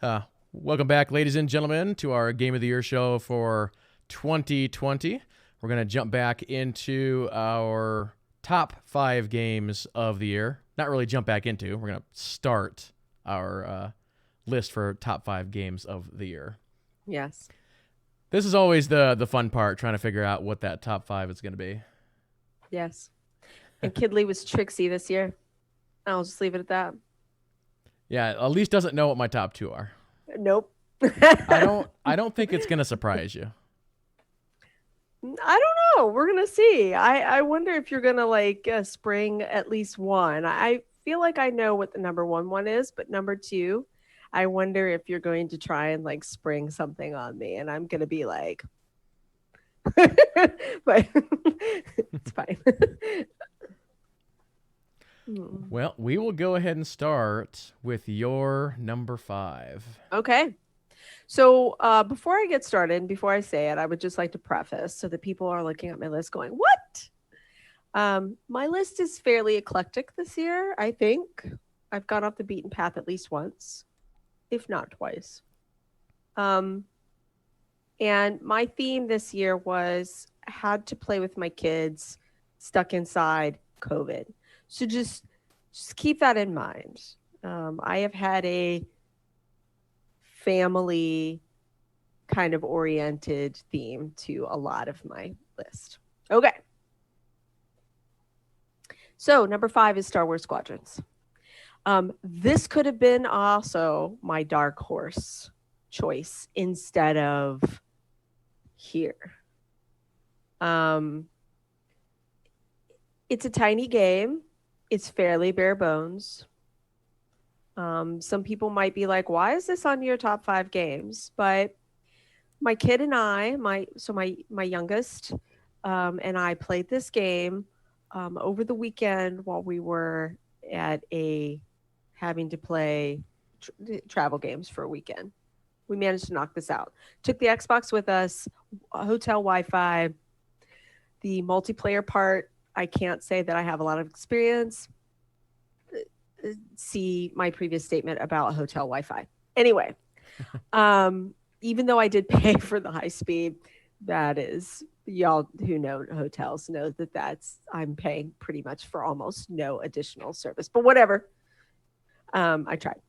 Uh, Welcome back, ladies and gentlemen, to our Game of the Year show for 2020. We're going to jump back into our top 5 games of the year. Not really jump back into. We're going to start our list for top 5 games of the year. Yes. This is always the fun part, trying to figure out what that top 5 is going to be. Yes. And Kidley was Trixie this year. I'll just leave it at that. Yeah, Alise doesn't know what my top 2 are. Nope. I don't think it's going to surprise you. I don't know. We're gonna see. I wonder if you're gonna spring at least one. I feel like I know what the number one is, but number two, I wonder if you're going to try and like spring something on me, and I'm gonna be like, but it's fine. Well, we will go ahead and start with your number 5. Okay. So before I get started, before I say it, I would just like to preface so that people are looking at my list going, what? My list is fairly eclectic this year, I think. I've gone off the beaten path at least once, if not twice. And my theme this year was had to play with my kids stuck inside COVID. So just keep that in mind. I have had a family kind of oriented theme to a lot of my list. Okay. So number 5 is Star Wars Squadrons. This could have been also my dark horse choice instead of here. It's a tiny game. It's fairly bare bones. Some people might be like, why is this on your top 5 games? But my kid and I, my youngest, and I played this game over the weekend while we were at having to play travel games for a weekend. We managed to knock this out. Took the Xbox with us, hotel Wi-Fi. The multiplayer part, I can't say that I have a lot of experience. See my previous statement about hotel Wi-Fi. Anyway, even though I did pay for the high speed, that is, y'all who know hotels know that I'm paying pretty much for almost no additional service. But whatever, I tried.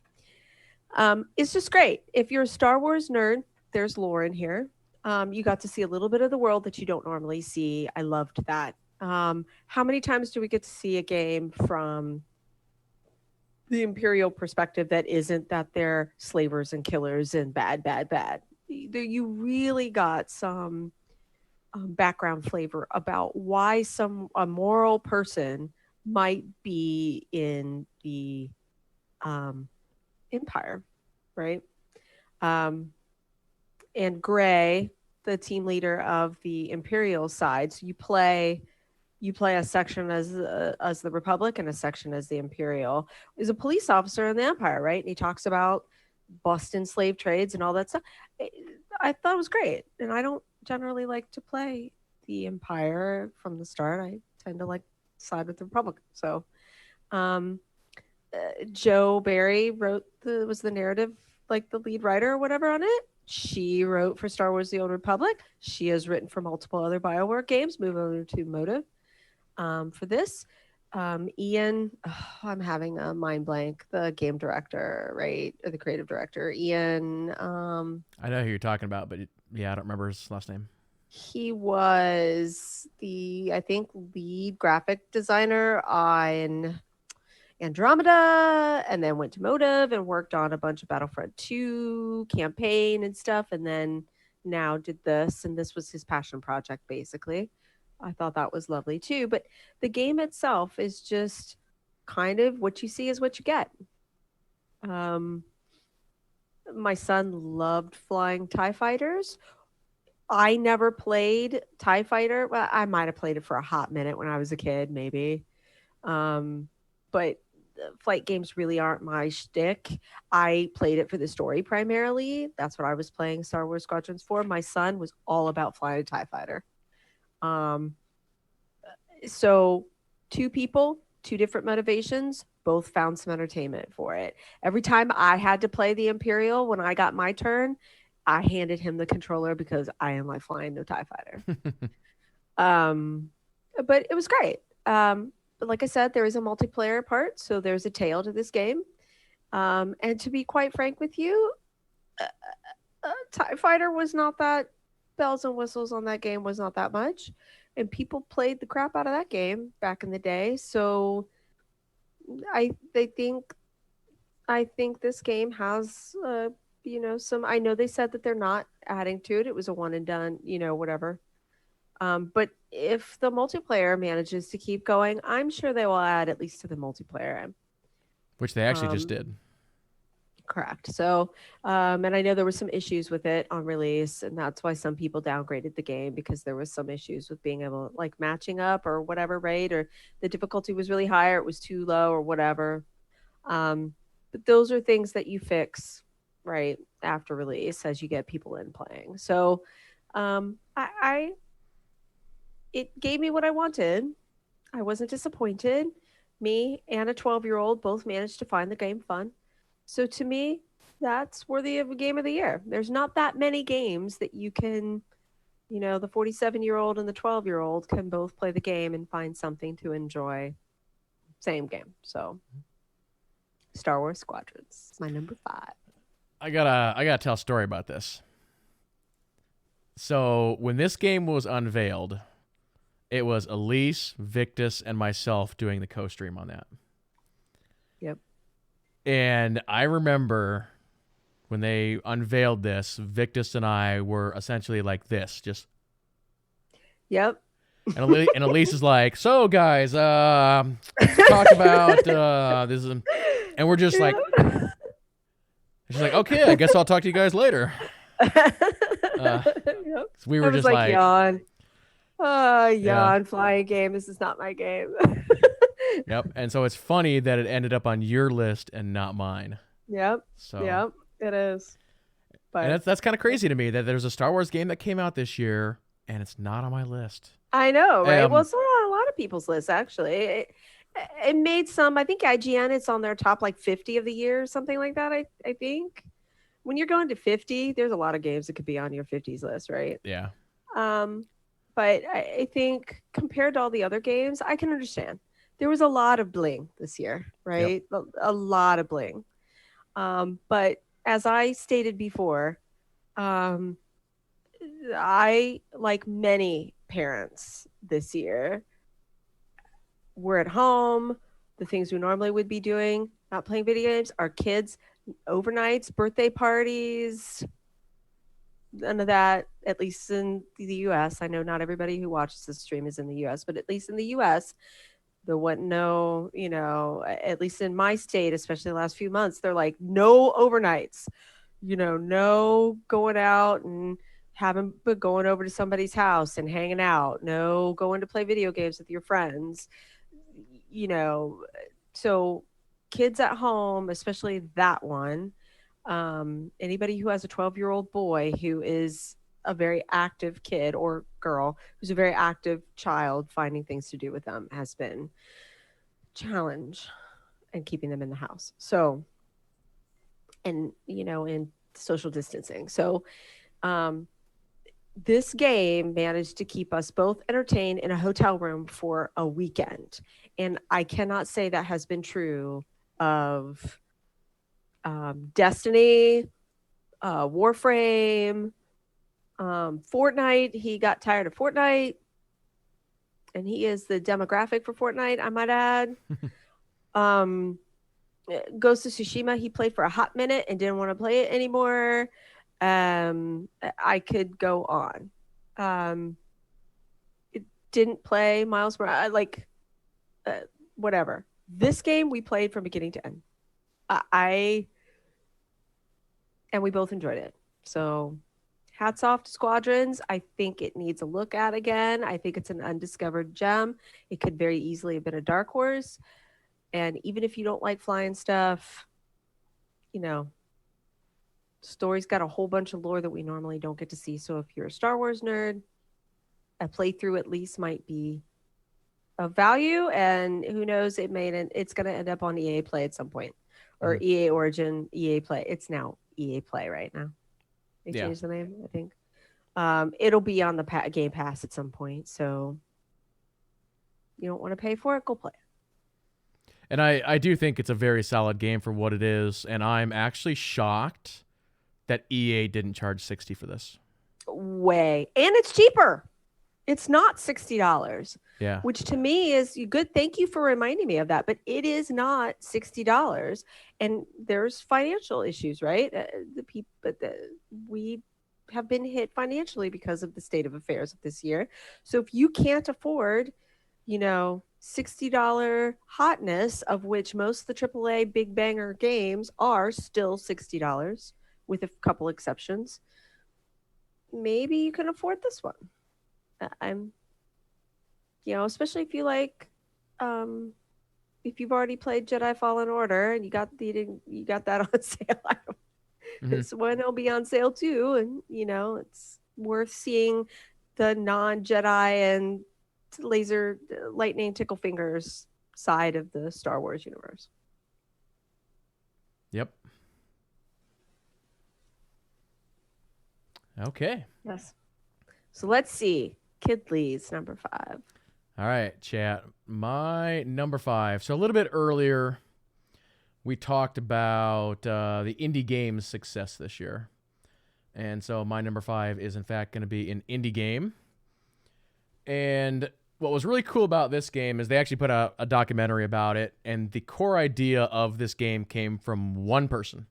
It's just great. If you're a Star Wars nerd, there's lore in here. You got to see a little bit of the world that you don't normally see. I loved that. How many times do we get to see a game from the Imperial perspective that isn't that they're slavers and killers and bad? You really got some background flavor about why a moral person might be in the Empire, right? And Gray, the team leader of the Imperial side, so you play a section as the Republic and a section as the Imperial, is a police officer in the Empire, right? And he talks about busting slave trades and all that stuff. I thought it was great. And I don't generally like to play the Empire from the start. I tend to like side with the Republic. So Joe Barry was the narrative, like the lead writer or whatever on it. She wrote for Star Wars The Old Republic. She has written for multiple other BioWare games. Move over to Motive. For this, Ian, I'm having a mind blank, the game director, right? Or the creative director, Ian. I know who you're talking about, but yeah, I don't remember his last name. He was I think, lead graphic designer on Andromeda, and then went to Motive and worked on a bunch of Battlefront 2 campaign and stuff, and then now did this, and this was his passion project, basically. I thought that was lovely too. But the game itself is just kind of what you see is what you get. My son loved flying TIE fighters. I never played TIE Fighter. Well, I might have played it for a hot minute when I was a kid, maybe. But flight games really aren't my shtick. I played it for the story primarily. That's what I was playing Star Wars Squadrons for. My son was all about flying a TIE Fighter. So 2 people, two different motivations, both found some entertainment for it. Every time I had to play the Imperial when I got my turn, I handed him the controller because I am like flying no TIE fighter. Um, but it was great. But like I said, there is a multiplayer part, so there's a tail to this game. And to be quite frank with you, TIE Fighter was not that, bells and whistles on that game was not that much. And people played the crap out of that game back in the day. So they think I think this game has some, I know they said that they're not adding to it. It was a one and done, whatever. But if the multiplayer manages to keep going, I'm sure they will add at least to the multiplayer. Which they actually just did. Correct. So, and I know there were some issues with it on release, and that's why some people downgraded the game, because there was some issues with being able, like, matching up or whatever, right? Or the difficulty was really high, or it was too low, or whatever. But those are things that you fix, right, after release as you get people in playing. So, I it gave me what I wanted. I wasn't disappointed. Me and a 12-year-old both managed to find the game fun. So to me, that's worthy of a game of the year. There's not that many games that you can, the 47-year-old and the 12-year-old can both play the game and find something to enjoy. Same game. So Star Wars Squadrons, my number 5. I gotta tell a story about this. So when this game was unveiled, it was Alise, Victus, and myself doing the co-stream on that. Yep. And I remember when they unveiled this, Victus and I were essentially like this, just. Yep. And Alise is like, so guys, let's talk about this. And we're just like, she's like, okay, I guess I'll talk to you guys later. Yep. So we were just like, yawn. Yawn, flying game. This is not my game. Yep. And so it's funny that it ended up on your list and not mine. Yep. So yep, it is. But and that's kind of crazy to me that there's a Star Wars game that came out this year and it's not on my list. I know, right? Well, it's not on a lot of people's lists, actually. It made some, I think IGN, it's on their top like 50 of the year, something like that, I think. When you're going to 50, there's a lot of games that could be on your 50s list, right? Yeah. But I think compared to all the other games, I can understand. There was a lot of bling this year, right? Yep. A lot of bling. But as I stated before, I, like many parents this year, were at home. The things we normally would be doing, not playing video games, our kids, overnights, birthday parties, none of that, at least in the US. I know not everybody who watches this stream is in the US, but at least in the US, there wasn't no, at least in my state, especially the last few months, they're like, no overnights, no going out and but going over to somebody's house and hanging out, no going to play video games with your friends, so kids at home, especially that one, anybody who has a 12-year-old boy who is a very active kid or girl who's a very active child, finding things to do with them has been a challenge, and keeping them in the house. So, and, in social distancing. So, this game managed to keep us both entertained in a hotel room for a weekend. And I cannot say that has been true of Destiny, Warframe, Fortnite. He got tired of Fortnite, and he is the demographic for Fortnite, I might add. Ghost of Tsushima, he played for a hot minute and didn't want to play it anymore. I could go on. It didn't play Miles Morales, whatever. This game we played from beginning to end. And we both enjoyed it. So hats off to Squadrons. I think it needs a look at again. I think it's an undiscovered gem. It could very easily have been a dark horse. And even if you don't like flying stuff, story's got a whole bunch of lore that we normally don't get to see. So if you're a Star Wars nerd, a playthrough at least might be of value, and who knows, it's going to end up on EA Play at some point, or Mhm. EA Origin, EA Play. It's now EA Play right now. They Yeah. changed the name, I think. It'll be on the Game Pass at some point, so you don't want to pay for it, go play it. And I do think it's a very solid game for what it is, and I'm actually shocked that EA didn't charge $60 for this. Way. And it's cheaper. It's not $60, Yeah. which to me is good. Thank you for reminding me of that. But it is not $60, and there's financial issues, right? We have been hit financially because of the state of affairs of this year. So if you can't afford, $60 hotness, of which most of the AAA big banger games are still $60, with a couple exceptions, maybe you can afford this one. I'm, especially if you like, if you've already played Jedi Fallen Order and you got that on sale. This one will be on sale too, and it's worth seeing the non-Jedi and laser lightning tickle fingers side of the Star Wars universe. Yep. Okay. Yes. So let's see. Kidley's number 5. All right, chat. My number 5. So a little bit earlier, we talked about the indie games success this year. And so my number 5 is, in fact, going to be an indie game. And what was really cool about this game is they actually put out a documentary about it. And the core idea of this game came from one person.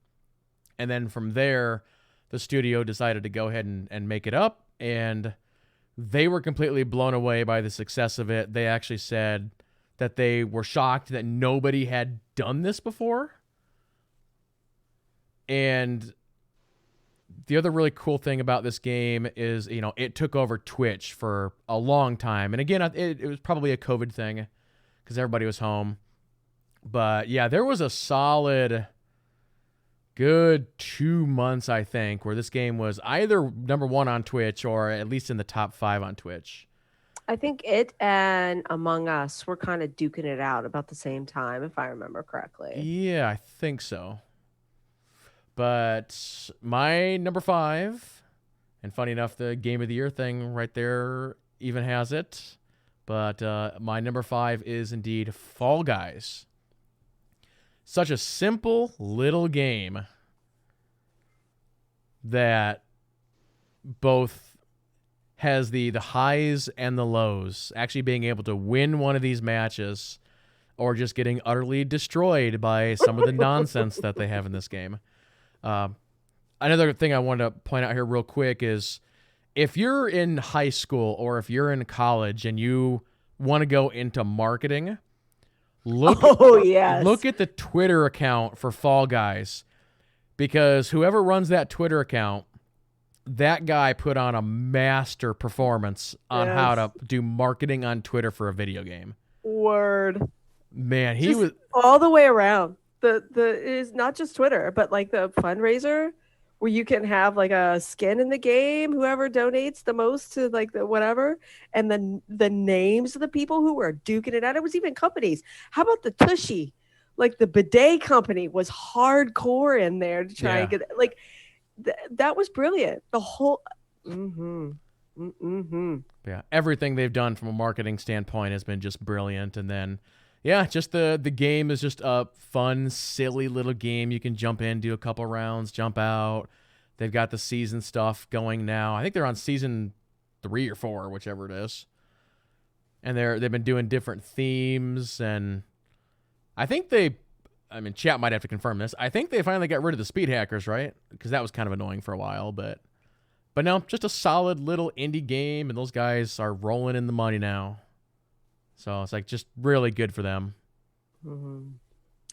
And then from there, the studio decided to go ahead and make it up. And they were completely blown away by the success of it. They actually said that they were shocked that nobody had done this before. And the other really cool thing about this game is, it took over Twitch for a long time. And again, it was probably a COVID thing because everybody was home. But yeah, there was a solid good 2 months, I think, where this game was either number 1 on Twitch or at least in the top 5 on Twitch. I think it and Among Us were kind of duking it out about the same time, if I remember correctly. Yeah, I think so. But my number 5, and funny enough, the Game of the Year thing right there even has it. But my number 5 is indeed Fall Guys. Such a simple little game that both has the highs and the lows. Actually being able to win one of these matches or just getting utterly destroyed by some of the nonsense that they have in this game. Another thing I wanted to point out here real quick is if you're in high school or if you're in college and you want to go into marketing, look at the Twitter account for Fall Guys, because whoever runs that Twitter account, that guy put on a master performance on how to do marketing on Twitter for a video game. Word. Man, he was all the way around. The is not just Twitter, but like the fundraiser where you can have like a skin in the game, whoever donates the most to like the whatever, and then the names of the people who were duking it out. It was even companies. How about the Tushy? Like the bidet company was hardcore in there to try and get like that was brilliant. The whole yeah, everything they've done from a marketing standpoint has been just brilliant. And then just the game is just a fun, silly little game. You can jump in, do a couple rounds, jump out. They've got the season stuff going now. I think they're on season 3 or 4, whichever it is. And they've been doing different themes, and I think chat might have to confirm this. I think they finally got rid of the speed hackers, right? Because that was kind of annoying for a while, but no, just a solid little indie game, and those guys are rolling in the money now. So it's like just really good for them. Mm-hmm.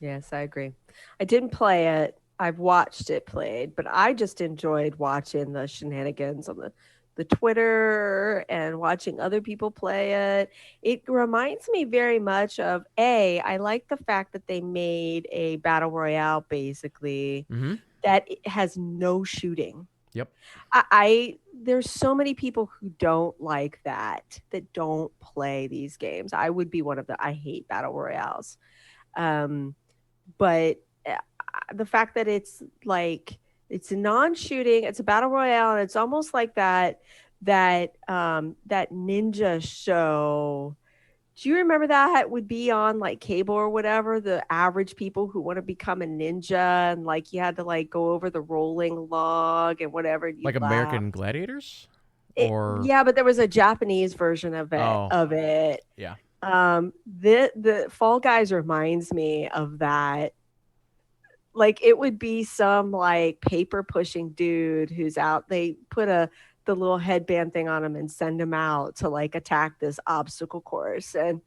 Yes, I agree. I didn't play it. I've watched it played, but I just enjoyed watching the shenanigans on the Twitter and watching other people play it. It reminds me very much of I like the fact that they made a battle royale basically that it has no shooting. Yep. there's so many people who don't like that don't play these games. I would be one of the I hate battle royales. Um, but the fact that it's like it's a non-shooting, it's a battle royale, and it's almost like that ninja show. Do you remember that would be on like cable or whatever? The average people who want to become a ninja, and like you had to like go over the rolling log and whatever. And you Like laugh. American Gladiators, or Yeah, but there was a Japanese version of it. oh yeah, The Fall Guys reminds me of that. Like it would be some like paper pushing dude who's out. They put the little headband thing on him and send him out to like attack this obstacle course. And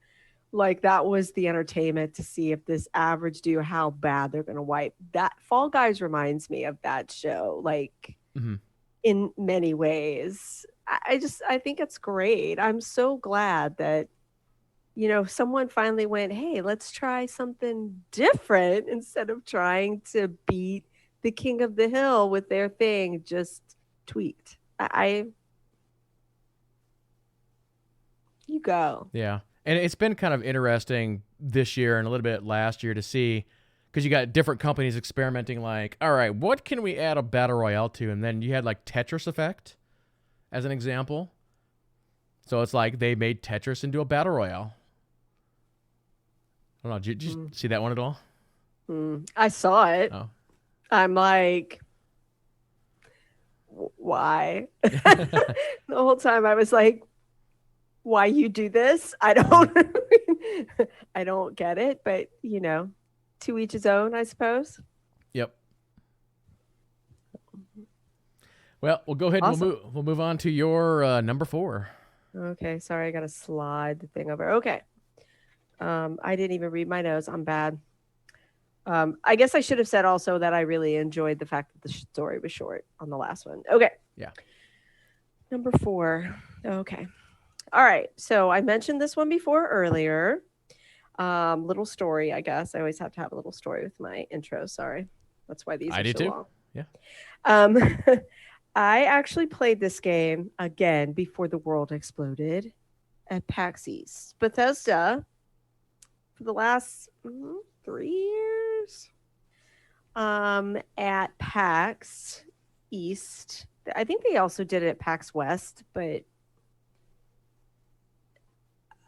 like that was the entertainment to see if this average dude how bad they're gonna wipe. That Fall Guys reminds me of that show, like mm-hmm. in many ways. I think it's great. I'm so glad that someone finally went, hey, let's try something different instead of trying to beat the king of the hill with their thing just tweaked. You go. Yeah. And it's been kind of interesting this year and a little bit last year to see, because you got different companies experimenting like, all right, what can we add a battle royale to? And then you had like Tetris Effect as an example. So it's like they made Tetris into a battle royale. I don't know. Did you see that one at all? I saw it. Oh. I'm like, why? The whole time I was like, why you do this? I don't get it, but to each his own, I suppose. Yep. Well, we'll go ahead and Awesome. we'll move on to your number 4. Okay, sorry, I gotta slide the thing over. Okay. I didn't even read my notes. I'm bad. I guess I should have said also that I really enjoyed the fact that the story was short on the last one. Okay. Yeah. Number 4. Okay. All right. So I mentioned this one before earlier. Little story, I guess. I always have to have a little story with my intro. Sorry. That's why these are so long. Yeah. I actually played this game again before the world exploded at PAX East. Bethesda, for the last 3 years, at PAX East. I think they also did it at PAX West, but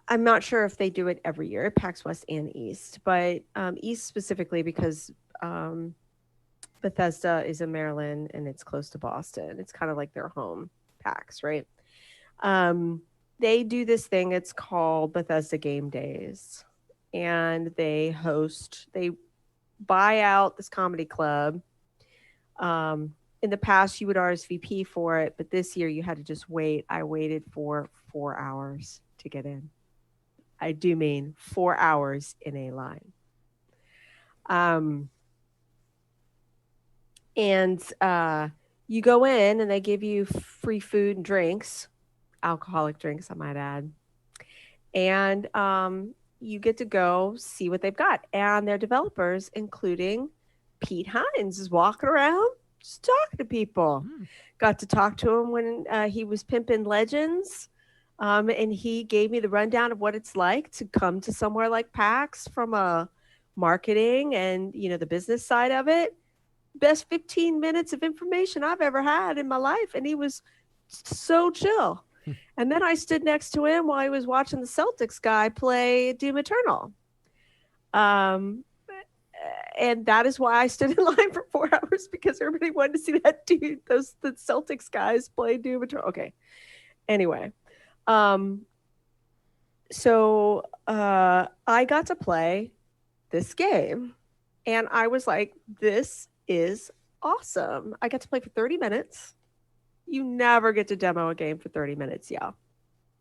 I'm not sure if they do it every year at PAX West and East, but East specifically because Bethesda is in Maryland and it's close to Boston. It's kind of like their home PAX, right? They do this thing. It's called Bethesda Game Days, and they buy out this comedy club. In the past, you would RSVP for it, but this year you had to just wait. I waited for 4 hours to get in. I do mean 4 hours in a line. And you go in and they give you free food and drinks, alcoholic drinks, I might add. And you get to go see what they've got. And their developers, including Pete Hines, is walking around just talking to people. Got to talk to him when he was pimping Legends. And he gave me the rundown of what it's like to come to somewhere like PAX from a marketing and, the business side of it. Best 15 minutes of information I've ever had in my life. And he was so chill. And then I stood next to him while he was watching the Celtics guy play Doom Eternal. And that is why I stood in line for 4 hours, because everybody wanted to see that dude, the Celtics guys play Doom Eternal. Okay. Anyway. So I got to play this game and I was like, this is awesome. I got to play for 30 minutes. You never get to demo a game for 30 minutes, y'all,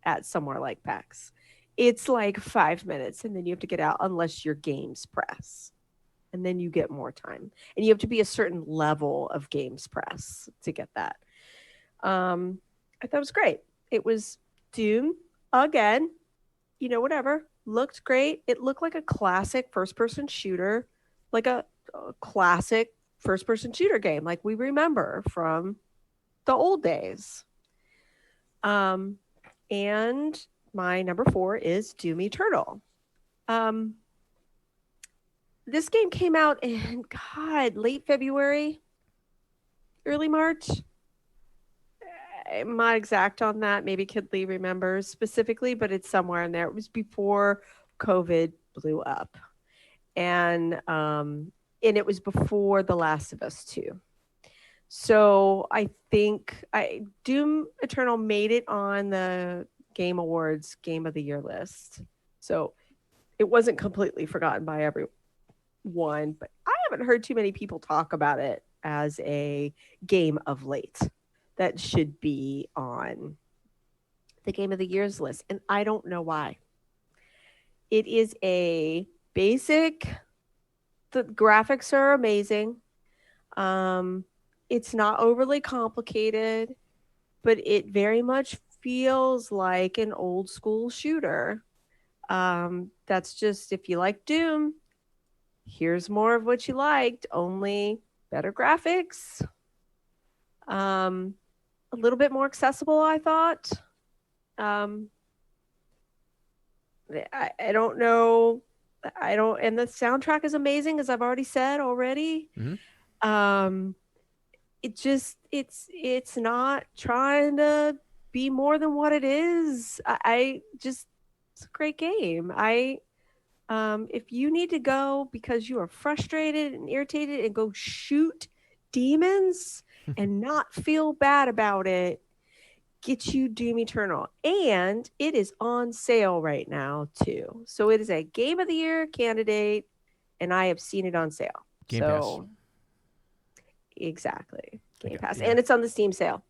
at somewhere like PAX. It's like 5 minutes and then you have to get out unless your games press. And then you get more time. And you have to be a certain level of games press to get that. I thought it was great. It was Doom again, whatever. Looked great. It looked like a classic first-person shooter, like a classic first-person shooter game, like we remember from the old days. And my number 4 is Doom Eternal. This game came out in, late February, early March. I'm not exact on that. Maybe Kidley remembers specifically, but it's somewhere in there. It was before COVID blew up. And it was before The Last of Us 2. So I think Doom Eternal made it on the Game Awards Game of the Year list. So it wasn't completely forgotten by everyone, but I haven't heard too many people talk about it as a game of late that should be on the Game of the Year's list. And I don't know why. It is a basic, the graphics are amazing. It's not overly complicated, but it very much feels like an old school shooter. That's just, if you like Doom, here's more of what you liked, only better graphics. A little bit more accessible, I thought. I don't know. And the soundtrack is amazing, as I've already said already. Mm-hmm. It's not trying to be more than what it is. It's a great game. If you need to go because you are frustrated and irritated and go shoot demons and not feel bad about it, get you Doom Eternal. And it is on sale right now too. So it is a Game of the Year candidate, and I have seen it on sale. Game Pass. Exactly. Game Pass. Yeah. And it's on the Steam sale.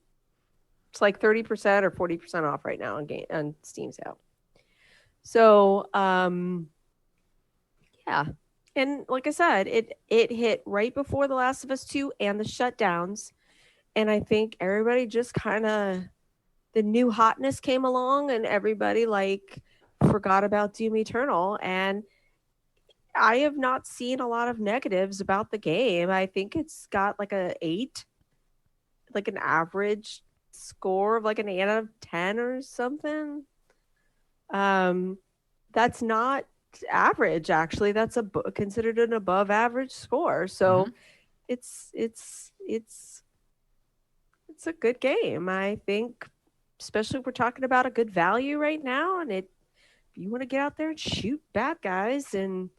It's like 30% or 40% off right now on Steam sale. So, yeah. And like I said, it hit right before The Last of Us 2 and the shutdowns. And I think everybody just kind of, the new hotness came along and everybody forgot about Doom Eternal. And I have not seen a lot of negatives about the game. I think it's got an 8, an average score of an 8 out of 10 or something. That's not average, actually. That's considered an above average score. So it's a good game. I think, especially if we're talking about a good value right now, and if you want to get out there and shoot bad guys and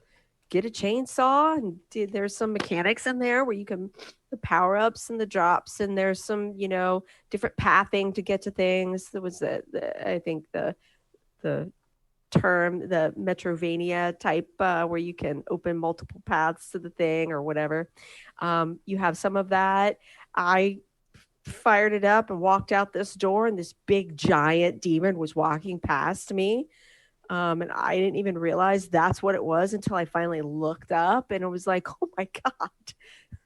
get a chainsaw, and there's some mechanics in there where you can, the power-ups and the drops, and there's some different pathing to get to things. There was I think the term, the Metrovania type, where you can open multiple paths to the thing or whatever. You have some of that. I fired it up and walked out this door, and this big giant demon was walking past me. And I didn't even realize that's what it was until I finally looked up, and it was like, oh my God,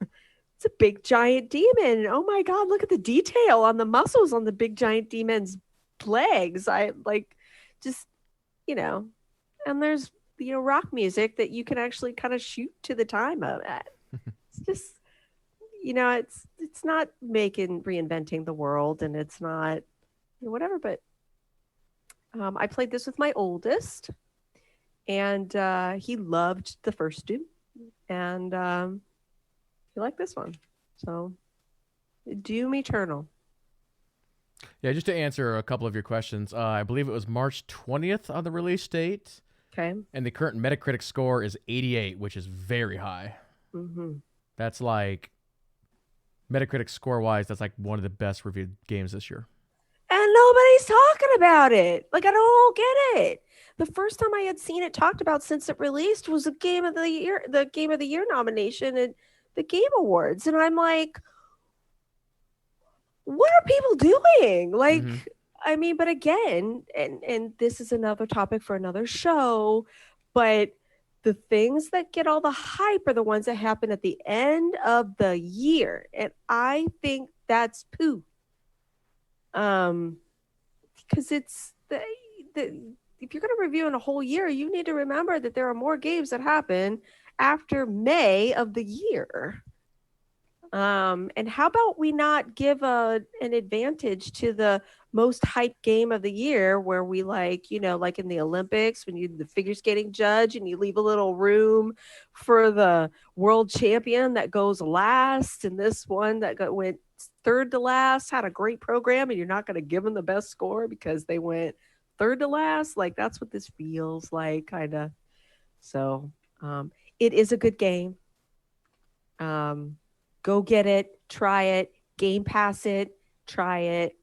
it's a big giant demon. Oh my God, look at the detail on the muscles on the big giant demon's legs. And there's, rock music that you can actually kind of shoot to the time of it. It's just, it's not reinventing the world, and it's not whatever, but I played this with my oldest, and he loved the first Doom, and he liked this one. So, Doom Eternal. Yeah, just to answer a couple of your questions, I believe it was March 20th on the release date. Okay. And the current Metacritic score is 88, which is very high. Mm-hmm. That's Metacritic score-wise, that's one of the best reviewed games this year. And nobody's talking about it. I don't get it. The first time I had seen it talked about since it released was the Game of the Year nomination at the Game Awards. And I'm like, what are people doing? I mean, but again, and this is another topic for another show, but the things that get all the hype are the ones that happen at the end of the year. And I think that's poo. Because it's if you're going to review in a whole year, you need to remember that there are more games that happen after May of the year. And how about we not give an advantage to the most hyped game of the year, where we like, like in the Olympics, when you the figure skating judge and you leave a little room for the world champion that goes last, and this one that went third to last had a great program, and you're not going to give them the best score because they went third to last. Like, that's what this feels like, kind of. So it is a good game. Go get it, try it, Game Pass it, try it.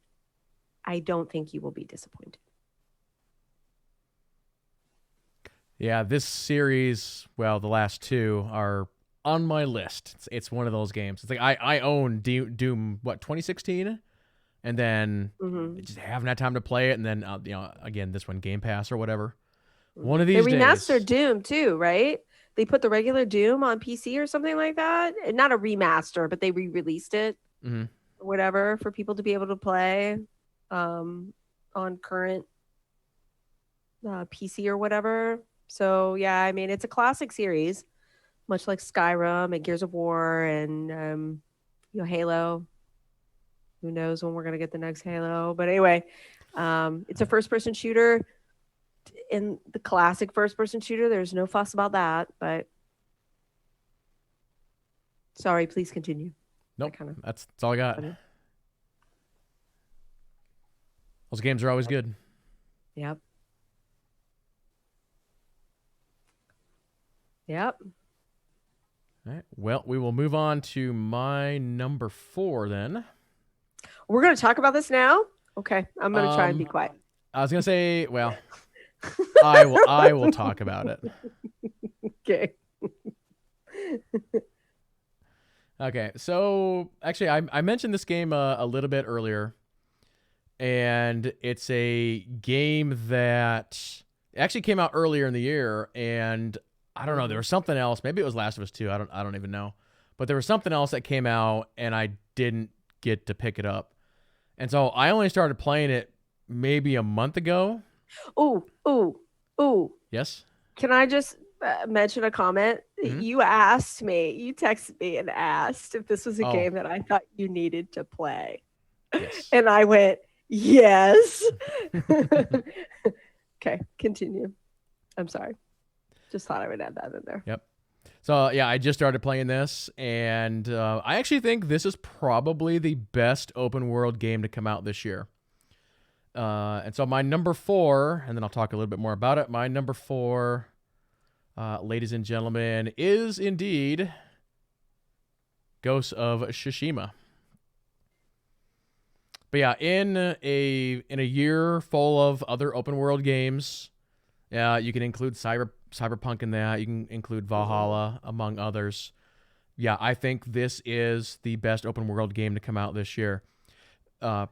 I don't think you will be disappointed. Yeah, this series, well, the last two are on my list. It's one of those games. It's like I own Doom, what, 2016? And then just haven't had time to play it. And then, again, this one, Game Pass or whatever. One of these days. They remastered days. Doom too, right? They put the regular Doom on PC or something like that. Not a remaster, but they re-released it. Mm-hmm. Or whatever, for people to be able to play on current PC or whatever. So, yeah, I mean, it's a classic series, much like Skyrim and Gears of War and, Halo. Who knows when we're going to get the next Halo. But anyway, it's a first-person shooter. In the classic first-person shooter, there's no fuss about that. But sorry, please continue. Nope, that's all I got. Funny. Those games are always good. Yep. All right. Well, we will move on to my number 4 then. We're going to talk about this now? Okay. I'm going to try and be quiet. I was going to say, well, I will talk about it. Okay. Okay. So, actually, I mentioned this game a little bit earlier. And it's a game that actually came out earlier in the year, and I don't know, there was something else. Maybe it was Last of Us 2. I don't even know. But there was something else that came out, and I didn't get to pick it up. And so I only started playing it maybe a month ago. Ooh. Yes? Can I just mention a comment? Mm-hmm. You texted me and asked if this was a game that I thought you needed to play. Yes. And I went, yes. Okay, continue. I'm sorry. Just thought I would add that in there. Yep. So, yeah, I just started playing this, and I actually think this is probably the best open world game to come out this year. And so my number 4, and then I'll talk a little bit more about it. My number 4, ladies and gentlemen, is indeed Ghost of Tsushima. But yeah, in a year full of other open world games, you can include Cyberpunk in that. You can include Valhalla, among others. Yeah, I think this is the best open world game to come out this year.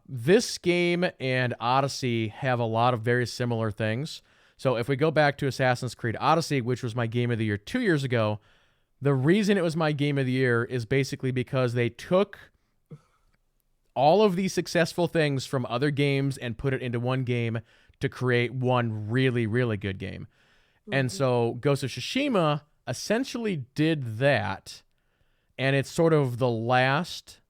This game and Odyssey have a lot of very similar things. So if we go back to Assassin's Creed Odyssey, which was my game of the year 2 years ago, the reason it was my game of the year is basically because they took all of these successful things from other games and put it into one game to create one really, really good game. Mm-hmm. And so Ghost of Tsushima essentially did that, and it's sort of the last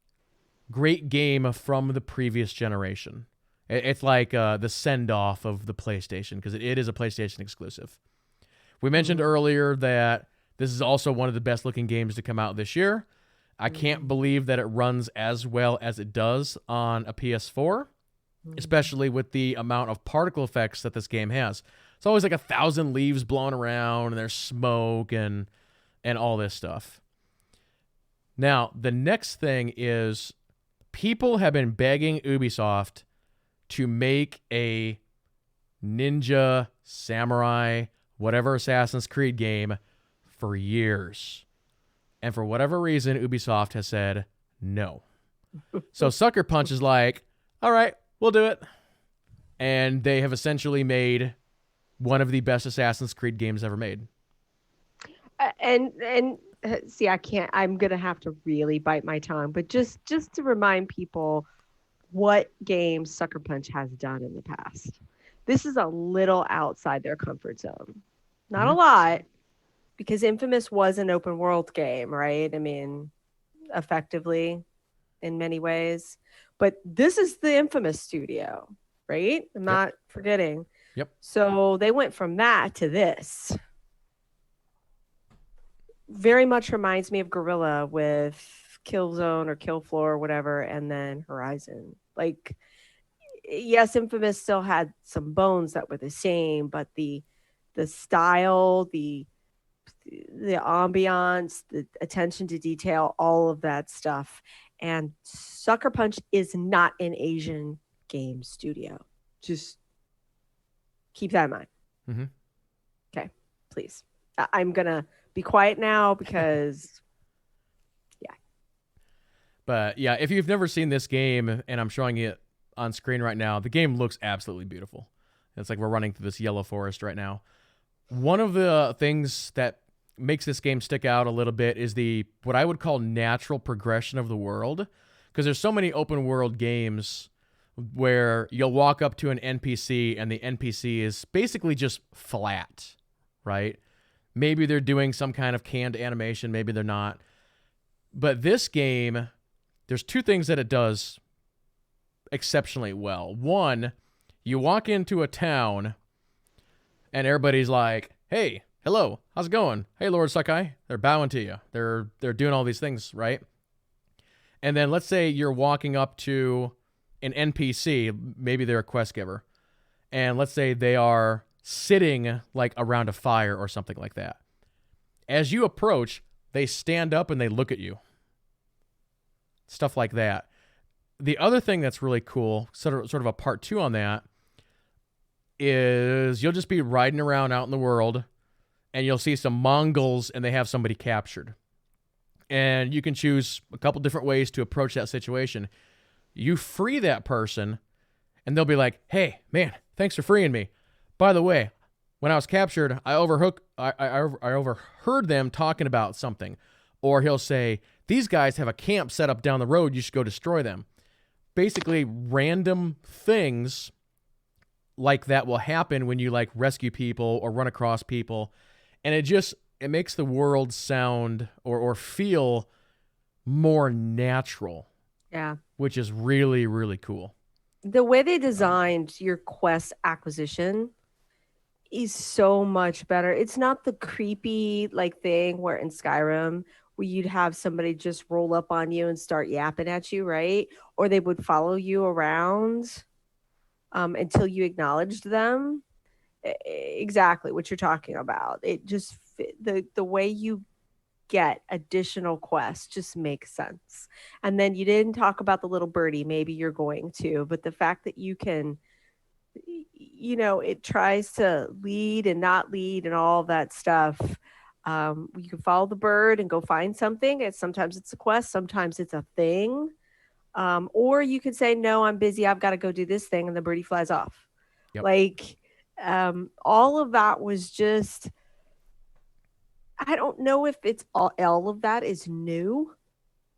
great game from the previous generation. It's like the send-off of the PlayStation, because it is a PlayStation exclusive. We mentioned earlier that this is also one of the best-looking games to come out this year. I can't believe that it runs as well as it does on a PS4, especially with the amount of particle effects that this game has. It's always like 1,000 leaves blowing around, and there's smoke and all this stuff. Now, the next thing is people have been begging Ubisoft to make a ninja, samurai, whatever Assassin's Creed game for years. And for whatever reason, Ubisoft has said no. So Sucker Punch is like, all right, we'll do it. And they have essentially made one of the best Assassin's Creed games ever made. And see, I'm going to have to really bite my tongue, but just to remind people what games Sucker Punch has done in the past. This is a little outside their comfort zone. Not a lot, because Infamous was an open world game, right? I mean, effectively in many ways. But this is the infamous studio, right? I'm not forgetting. Yep. So they went from that to this. Very much reminds me of Guerrilla with Killzone or Kill Floor or whatever, and then Horizon. Like, yes, Infamous still had some bones that were the same, but the style, the ambiance, the attention to detail, all of that stuff. And Sucker Punch is not an Asian game studio. Just keep that in mind. Mm-hmm. Okay, please. I'm going to be quiet now because, yeah. But yeah, if you've never seen this game, and I'm showing it on screen right now, the game looks absolutely beautiful. It's like we're running through this yellow forest right now. One of the things that makes this game stick out a little bit is the what I would call natural progression of the world, because there's so many open world games where you'll walk up to an NPC and the NPC is basically just flat, right? Maybe they're doing some kind of canned animation, maybe they're not. But this game, there's two things that it does exceptionally well. One, you walk into a town and everybody's like, "Hey, hello, how's it going? Hey, Lord Sakai." They're bowing to you. They're doing all these things, right? And then let's say you're walking up to an NPC, maybe they're a quest giver, and let's say they are sitting like around a fire or something like that. As you approach, they stand up and they look at you. Stuff like that. The other thing that's really cool, sort of a part two on that, is you'll just be riding around out in the world and you'll see some Mongols and they have somebody captured. And you can choose a couple different ways to approach that situation. You free that person and they'll be like, "Hey, man, thanks for freeing me. By the way, when I was captured, I overheard them talking about something." Or he'll say, "These guys have a camp set up down the road. You should go destroy them." Basically, random things like that will happen when you like rescue people or run across people. And it makes the world sound or feel more natural. Yeah. Which is really, really cool. The way they designed your quest acquisition is so much better. It's not the creepy like thing where in Skyrim where you'd have somebody just roll up on you and start yapping at you, right? Or they would follow you around until you acknowledged them. Exactly what you're talking about. It just the way you get additional quests just makes sense. And then you didn't talk about the little birdie. Maybe you're going to, but the fact that you can, it tries to lead and not lead and all that stuff. You can follow the bird and go find something. Sometimes it's a quest, sometimes it's a thing. Or you could say, "No, I'm busy. I've got to go do this thing," and the birdie flies off. Yep. Like, all of that was just, I don't know if it's all of that is new,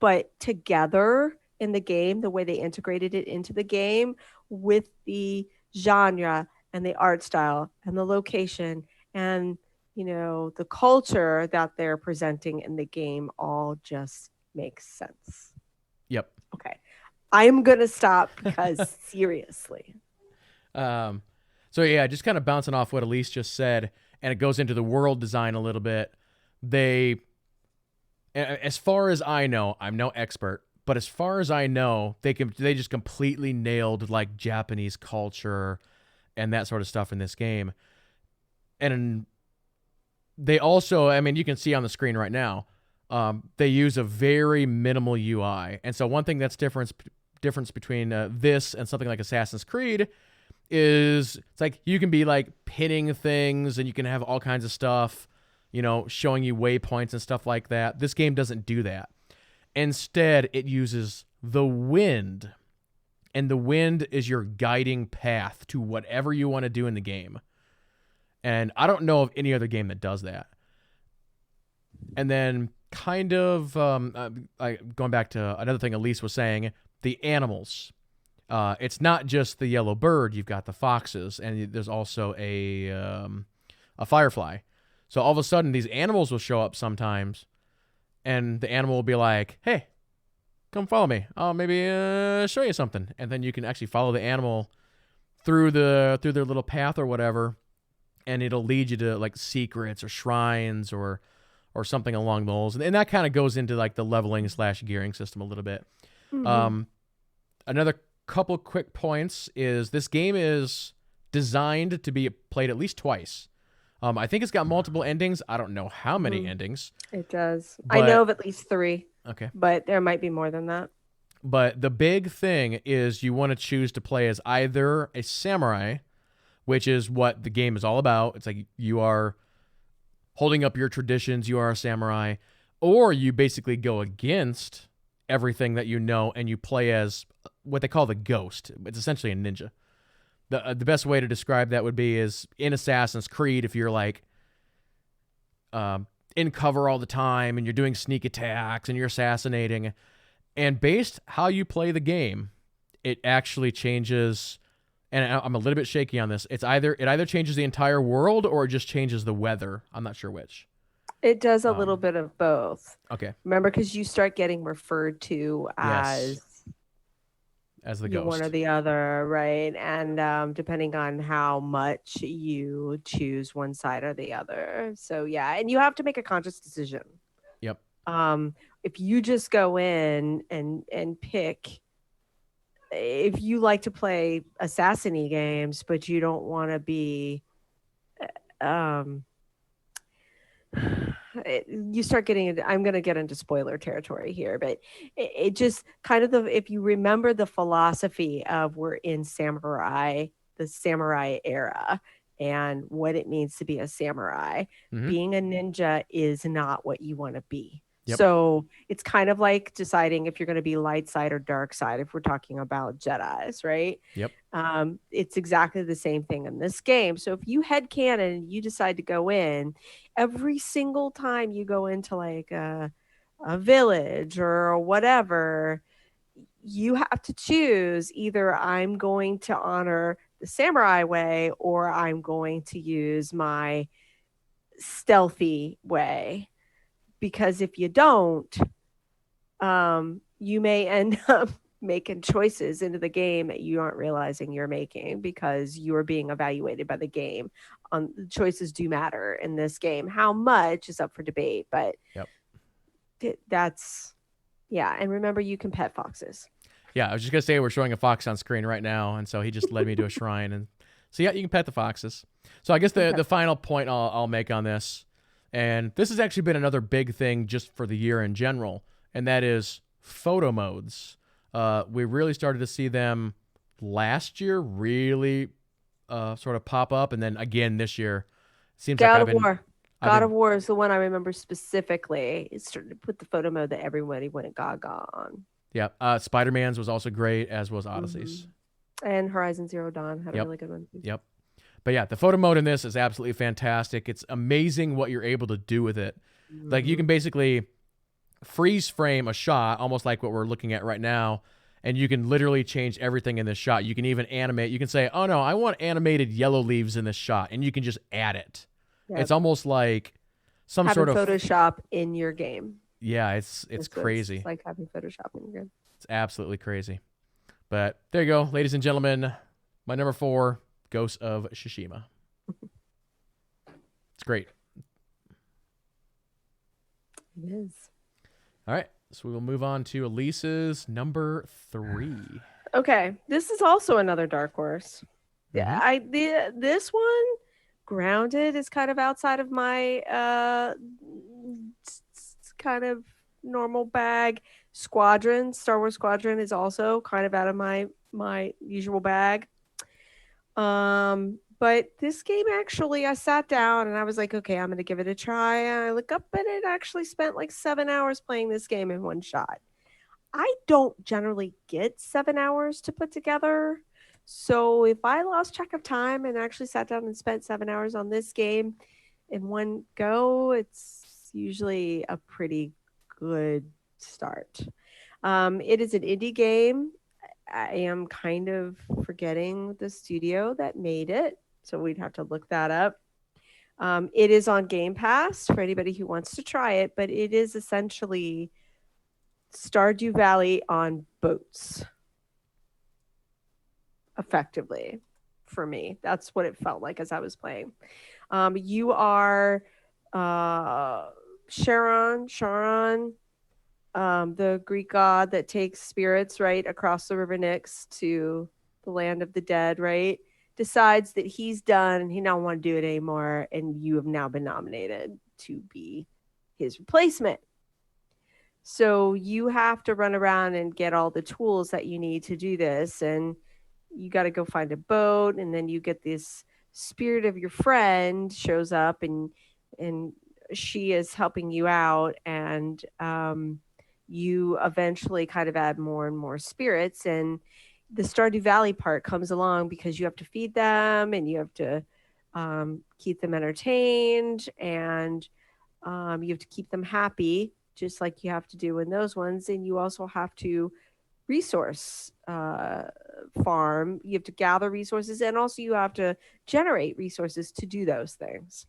but together in the game, the way they integrated it into the game with the genre and the art style and the location and, the culture that they're presenting in the game all just makes sense. Yep. Okay. I'm going to stop because seriously. So yeah, just kind of bouncing off what Alise just said, and it goes into the world design a little bit. As far as I know, I'm no expert, but as far as I know, they just completely nailed like Japanese culture and that sort of stuff in this game. And they also, I mean, you can see on the screen right now, they use a very minimal UI. And so one thing that's difference between this and something like Assassin's Creed is it's like you can be like pinning things and you can have all kinds of stuff, showing you waypoints and stuff like that. This game doesn't do that. Instead, it uses the wind. And the wind is your guiding path to whatever you want to do in the game. And I don't know of any other game that does that. And then kind of going back to another thing Alise was saying, the animals. It's not just the yellow bird. You've got the foxes, and there's also a firefly. So all of a sudden, these animals will show up sometimes, and the animal will be like, "Hey, come follow me. I'll maybe show you something. And then you can actually follow the animal through their little path or whatever, and it'll lead you to like secrets or shrines or something along those. And that kind of goes into like the leveling / gearing system a little bit. Mhm. Another couple quick points is this game is designed to be played at least twice. I think it's got multiple endings. I don't know how many endings. It does. I But- know of at least 3, Okay. but there might be more than that. But the big thing is you want to choose to play as either a samurai, which is what the game is all about. It's like you are holding up your traditions, you are a samurai, or you basically go against everything that you know and you play as what they call the ghost. It's essentially a ninja. The best way to describe that would be is in Assassin's Creed, if you're like in cover all the time and you're doing sneak attacks and you're assassinating, and based how you play the game, it actually changes. And I'm a little bit shaky on this. It either changes the entire world or it just changes the weather. I'm not sure which. It does a little bit of both. Okay. Remember, because you start getting referred to as the you're ghost. one or the other, right? And depending on how much you choose one side or the other. So yeah, and you have to make a conscious decision. Yep. If you just go in and pick, if you like to play assassin-y games, but you don't want to be, you start getting into, I'm going to get into spoiler territory here, but it just kind of if you remember the philosophy of we're in the samurai era and what it means to be a samurai, being a ninja is not what you want to be. Yep. So it's kind of like deciding if you're going to be light side or dark side, if we're talking about Jedis, right? Yep. It's exactly the same thing in this game. So if you headcanon and you decide to go in, every single time you go into like a village or whatever, you have to choose either I'm going to honor the samurai way or I'm going to use my stealthy way. Because if you don't, you may end up making choices into the game that you aren't realizing you're making because you're being evaluated by the game. Choices do matter in this game. How much is up for debate, but that's, yeah. And remember, you can pet foxes. Yeah, I was just going to say we're showing a fox on screen right now, and so he just led me to a shrine. And so, yeah, you can pet the foxes. So I guess the final point I'll make on this, and this has actually been another big thing just for the year in general, and that is photo modes. We really started to see them last year really sort of pop up, and then again this year. Seems God like of War is the one I remember specifically. It started to put the photo mode that everybody went gaga on. Yeah, Spiderman's was also great, as was Odyssey's. And Horizon Zero Dawn had a really good one too. Yep. But yeah, the photo mode in this is absolutely fantastic. It's amazing what you're able to do with it. Like you can basically freeze frame a shot, almost like what we're looking at right now, and you can literally change everything in this shot. You can even animate. You can say, oh no, I want animated yellow leaves in this shot, and you can just add it. Yep. It's almost like some sort of Photoshop in your game. Yeah, it's crazy. It's like having Photoshop in your game. It's absolutely crazy. But there you go, ladies and gentlemen. My number 4, Ghost of Tsushima. It's great. It is. All right, so we will move on to Alise's number 3. Okay, this is also another dark horse. Yeah, this one, Grounded, is kind of outside of my kind of normal bag. Squadron, Star Wars Squadron, is also kind of out of my usual bag. But this game, actually, I sat down and I was like, okay, I'm going to give it a try. And I look up and it actually spent like 7 hours playing this game in one shot. I don't generally get 7 hours to put together. So if I lost track of time and actually sat down and spent 7 hours on this game in one go, it's usually a pretty good start. It is an indie game. I am kind of forgetting the studio that made it, so we'd have to look that up. It is on Game Pass for anybody who wants to try it, but it is essentially Stardew Valley on boats. Effectively, for me, that's what it felt like as I was playing. You are Charon, the Greek god that takes spirits right across the river Styx to the land of the dead, right? Decides that he's done and he don't want to do it anymore, and you have now been nominated to be his replacement. So you have to run around and get all the tools that you need to do this, and you got to go find a boat, and then you get this spirit of your friend shows up, and she is helping you out, and you eventually kind of add more and more spirits, and the Stardew Valley part comes along because you have to feed them and you have to keep them entertained, and you have to keep them happy, just like you have to do in those ones. And you also have to resource farm. You have to gather resources, and also you have to generate resources to do those things.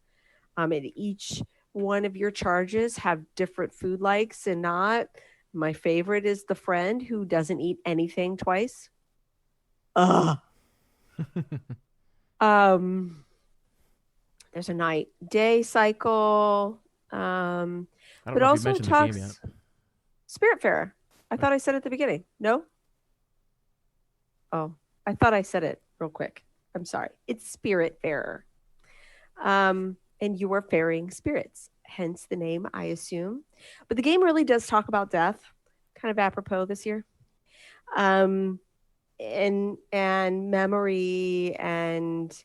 And each one of your charges have different food likes and not. My favorite is the friend who doesn't eat anything twice. Ugh. There's a night day cycle. I don't But know if you've also mentioned the game talks yet. Spiritfarer. I thought I said it at the beginning. No? Oh, I thought I said it real quick. I'm sorry. It's Spiritfarer. And you are faring spirits, hence the name, I assume. But the game really does talk about death, kind of apropos this year. And memory and,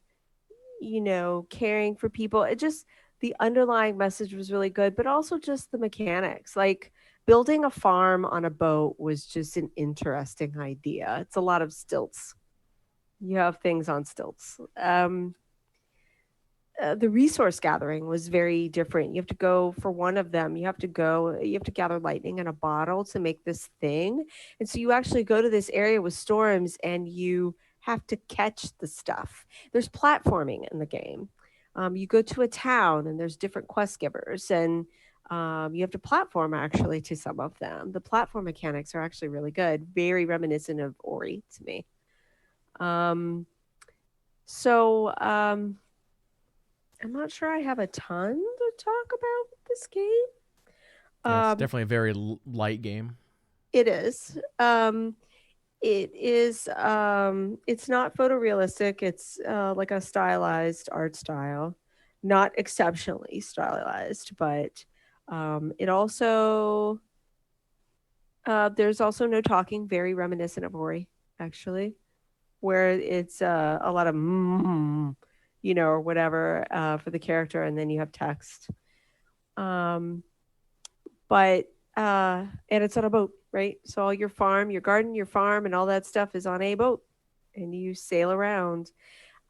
you know, caring for people. It just, the underlying message was really good, but also just the mechanics. Like building a farm on a boat was just an interesting idea. It's a lot of stilts. You have things on stilts. The resource gathering was very different. You have to go for one of them. You have to gather lightning in a bottle to make this thing. And so you actually go to this area with storms and you have to catch the stuff. There's platforming in the game. You go to a town and there's different quest givers, and you have to platform actually to some of them. The platform mechanics are actually really good, very reminiscent of Ori to me. So I'm not sure I have a ton to talk about this game. Yeah, it's definitely a very light game. It is. It's not photorealistic. It's like a stylized art style, not exceptionally stylized, but it also there's also no talking, very reminiscent of Ori, actually, where it's a lot of you know, or whatever for the character, and then you have text. But and it's on a boat, right? So all your farm, your garden, your farm, and all that stuff is on a boat, and you sail around.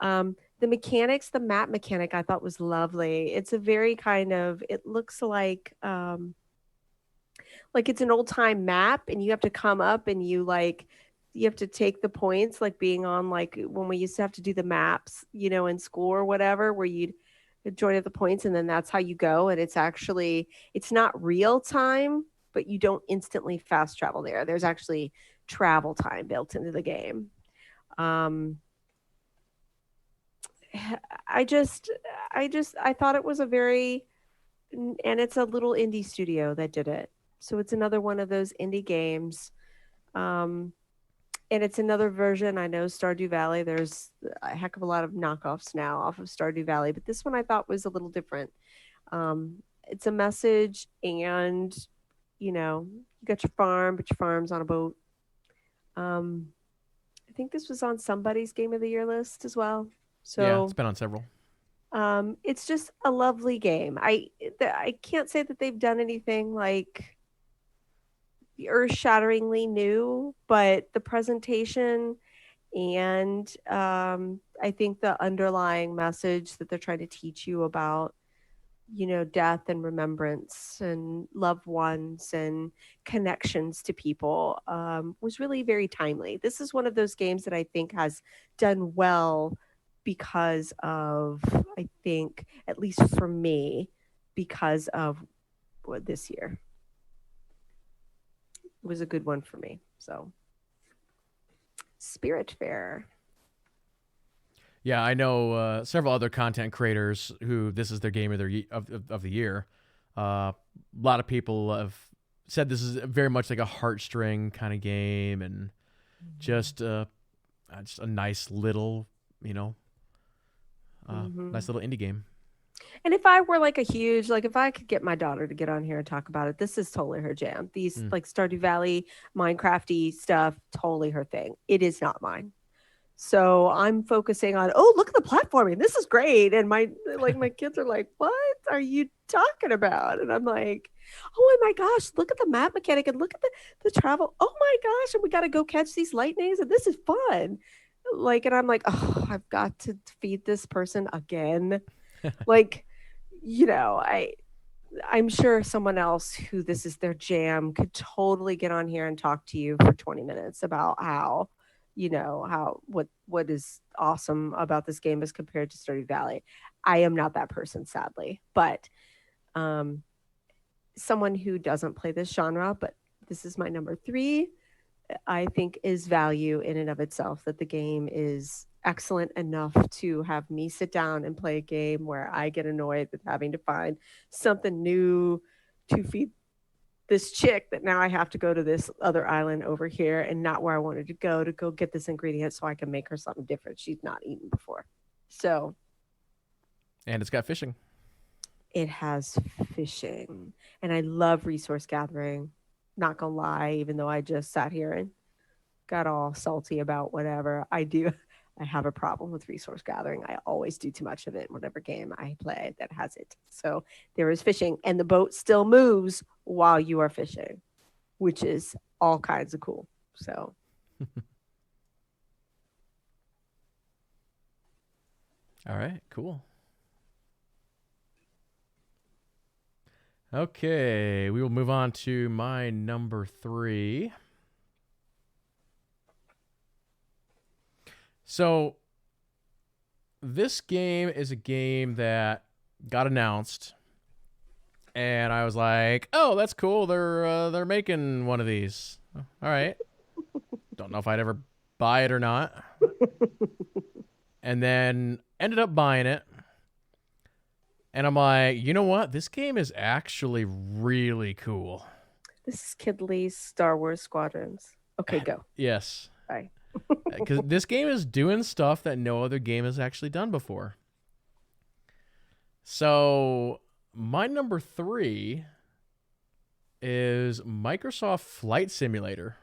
The mechanics, the map mechanic, I thought was lovely. It's a very kind of, it looks like it's an old time map, and you have to come up and you have to take the points, like being on, like when we used to have to do the maps, you know, in school or whatever, where you'd join at the points and then that's how you go. And it's not real time, but you don't instantly fast travel there. There's actually travel time built into the game. I just I thought it was a very, and it's a little indie studio that did it. So it's another one of those indie games. And it's another version. I know Stardew Valley, there's a heck of a lot of knockoffs now off of Stardew Valley, but this one I thought was a little different. It's a message, and, you know, you got your farm, but your farm's on a boat. I think this was on somebody's Game of the Year list as well. Yeah, So it's been on several. it's just a lovely game. I can't say that they've done anything like earth-shatteringly new, but the presentation and I think the underlying message that they're trying to teach you about, you know, death and remembrance and loved ones and connections to people was really very timely. This is one of those games that I think has done well because of, I think, at least for me, because of this year. was a good one for me. So, Spiritfarer. Yeah, I know several other content creators who this is their game of of the year. A lot of people have said this is very much like a heartstring kind of game, and just a nice little, nice little indie game. And if I were like a huge, like if I could get my daughter to get on here and talk about it, this is totally her jam. These like Stardew Valley, Minecrafty stuff, totally her thing. It is not mine. So I'm focusing on, oh, look at the platforming. This is great. And my kids are like, what are you talking about? And I'm like, oh my gosh, look at the map mechanic and look at the travel. Oh my gosh. And we got to go catch these lightnings. And this is fun. And I'm like, oh, I've got to feed this person again. I'm sure someone else who this is their jam could totally get on here and talk to you for 20 minutes about how what is awesome about this game as compared to Stardew Valley. I am not that person, sadly, but someone who doesn't play this genre, but this is my number 3, I think is value in and of itself, that the game is excellent enough to have me sit down and play a game where I get annoyed with having to find something new to feed this chick that now I have to go to this other island over here and not where I wanted to go get this ingredient so I can make her something different she's not eaten before. So. And it's got fishing. It has fishing. And I love resource gathering. Not gonna lie, even though I just sat here and got all salty about whatever I do. I have a problem with resource gathering. I always do too much of it in whatever game I play that has it. So there is fishing, and the boat still moves while you are fishing, which is all kinds of cool. So. All right, cool. Okay, we will move on to my number 3. So, this game is a game that got announced, and I was like, "Oh, that's cool. They're making one of these. All right." Don't know if I'd ever buy it or not. And then ended up buying it. And I'm like, you know what? This game is actually really cool. This is Kid Lee's Star Wars Squadrons. Okay, go. Yes. Bye. Because this game is doing stuff that no other game has actually done before. So my number 3 is Microsoft Flight Simulator.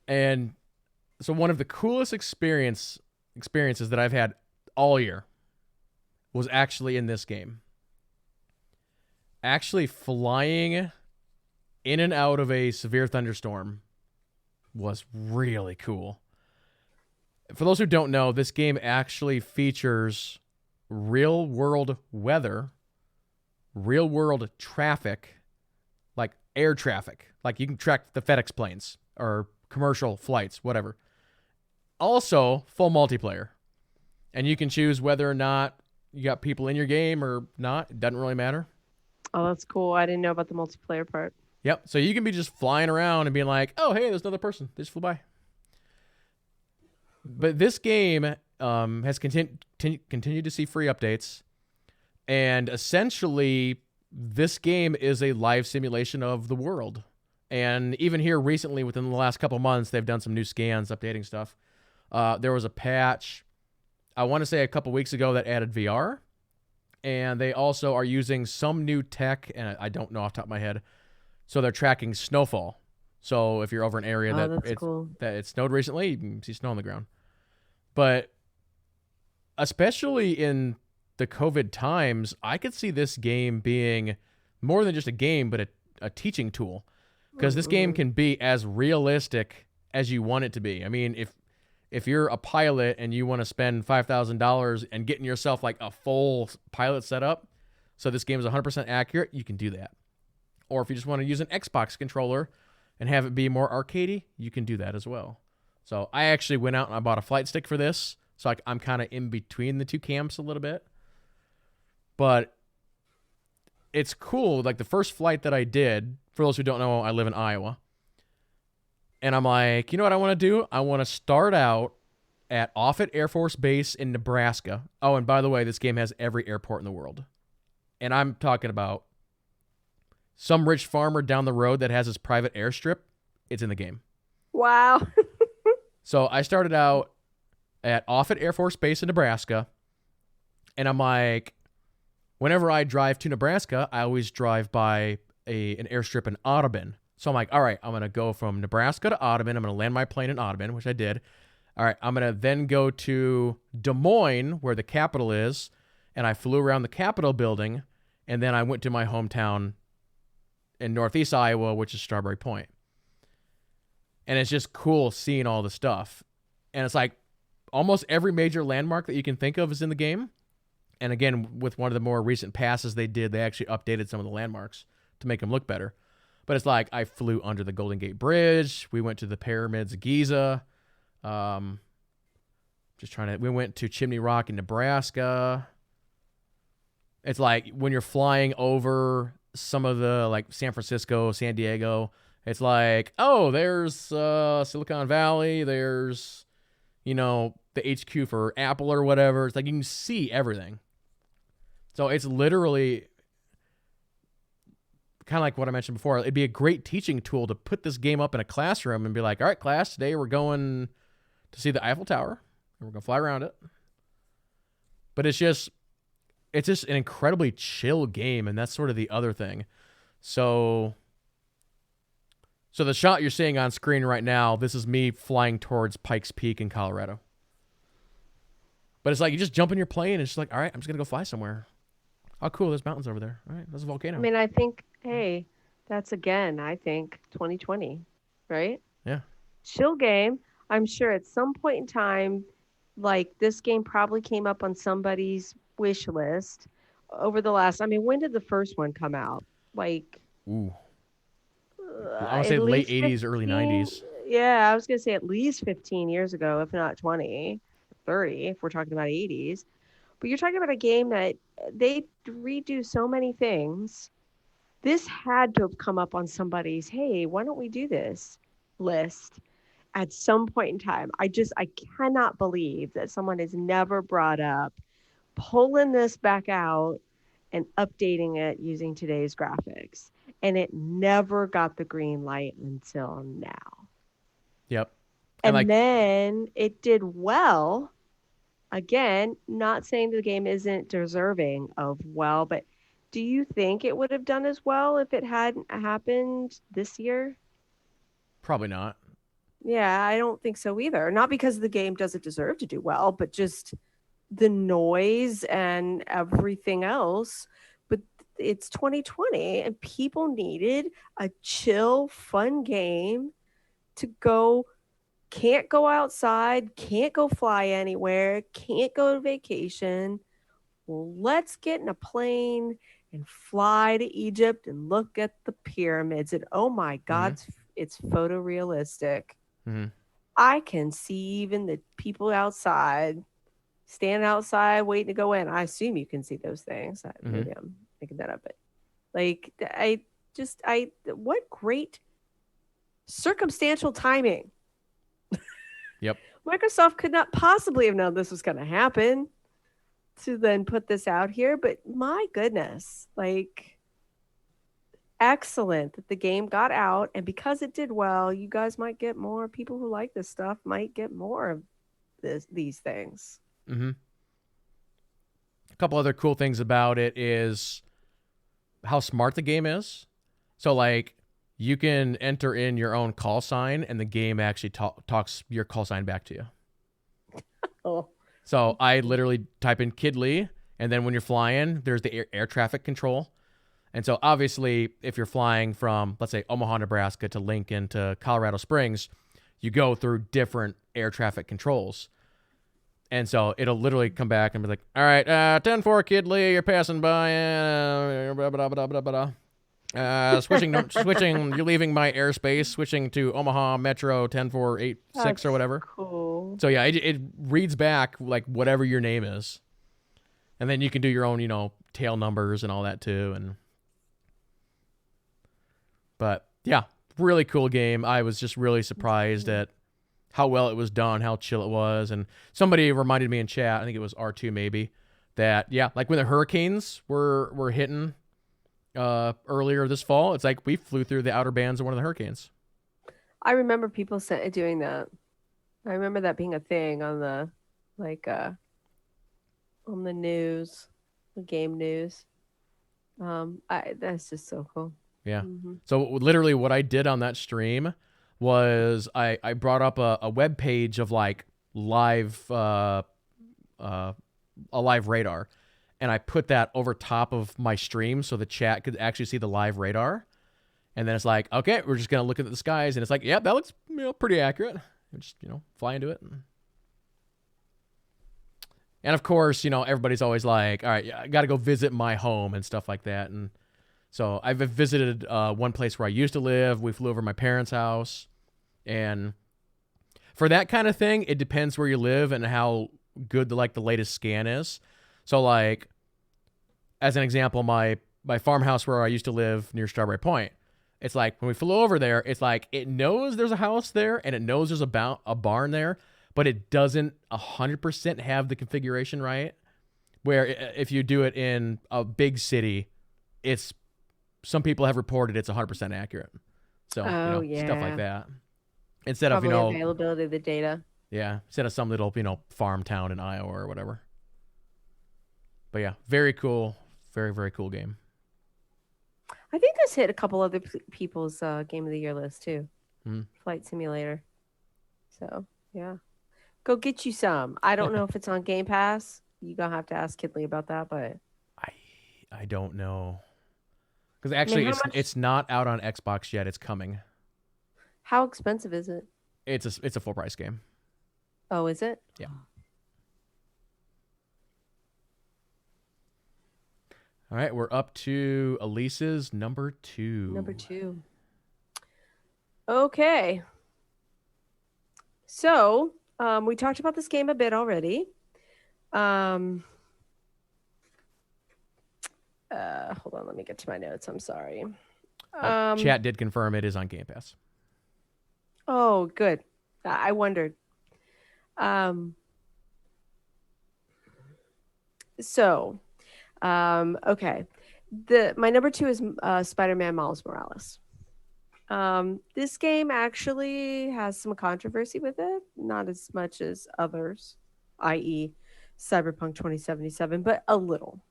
And so one of the coolest experiences that I've had all year was actually in this game. Actually flying in and out of a severe thunderstorm was really cool. For those who don't know, this game actually features real world weather, real world traffic, like air traffic. Like you can track the FedEx planes or commercial flights, whatever. Also, full multiplayer. And you can choose whether or not you got people in your game or not. It doesn't really matter. Oh, that's cool. I didn't know about the multiplayer part. Yep. So you can be just flying around and being like, oh, hey, there's another person. They just flew by. But this game has continued to see free updates. And essentially, this game is a live simulation of the world. And even here recently, within the last couple months, they've done some new scans, updating stuff. There was a patch, I want to say a couple weeks ago, that added VR. And they also are using some new tech, and I don't know off the top of my head. So they're tracking snowfall. So if you're over an area that it snowed recently, you can see snow on the ground. But especially in the COVID times, I could see this game being more than just a game, but a teaching tool. Because this game can be as realistic as you want it to be. I mean, if you're a pilot and you want to spend $5,000 and getting yourself like a full pilot setup, so this game is 100% accurate, you can do that. Or if you just want to use an Xbox controller and have it be more arcadey, you can do that as well. So I actually went out and I bought a flight stick for this, so I'm kind of in between the two camps a little bit. But it's cool. Like the first flight that I did, for those who don't know, I live in Iowa. And I'm like, you know what I want to do? I want to start out at Offutt Air Force Base in Nebraska. Oh, and by the way, this game has every airport in the world. And I'm talking about some rich farmer down the road that has his private airstrip. It's in the game. Wow. So I started out at Offutt Air Force Base in Nebraska. And I'm like, whenever I drive to Nebraska, I always drive by an airstrip in Audubon. So I'm like, all right, I'm going to go from Nebraska to Audubon. I'm going to land my plane in Audubon, which I did. All right, I'm going to then go to Des Moines, where the Capitol is. And I flew around the Capitol building. And then I went to my hometown in Northeast Iowa, which is Strawberry Point. And it's just cool seeing all the stuff. And it's like almost every major landmark that you can think of is in the game. And again, with one of the more recent passes they did, they actually updated some of the landmarks to make them look better. But it's like I flew under the Golden Gate Bridge. We went to the pyramids of Giza. We went to Chimney Rock in Nebraska. It's like when you're flying over some of the like San Francisco, San Diego, it's like, oh, there's Silicon Valley. There's, the HQ for Apple or whatever. It's like you can see everything. So it's literally kind of like what I mentioned before. It'd be a great teaching tool to put this game up in a classroom and be like, all right, class, today we're going to see the Eiffel Tower and we're going to fly around it. But it's just an incredibly chill game, and that's sort of the other thing. So the shot you're seeing on screen right now, this is me flying towards Pikes Peak in Colorado. But it's like you just jump in your plane and it's just like, all right, I'm just going to go fly somewhere. Oh, cool, there's mountains over there. All right, there's a volcano. I mean, I think, hey, that's again, I think 2020, right? Yeah. Chill game. I'm sure at some point in time, like this game probably came up on somebody's wish list over the last, when did the first one come out? Like, ooh. I want to say late 80s, early 90s. Yeah, I was going to say at least 15 years ago, if not 20, 30, if we're talking about 80s. But you're talking about a game that they redo so many things. This had to have come up on somebody's, hey, why don't we do this list at some point in time. I cannot believe that someone has never brought up pulling this back out and updating it using today's graphics. And it never got the green light until now. Yep. And then it did well. Again, not saying the game isn't deserving of well, but do you think it would have done as well if it hadn't happened this year? Probably not. Yeah, I don't think so either. Not because the game doesn't deserve to do well, but just the noise and everything else. But it's 2020 and people needed a chill, fun game to go. Can't go outside, can't go fly anywhere, can't go to vacation. Well, let's get in a plane and fly to Egypt and look at the pyramids. And oh my God, it's photorealistic. Mm-hmm. I can see even the people outside, standing outside waiting to go in. I assume you can see those things. Maybe I'm making that up. But like, what great circumstantial timing. Yep. Microsoft could not possibly have known this was going to happen to then put this out here. But my goodness, like, excellent that the game got out. And because it did well, you guys might get more people who like this stuff, might get more of these things. Mm-hmm. A couple other cool things about it is how smart the game is. So, like, you can enter in your own call sign, and the game actually talks your call sign back to you. Oh. So I literally type in Kidley, and then when you're flying, there's the air traffic control. And so obviously, if you're flying from, let's say, Omaha, Nebraska to Lincoln to Colorado Springs, you go through different air traffic controls. And so it'll literally come back and be like, all right, 10-4 Kidley, you're passing by, blah, blah, blah, blah, blah. Switching, you're leaving my airspace, switching to Omaha Metro 10486 or whatever. Cool. So yeah, it reads back like whatever your name is. And then you can do your own, tail numbers and all that too. And But yeah, really cool game. I was just really surprised at how well it was done, how chill it was. And somebody reminded me in chat, I think it was R2 maybe, that yeah, like when the hurricanes were hitting earlier this fall, it's like we flew through the outer bands of one of the hurricanes. I remember people doing that. I remember that being a thing on the on the news, the game news. That's just so cool. Yeah. So literally what I did on that stream was I brought up a web page of like live a live radar, and I put that over top of my stream so the chat could actually see the live radar. And then it's like, okay, we're just gonna look at the skies, and it's like, yeah, that looks pretty accurate. We just fly into it. And of course, everybody's always like, all right, yeah, I got to go visit my home and stuff like that. And so I've visited one place where I used to live. We flew over my parents' house. And for that kind of thing, it depends where you live and how good the latest scan is. So like, as an example, my farmhouse where I used to live near Strawberry Point, it's like when we flew over there, it's like it knows there's a house there and it knows there's a barn there, but it doesn't 100% have the configuration right. Where if you do it in a big city, some people have reported it's 100% accurate. So stuff like that. Instead Probably of availability of the data. Yeah, instead of some little farm town in Iowa or whatever. But yeah, very cool, very very cool game. I think this hit a couple other people's game of the year list too. Flight Simulator. So yeah, go get you some. I don't know if it's on Game Pass. You gonna have to ask Kidley about that, but I don't know, because actually it's not out on Xbox yet. It's coming. How expensive is it? It's a full price game. Oh, is it? Yeah. All right, we're up to Alise's number 2. Number 2. Okay. So, we talked about this game a bit already. Hold on, let me get to my notes. I'm sorry. Chat did confirm it is on Game Pass. Oh, good. I wondered. Okay. My number 2 is Spider-Man Miles Morales. This game actually has some controversy with it, not as much as others, i.e. Cyberpunk 2077, but a little.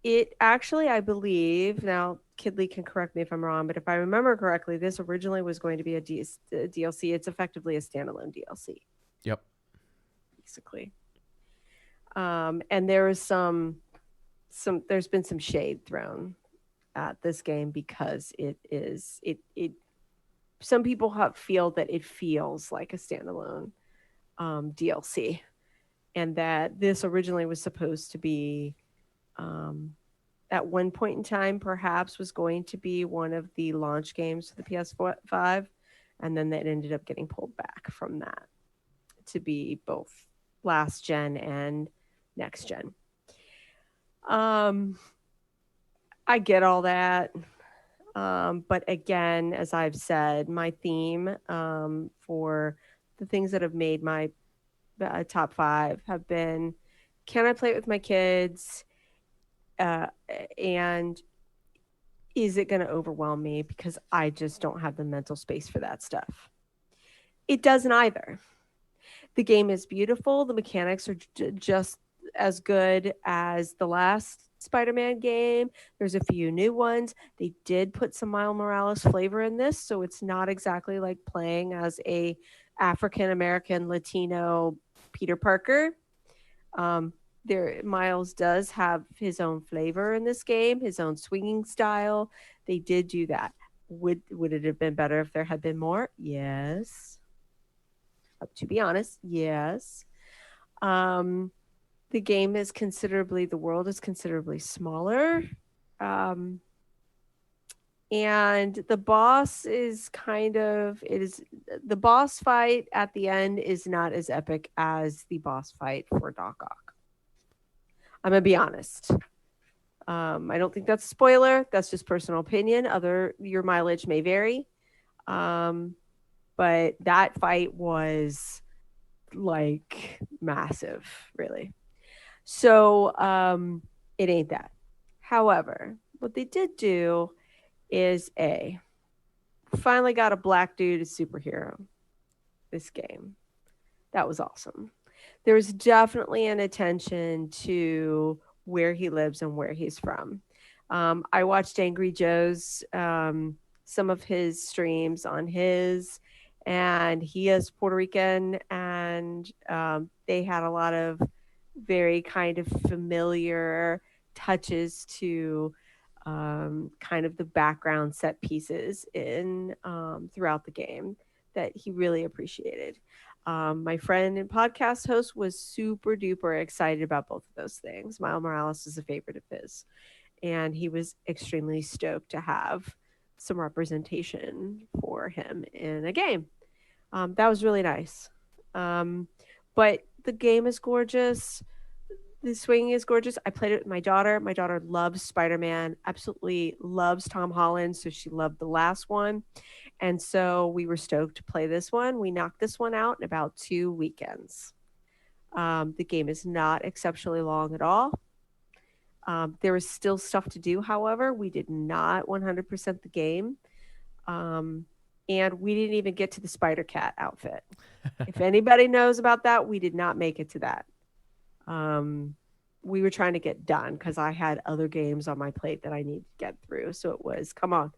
It actually, I believe, now Kidley can correct me if I'm wrong, but if I remember correctly, this originally was going to be a DLC. It's effectively a standalone DLC. Yep. Basically. And there is there's been some shade thrown at this game because some people feel that it feels like a standalone DLC, and that this originally was supposed to be at one point in time perhaps was going to be one of the launch games for the PS5, and then that ended up getting pulled back from that to be both last gen and next gen. I get all that. But again, as I've said, my theme for the things that have made my top 5 have been, can I play it with my kids? And is it going to overwhelm me? Because I just don't have the mental space for that stuff. It doesn't either. The game is beautiful. The mechanics are just as good as the last Spider-Man game. There's a few new ones. They did put some Miles Morales flavor in this, so it's not exactly like playing as a African-American Latino Peter Parker. Miles does have his own flavor in this game, his own swinging style. They did do that. Would it have been better if there had been more? Yes. To be honest, yes. The world is considerably smaller. And the boss the boss fight at the end is not as epic as the boss fight for Doc Ock. I'm going to be honest. I don't think that's a spoiler. That's just personal opinion. Your mileage may vary. But that fight was like massive, really. So it ain't that. However, what they did do is finally got a black dude, a superhero this game. That was awesome. There's definitely an attention to where he lives and where he's from. I watched Angry Joe's, some of his streams on his, and he is Puerto Rican, and they had a lot of very kind of familiar touches to kind of the background set pieces in throughout the game that he really appreciated. My friend and podcast host was super duper excited about both of those things. Miles Morales is a favorite of his, and he was extremely stoked to have some representation for him in a game. That was really nice. But the game is gorgeous. The swinging is gorgeous. I played it with my daughter. My daughter loves Spider-Man, absolutely loves Tom Holland, so she loved the last one. And so we were stoked to play this one. We knocked this one out in about 2 weekends. The game is not exceptionally long at all. There is still stuff to do, however. We did not 100% the game. And we didn't even get to the Spider Cat outfit. If anybody knows about that, we did not make it to that. We were trying to get done because I had other games on my plate that I needed to get through. So it was, come on.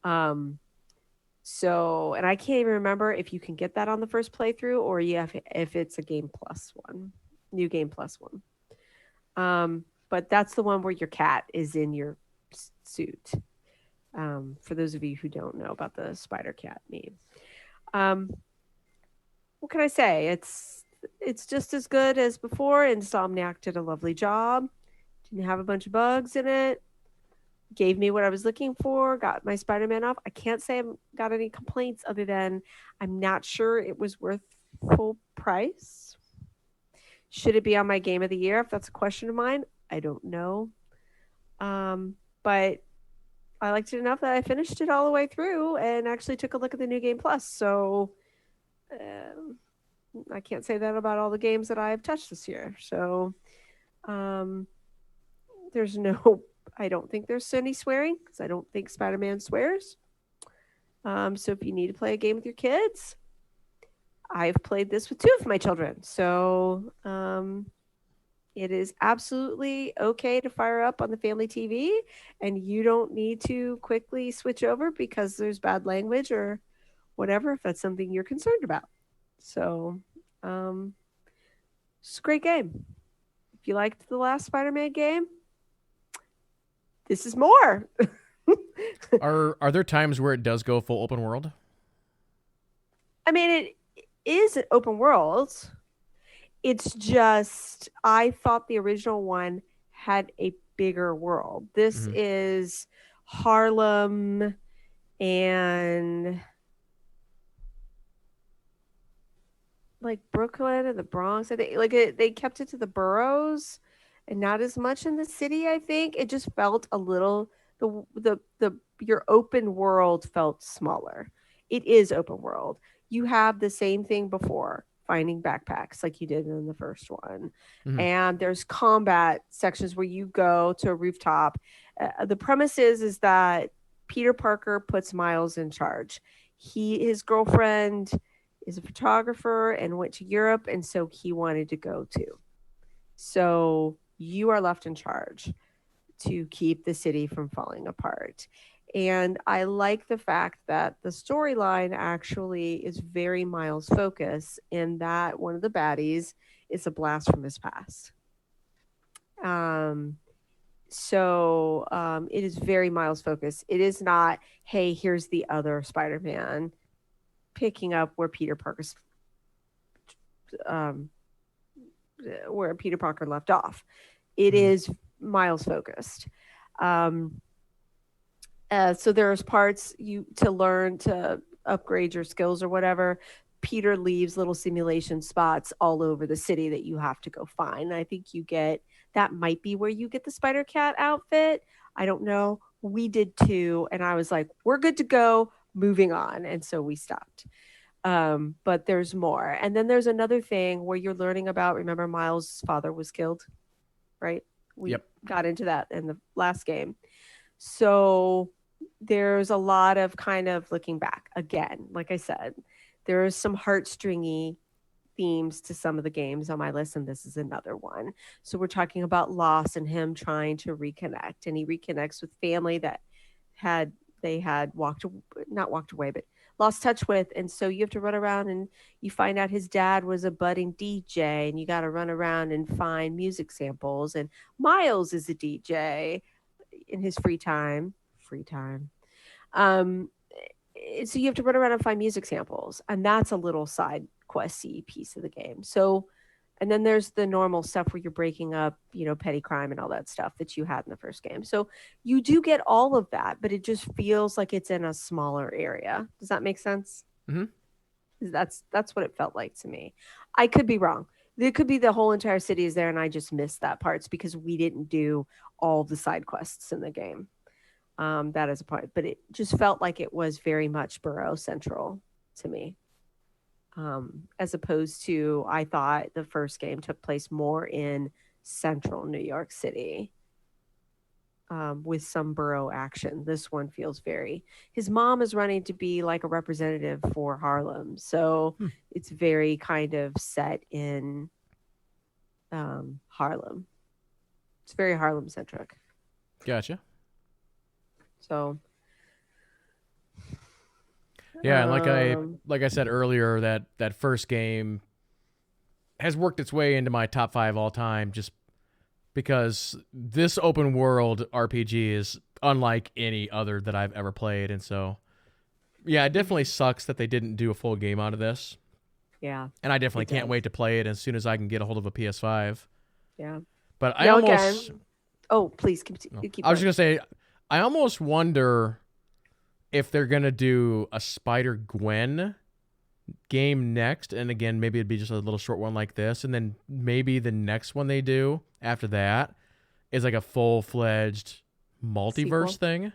And I can't even remember if you can get that on the first playthrough or if it's a game plus one, new game plus one. But that's the one where your cat is in your suit. For those of you who don't know about the Spider Cat meme. What can I say? It's just as good as before. Insomniac did a lovely job. Didn't have a bunch of bugs in it. Gave me what I was looking for. Got my Spider-Man off. I can't say I've got any complaints other than I'm not sure it was worth full price. Should it be on my game of the year? If that's a question of mine, I don't know. But I liked it enough that I finished it all the way through and actually took a look at the new game plus. So I can't say that about all the games that I've touched this year. So there's no, I don't think there's any swearing because I don't think Spider-Man swears. So if you need to play a game with your kids, I've played this with 2 of my children. So it is absolutely okay to fire up on the family TV, and you don't need to quickly switch over because there's bad language or whatever, if that's something you're concerned about. So it's a great game. If you liked the last Spider-Man game, this is more. Are there times where it does go full open world? I mean, it is an open world. It's just, I thought the original one had a bigger world. This is Harlem and like Brooklyn and the Bronx. I think like they kept it to the boroughs and not as much in the city. I think it just felt a little your open world felt smaller. It is open world. You have the same thing before, finding backpacks like you did in the first one. And there's combat sections where you go to a rooftop. The premise is that Peter Parker puts Miles in charge. His girlfriend is a photographer and went to Europe, and so he wanted to go too. So you are left in charge to keep the city from falling apart. And I like the fact that the storyline actually is very Miles focused in that one of the baddies is a blast from his past. So it is very Miles focused. It is not, hey, here's the other Spider-Man, picking up where Peter Parker left off. It is Miles focused. So there's parts to learn to upgrade your skills or whatever. Peter leaves little simulation spots all over the city that you have to go find. And I think you get that might be where you get the Spider Cat outfit. I don't know. We did too. And I was like, we're good to go, moving on. And so we stopped. But there's more. And then there's another thing where you're learning about, remember, Miles' father was killed, right? We Yep. got into that in the last game. So there's a lot of kind of looking back. Again, like I said, there is some heartstringy themes to some of the games on my list, and this is another one. So we're talking about loss and him trying to reconnect, and he reconnects with family that they had not walked away, but lost touch with. And so you have to run around and you find out his dad was a budding DJ, and you got to run around and find music samples. And Miles is a DJ in his free time. Um, so you have to run around and find music samples, and that's a little side questy piece of the game. So, and then there's the normal stuff where you're breaking up, petty crime and all that stuff that you had in the first game. So you do get all of that, but it just feels like it's in a smaller area. Does that make sense? Mm-hmm. That's what it felt like to me. I could be wrong. It could be the whole entire city is there, and I just missed that parts because we didn't do all the side quests in the game. That is a part, but it just felt like it was very much borough central to me. As opposed to, I thought the first game took place more in central New York City, with some borough action. This one feels his mom is running to be like a representative for Harlem. So it's very kind of set in Harlem. It's very Harlem centric. Gotcha. So yeah, and like I said earlier, that first game has worked its way into my top 5 all time, just because this open world RPG is unlike any other that I've ever played. And so, yeah, it definitely sucks that they didn't do a full game out of this. Yeah. And I definitely can't wait to play it as soon as I can get a hold of a PS5. Yeah. But please keep I was just going to say, I almost wonder if they're going to do a Spider-Gwen game next, and again, maybe it'd be just a little short one like this, and then maybe the next one they do after that is like a full-fledged multiverse thing.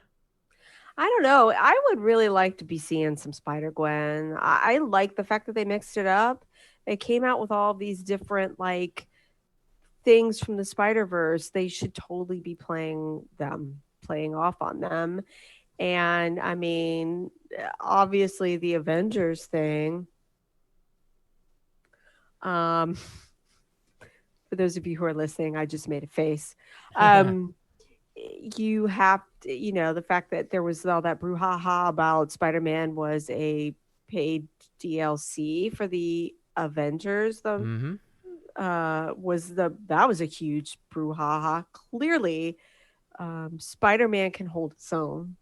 I don't know. I would really like to be seeing some Spider-Gwen. I like the fact that they mixed it up. They came out with all these different like things from the Spider-Verse. They should totally be playing off on them. And I mean, obviously the Avengers thing. For those of you who are listening, I just made a face. You have to, the fact that there was all that brouhaha about Spider-Man was a paid DLC for the Avengers. That was a huge brouhaha. Clearly, Spider-Man can hold its own,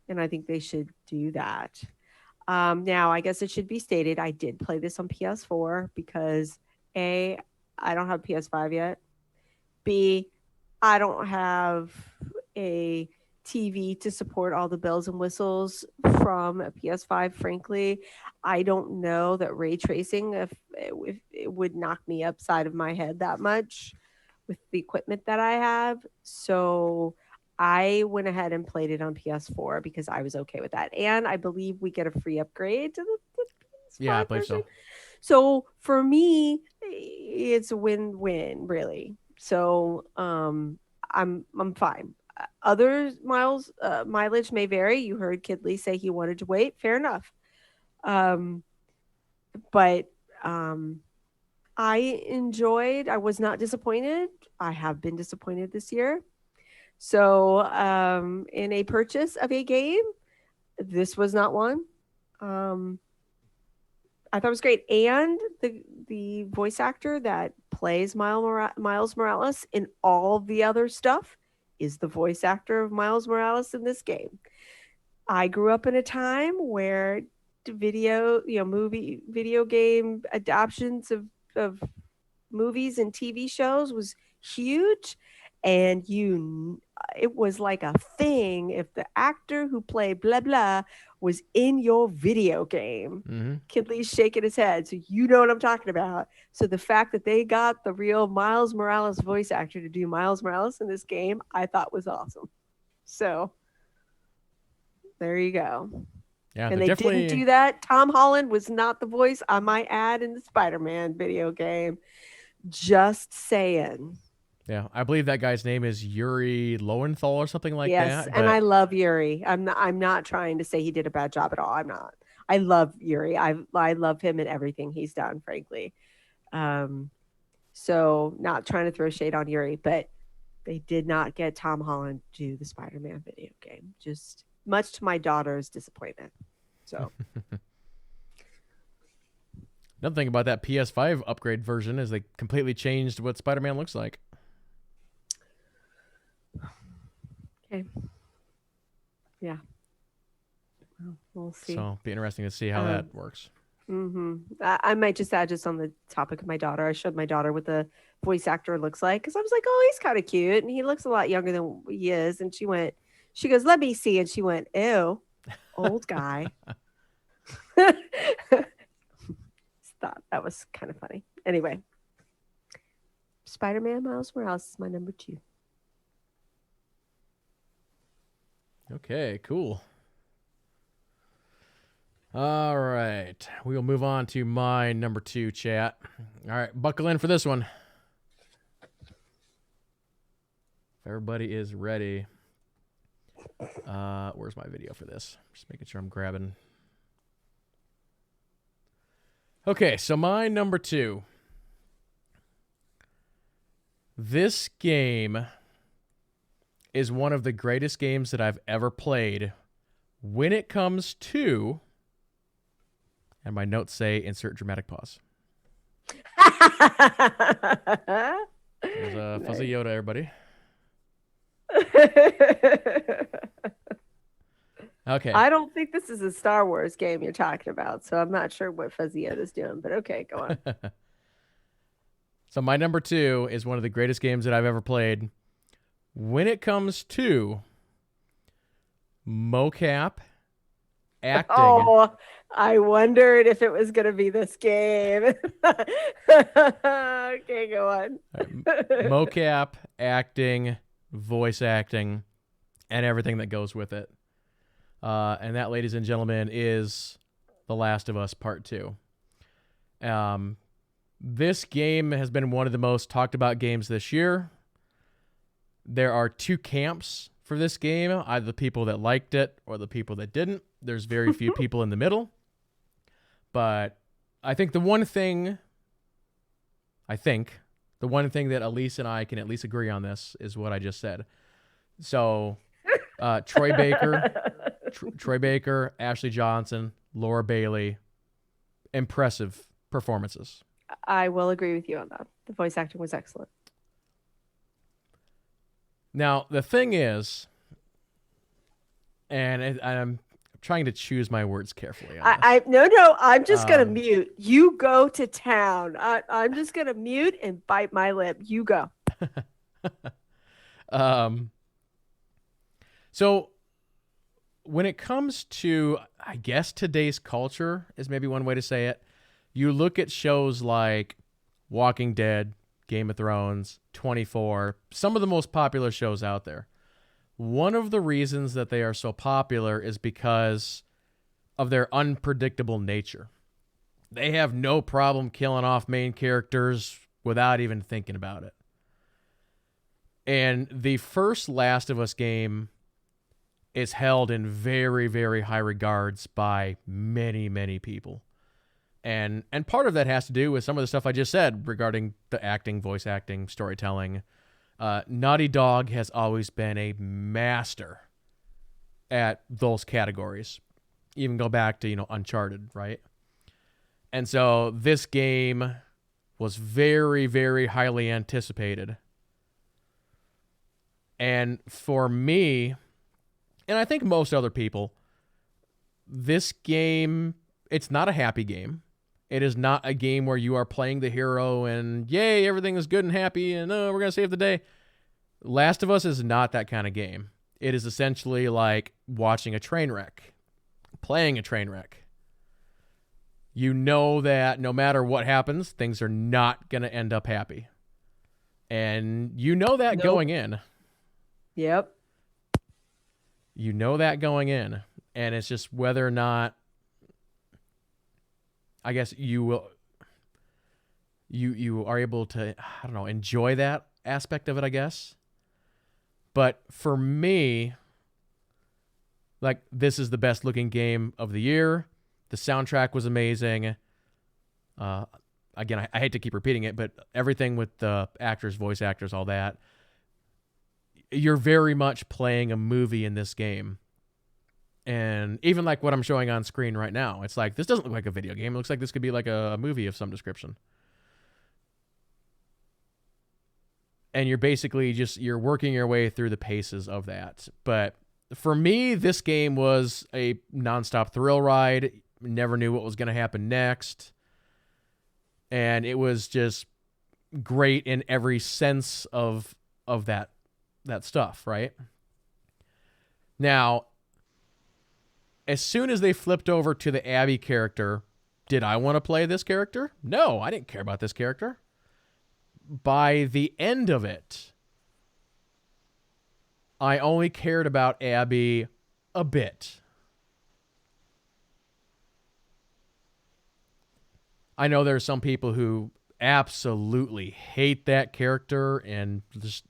and I think they should do that. Now, I guess it should be stated, I did play this on PS4 because A, I don't have PS5 yet. B, I don't have a TV to support all the bells and whistles from a PS5. Frankly, I don't know that ray tracing, if it would knock me upside of my head that much with the equipment that I have. So I went ahead and played it on PS4 because I was okay with that. And I believe we get a free upgrade to the PS5 Yeah, I believe version. so. So for me, it's a win-win, really. So I'm fine. Other mileage may vary. You heard Kidley say he wanted to wait. Fair enough. But I enjoyed. I was not disappointed. I have been disappointed this year. So in a purchase of a game, this was not one. I thought it was great. And the voice actor that plays Miles Morales in all the other stuff is the voice actor of Miles Morales in this game. I grew up in a time where video game adaptions of movies and TV shows was huge. And it was like a thing if the actor who played blah blah was in your video game. Mm-hmm. Kidley's shaking his head, so you know what I'm talking about. So the fact that they got the real Miles Morales voice actor to do Miles Morales in this game, I thought was awesome. So there you go. Yeah, and they didn't do that. Tom Holland was not the voice, I might add, in the Spider-Man video game. Just saying. Yeah, I believe that guy's name is Yuri Lowenthal or something like that. Yes, and I love Yuri. I'm not trying to say he did a bad job at all. I'm not. I love Yuri. I love him and everything he's done, frankly. So not trying to throw shade on Yuri, but they did not get Tom Holland to do the Spider-Man video game. Just much to my daughter's disappointment. So another thing about that PS5 upgrade version is they completely changed what Spider-Man looks like. Okay. Yeah. Well, we'll see. So it'll be interesting to see how that works. Mm-hmm. I might just add, just on the topic of my daughter, I showed my daughter what the voice actor looks like, because I was like, oh, he's kind of cute and he looks a lot younger than he is. And she goes, let me see. And she went, ew, old guy. Thought that was kind of funny. Anyway, Spider-Man Miles Morales is my number 2. Okay, cool. All right. We will move on to my number 2, chat. All right, buckle in for this one. If everybody is ready. Where's my video for this? Just making sure I'm grabbing. Okay, so my number 2. This game is one of the greatest games that I've ever played when it comes to, and my notes say insert dramatic pause. There's a fuzzy Yoda, everybody. Okay. I don't think this is a Star Wars game you're talking about, so I'm not sure what Fuzzy Yoda's doing, but okay, go on. So my number 2 is one of the greatest games that I've ever played when it comes to mocap acting. Oh, I wondered if it was going to be this game. Okay, go on. Mocap acting, voice acting, and everything that goes with it. And that, ladies and gentlemen, is The Last of Us Part 2. This game has been one of the most talked about games this year. There are 2 camps for this game, either the people that liked it or the people that didn't. There's very few people in the middle. But I think the one thing that Alise and I can at least agree on this is what I just said. So Troy Baker, Ashley Johnson, Laura Bailey, impressive performances. I will agree with you on that. The voice acting was excellent. Now, the thing is, and I'm trying to choose my words carefully. No, I'm just going to mute. You go to town. I'm just going to mute and bite my lip. You go. So when it comes to, I guess, today's culture is maybe one way to say it. You look at shows like Walking Dead, Game of Thrones, 24, some of the most popular shows out there. One of the reasons that they are so popular is because of their unpredictable nature. They have no problem killing off main characters without even thinking about it. And the first Last of Us game is held in very, very high regards by many, many people. And part of that has to do with some of the stuff I just said regarding the acting, voice acting, storytelling. Naughty Dog has always been a master at those categories. Even go back to, Uncharted, right? And so this game was very, very highly anticipated. And for me, and I think most other people, this game, it's not a happy game. It is not a game where you are playing the hero and, yay, everything is good and happy and we're going to save the day. Last of Us is not that kind of game. It is essentially like watching a train wreck playing a train wreck. You know that no matter what happens, things are not going to end up happy. And you know that going in. Yep. You know that going in. And it's just whether or not, I guess you are able to, I don't know, enjoy that aspect of it, I guess. But for me, like, this is the best looking game of the year. The soundtrack was amazing. Again, I hate to keep repeating it, but everything with the actors, voice actors, all that, you're very much playing a movie in this game. And even like what I'm showing on screen right now, it's like, this doesn't look like a video game. It looks like this could be like a movie of some description. And you're basically you're working your way through the paces of that. But for me, this game was a nonstop thrill ride. Never knew what was going to happen next. And it was just great in every sense of that stuff, right? Now, as soon as they flipped over to the Abby character, did I want to play this character? No, I didn't care about this character. By the end of it, I only cared about Abby a bit. I know there are some people who absolutely hate that character, and just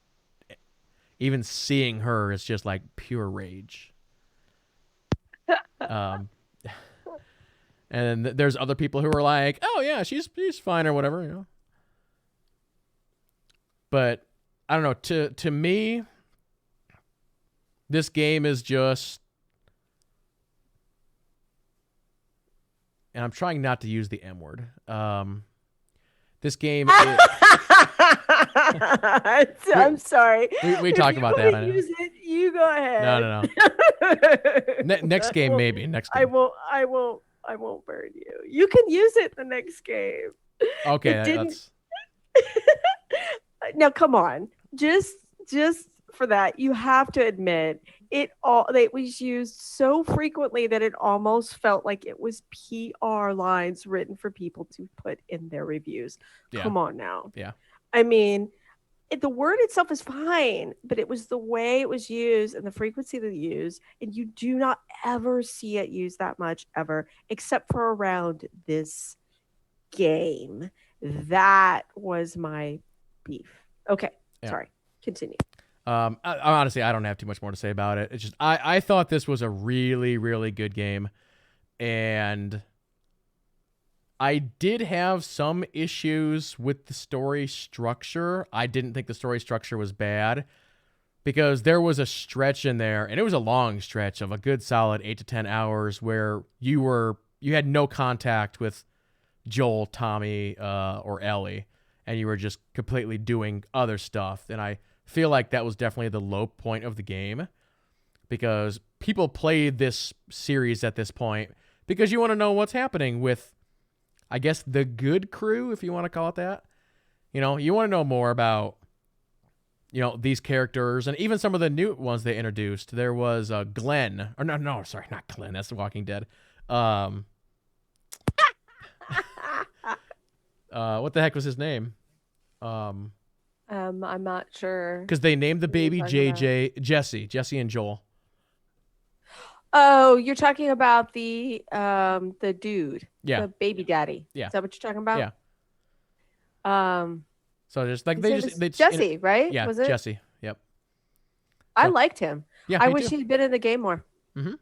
even seeing her is just like pure rage. And there's other people who are like, oh yeah, she's fine or whatever, you know. But I don't know, to me, this game is just, and I'm trying not to use the M word. This game is, I'm sorry. We talked about that. I know. Use it, you go ahead. No. Next game, maybe. Next game. I won't burn you. You can use it the next game. Okay, that's... Now, come on. Just for that, you have to admit it was used so frequently that it almost felt like it was PR lines written for people to put in their reviews. Yeah. Come on now. Yeah. I mean, the word itself is fine, but it was the way it was used and the frequency that it used, and you do not ever see it used that much ever, except for around this game. That was my beef. Okay. Yeah. Sorry. Continue. Honestly, I don't have too much more to say about it. It's just, I thought this was a really, really good game. And I did have some issues with the story structure. I didn't think the story structure was bad, because there was a stretch in there, and it was a long stretch of a good solid 8 to 10 hours where you had no contact with Joel, Tommy, or Ellie, and you were just completely doing other stuff. And I feel like that was definitely the low point of the game, because people played this series at this point because you want to know what's happening with, I guess, the good crew, if you want to call it that. You know, you want to know more about, you know, these characters, and even some of the new ones they introduced. There was Glenn, or no, sorry, not Glenn. That's The Walking Dead. What the heck was his name? I'm not sure. Because they named the baby Jesse and Joel. Oh, you're talking about the dude, yeah, the baby daddy. Yeah, is that what you're talking about? Yeah. So just like they Jesse, right? Yeah, was it Jesse? Yep. I liked him. Yeah, I wish he'd been in the game more. Mm-hmm.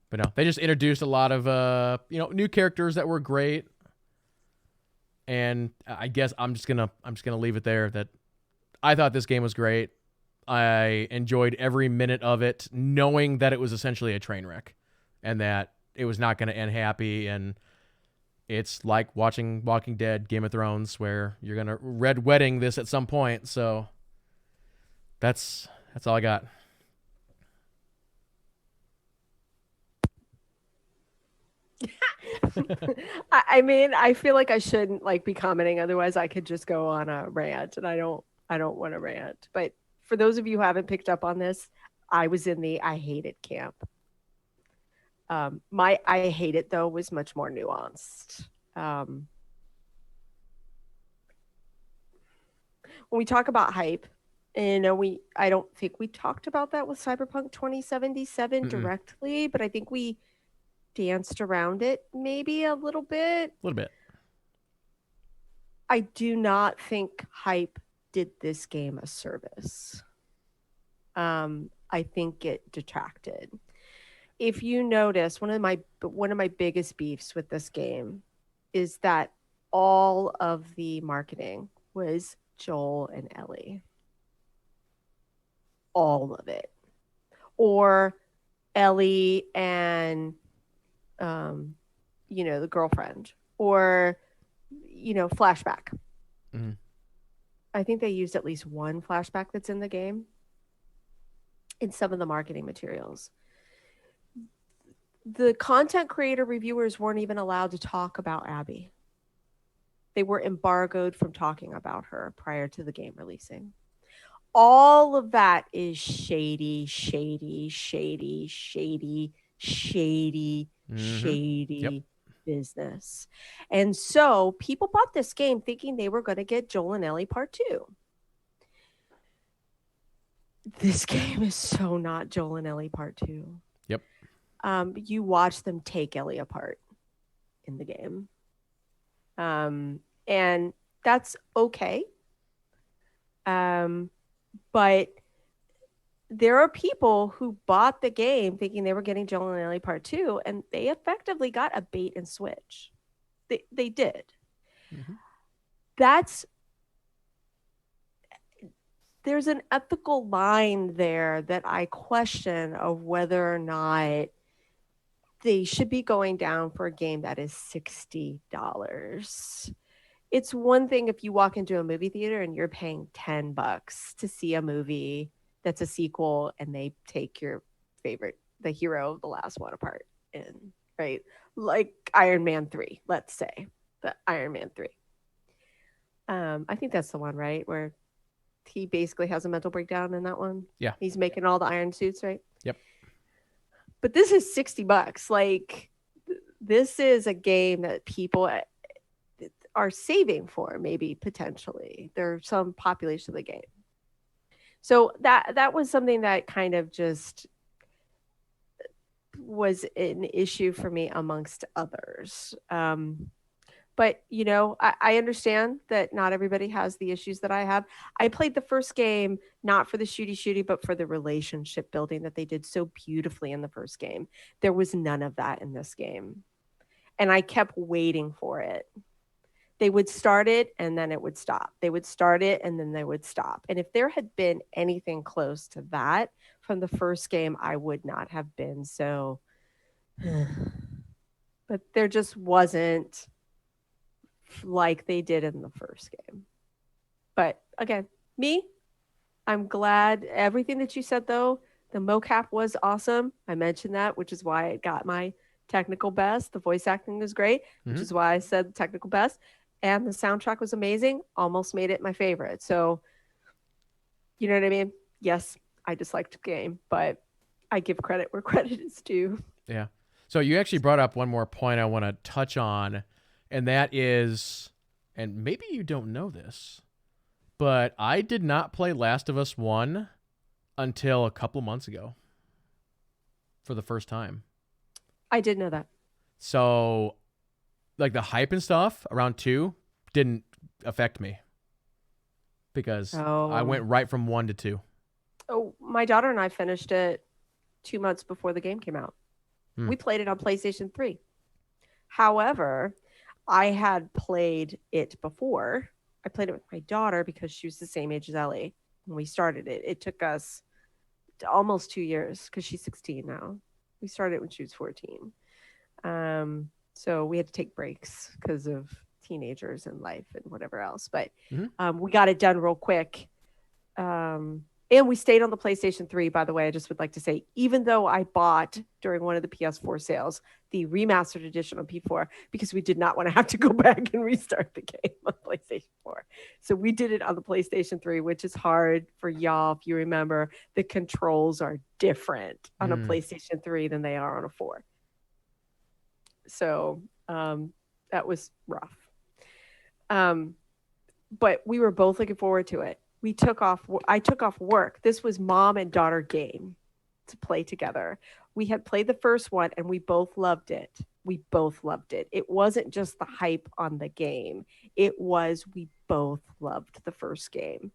But no, they just introduced a lot of new characters that were great. And I guess I'm just gonna leave it there. That I thought this game was great. I enjoyed every minute of it, knowing that it was essentially a train wreck, and that it was not going to end happy. And it's like watching Walking Dead, Game of Thrones, where you're gonna red wedding this at some point. So that's all I got. I mean, I feel like I shouldn't be commenting, otherwise I could just go on a rant, and I don't want to rant. But for those of you who haven't picked up on this, I was in the I hate it camp. My I hate it though was much more nuanced. When we talk about hype, and I don't think we talked about that with Cyberpunk 2077 Mm-mm. directly, but I think we danced around it maybe a little bit. A little bit. I do not think hype did this game a service. I think it detracted. If you notice, one of my biggest beefs with this game is that all of the marketing was Joel and Ellie. All of it. Or Ellie and the girlfriend, or flashback. Mm-hmm. I think they used at least one flashback that's in the game in some of the marketing materials. The content creator reviewers weren't even allowed to talk about Abby. They were embargoed from talking about her prior to the game releasing. All of that is shady, shady, shady, shady, shady, shady business. And so people bought this game thinking they were going to get Joel and Ellie Part 2. This game is so not Joel and Ellie Part 2. Yep. You watch them take Ellie apart in the game. And that's okay. But there are people who bought the game thinking they were getting Joel and Ellie Part 2, and they effectively got a bait and switch. They did. Mm-hmm. There's an ethical line there that I question of whether or not they should be going down for a game that is $60. It's one thing if you walk into a movie theater and you're paying $10 to see a movie that's a sequel and they take your favorite, the hero of the last one apart, and right, like Iron Man 3, let's say the Iron Man 3. I think that's the one, right, where he basically has a mental breakdown in that one. Yeah, he's making all the iron suits, right? Yep. But this is $60. Like, this is a game that people are saving for, maybe potentially. There's some population of the game. So that was something that kind of just was an issue for me amongst others. But, I understand that not everybody has the issues that I have. I played the first game, not for the shooty, but for the relationship building that they did so beautifully in the first game. There was none of that in this game. And I kept waiting for it. They would start it and then it would stop. They would start it and then they would stop. And if there had been anything close to that from the first game, I would not have been so. But there just wasn't like they did in the first game. But again, I'm glad everything that you said, though. The mocap was awesome. I mentioned that, which is why it got my technical best. The voice acting was great, which is why I said technical best. And the soundtrack was amazing. Almost made it my favorite. So, you know what I mean? Yes, I disliked the game, but I give credit where credit is due. Yeah. So you actually brought up one more point I want to touch on, and that is, and maybe you don't know this, but I did not play Last of Us 1 until a couple months ago for the first time. I did know that. So, like, the hype and stuff around 2 didn't affect me because I went right from 1 to 2. Oh, my daughter and I finished it 2 months before the game came out. We played it on PlayStation 3. However, I had played it before. I played it with my daughter because she was the same age as Ellie when we started it. It took us almost 2 years because she's 16 now. We started when she was 14. So we had to take breaks because of teenagers and life and whatever else. But we got it done real quick. And we stayed on the PlayStation 3, by the way. I just would like to say, even though I bought during one of the PS4 sales the remastered edition on P4, because we did not want to have to go back and restart the game on PlayStation 4. So we did it on the PlayStation 3, which is hard for y'all. If you remember, the controls are different on a PlayStation 3 than they are on a 4. So that was rough. But we were both looking forward to it. I took off work. This was mom and daughter game to play together. We had played the first one and we both loved it. We both loved it. It wasn't just the hype on the game. It was we both loved the first game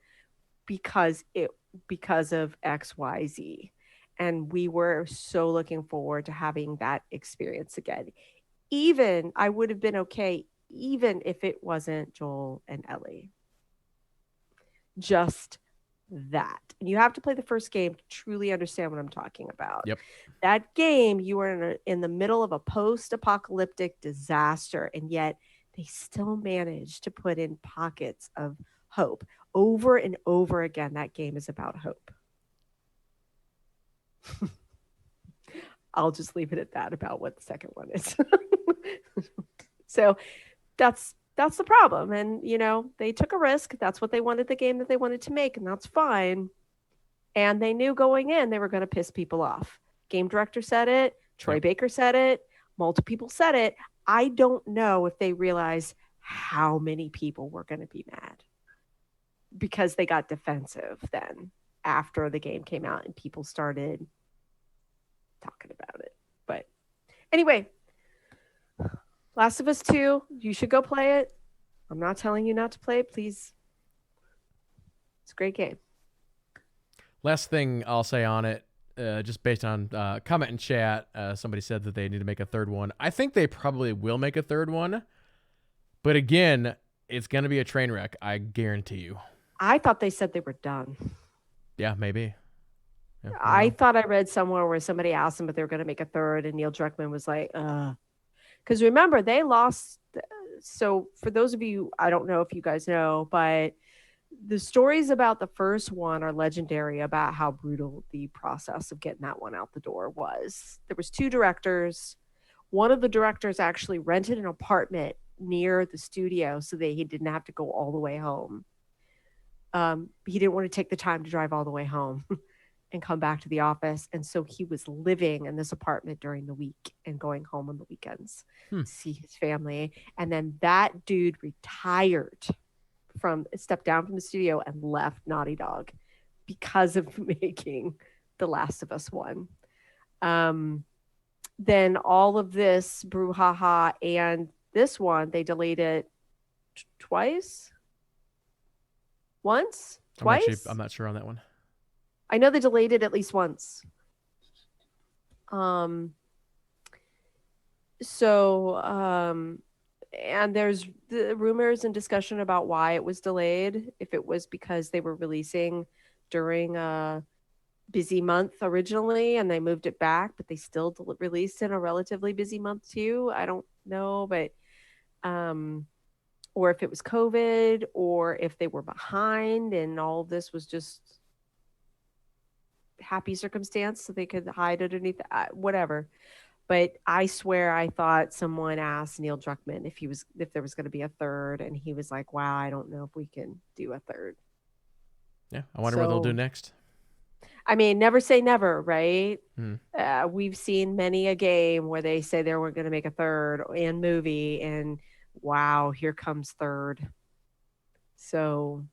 because of XYZ. And we were so looking forward to having that experience again. Even I would have been okay even if it wasn't Joel and Ellie. Just that. And you have to play the first game to truly understand what I'm talking about. Yep. That game, you were in the middle of a post-apocalyptic disaster, and yet they still managed to put in pockets of hope. Over and over again, that game is about hope. I'll just leave it at that about what the second one is. So that's the problem. And, they took a risk. That's what they wanted, the game that they wanted to make, and that's fine. And they knew going in they were going to piss people off. Game director said it. Troy Baker said it. Multiple people said it. I don't know if they realized how many people were going to be mad because they got defensive then after the game came out and people started talking about it. But anyway, Last of Us 2, you should go play it. I'm not telling you not to play it, please. It's a great game. Last thing I'll say on it, just based on comment in chat, somebody said that they need to make a third one. I think they probably will make a third one. But again, it's going to be a train wreck, I guarantee you. I thought they said they were done. Yeah, maybe. Yeah, I thought I read somewhere where somebody asked them if they were going to make a third, and Neil Druckmann was like, because remember, they lost. So for those of you, I don't know if you guys know, but the stories about the first one are legendary about how brutal the process of getting that one out the door was. There was 2 directors. One of the directors actually rented an apartment near the studio so that he didn't have to go all the way home. He didn't want to take the time to drive all the way home and come back to the office. And so he was living in this apartment during the week and going home on the weekends to see his family. And then that dude stepped down from the studio and left Naughty Dog because of making The Last of Us 1. Then all of this brouhaha and this one, they delayed it twice? Once? Twice? I'm not sure on that one. I know they delayed it at least once. And there's the rumors and discussion about why it was delayed. If it was because they were releasing during a busy month originally and they moved it back, but they still released in a relatively busy month too. I don't know, but or if it was COVID, or if they were behind and all of this was just happy circumstance so they could hide underneath whatever. But I swear I thought someone asked Neil Druckmann if there was going to be a third, and he was like, wow, I don't know if we can do a third. Yeah, I wonder what they'll do next. I mean, never say never, right? We've seen many a game where they say they weren't going to make a third and movie, and wow, here comes third. So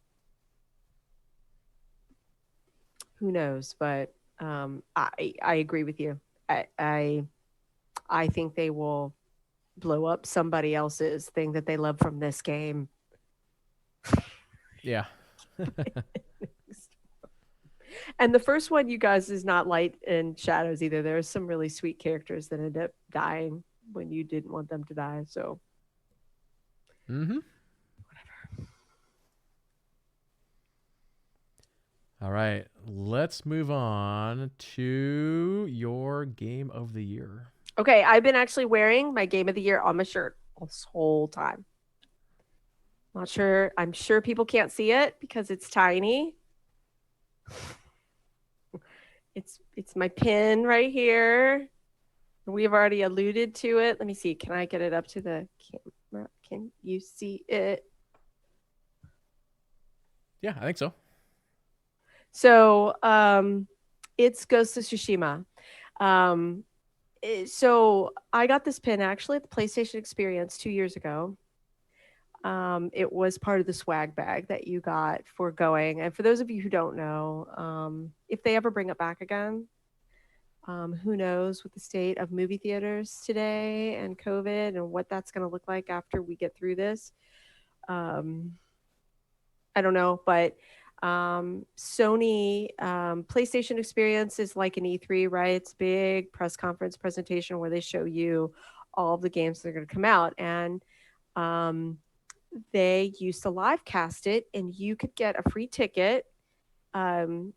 who knows? But I agree with you. I think they will blow up somebody else's thing that they love from this game. Yeah. And the first one, you guys, is not light and shadows either. There's some really sweet characters that end up dying when you didn't want them to die. So whatever. All right, let's move on to your game of the year. Okay, I've been actually wearing my game of the year on my shirt this whole time. Not sure. I'm sure people can't see it because it's tiny. It's my pin right here. We've already alluded to it. Let me see. Can I get it up to the camera? Can you see it? Yeah, I think so. So it's Ghost of Tsushima. So I got this pin actually at the PlayStation Experience 2 years ago. It was part of the swag bag that you got for going. And for those of you who don't know, if they ever bring it back again, who knows with the state of movie theaters today and COVID and what that's going to look like after we get through this. Um, I don't know, but Sony PlayStation Experience is like an E3, right? It's big press conference presentation where they show you all of the games that are going to come out. And um, they used to live cast it, and you could get a free ticket. Um,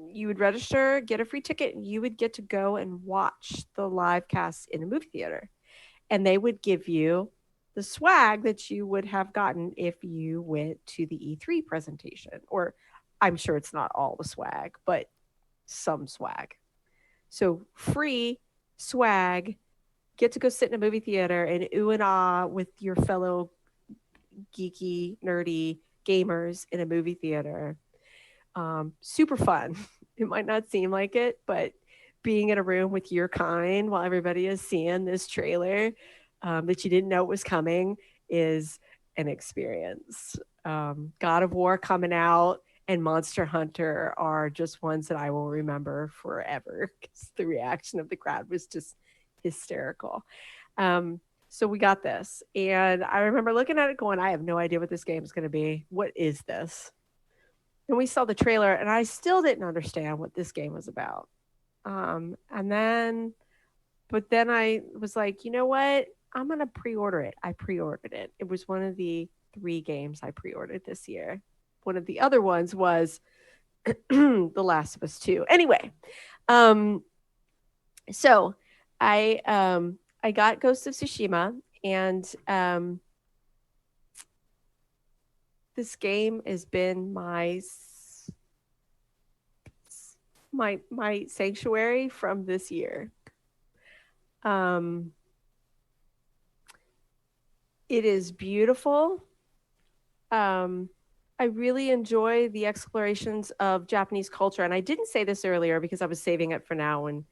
you would register, get a free ticket, and you would get to go and watch the live cast in a movie theater. And they would give you the swag that you would have gotten if you went to the E3 presentation. Or I'm sure it's not all the swag, but some swag. So free swag, get to go sit in a movie theater and ooh and ah with your fellow geeky, nerdy gamers in a movie theater. Super fun. It might not seem like it, but being in a room with your kind while everybody is seeing this trailer that you didn't know was coming is an experience. God of War coming out and Monster Hunter are just ones that I will remember forever because the reaction of the crowd was just hysterical. So we got this. And I remember looking at it going, I have no idea what this game is going to be. What is this? And we saw the trailer, and I still didn't understand what this game was about. But then I was like, you know what? I'm going to pre-order it. I pre-ordered it. It was one of the 3 games I pre-ordered this year. One of the other ones was The Last of Us 2. Anyway, so I got Ghost of Tsushima, and this game has been my sanctuary from this year. It is beautiful. I really enjoy the explorations of Japanese culture, and I didn't say this earlier because I was saving it for now when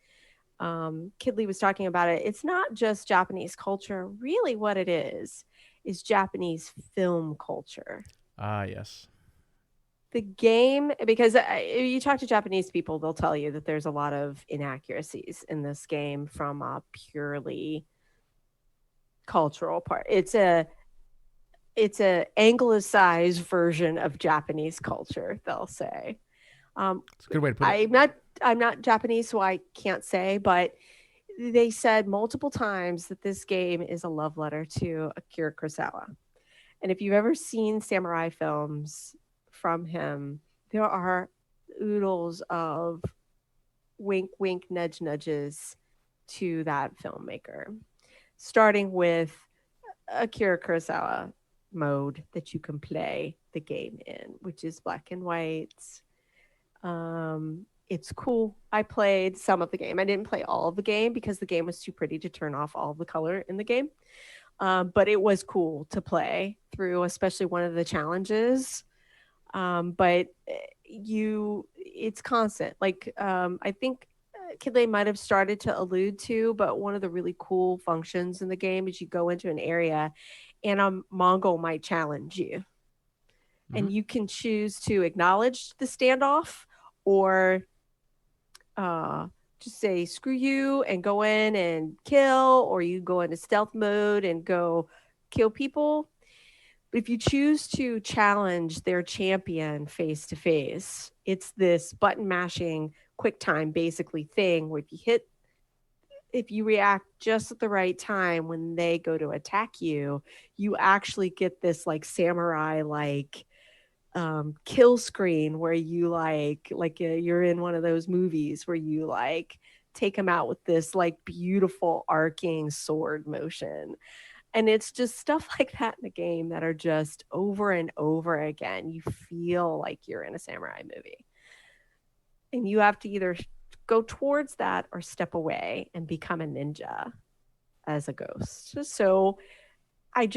Kidley was talking about it. It's not just Japanese culture. Really, what it is Japanese film culture. Ah, yes. The game, because you talk to Japanese people, they'll tell you that there's a lot of inaccuracies in this game from a purely cultural part. It's a anglicized version of Japanese culture, they'll say. It's a good way to put it. I'm not Japanese, so I can't say, but they said multiple times that this game is a love letter to Akira Kurosawa. And if you've ever seen samurai films from him, there are oodles of wink, wink, nudge, nudges to that filmmaker, starting with Akira Kurosawa mode that you can play the game in, which is black and white. It's cool. I played some of the game. I didn't play all of the game because the game was too pretty to turn off all the color in the game. But it was cool to play through, especially one of the challenges. But it's constant. Like, I think Kidley might have started to allude to, but one of the really cool functions in the game is you go into an area and a Mongol might challenge you. Mm-hmm. And you can choose to acknowledge the standoff or just say screw you and go in and kill, or you go into stealth mode and go kill people. But if you choose to challenge their champion face to face, it's this button mashing quick time basically thing where if you react just at the right time when they go to attack you, you actually get this like samurai kill screen where you you're in one of those movies where you take them out with this beautiful arcing sword motion. And it's just stuff like that in the game that are just over and over again. You feel like you're in a samurai movie. And you have to either go towards that or step away and become a ninja as a ghost. So I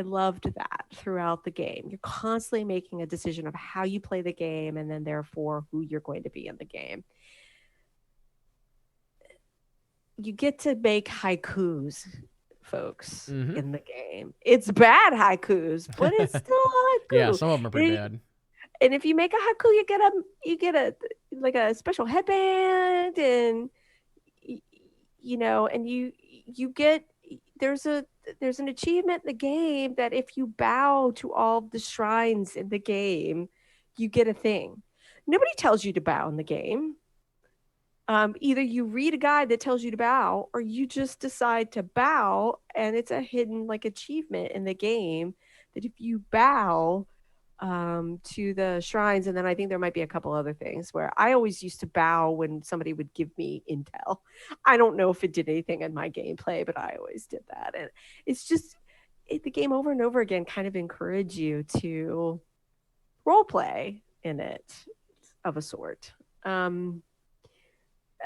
loved that throughout the game. You're constantly making a decision of how you play the game and then therefore who you're going to be in the game. you get to make haikus, folks, Mm-hmm. in the game. It's bad haikus, but it's still a Yeah, haiku. some of them are pretty bad. And if you make a haiku, you get a like a special headband, and and you get there's a there's an achievement in the game that if you bow to all the shrines in the game, you get a thing. Nobody tells you to bow in the game. Either you read a guide that tells you to bow, or you just decide to bow, and it's a hidden like achievement in the game that if you bow to the shrines, and then I think there might be a couple other things where I always used to bow when somebody would give me intel. I don't know if it did anything in my gameplay, but I always did that, and it's just the game over and over again kind of encourage you to role play in it of a sort.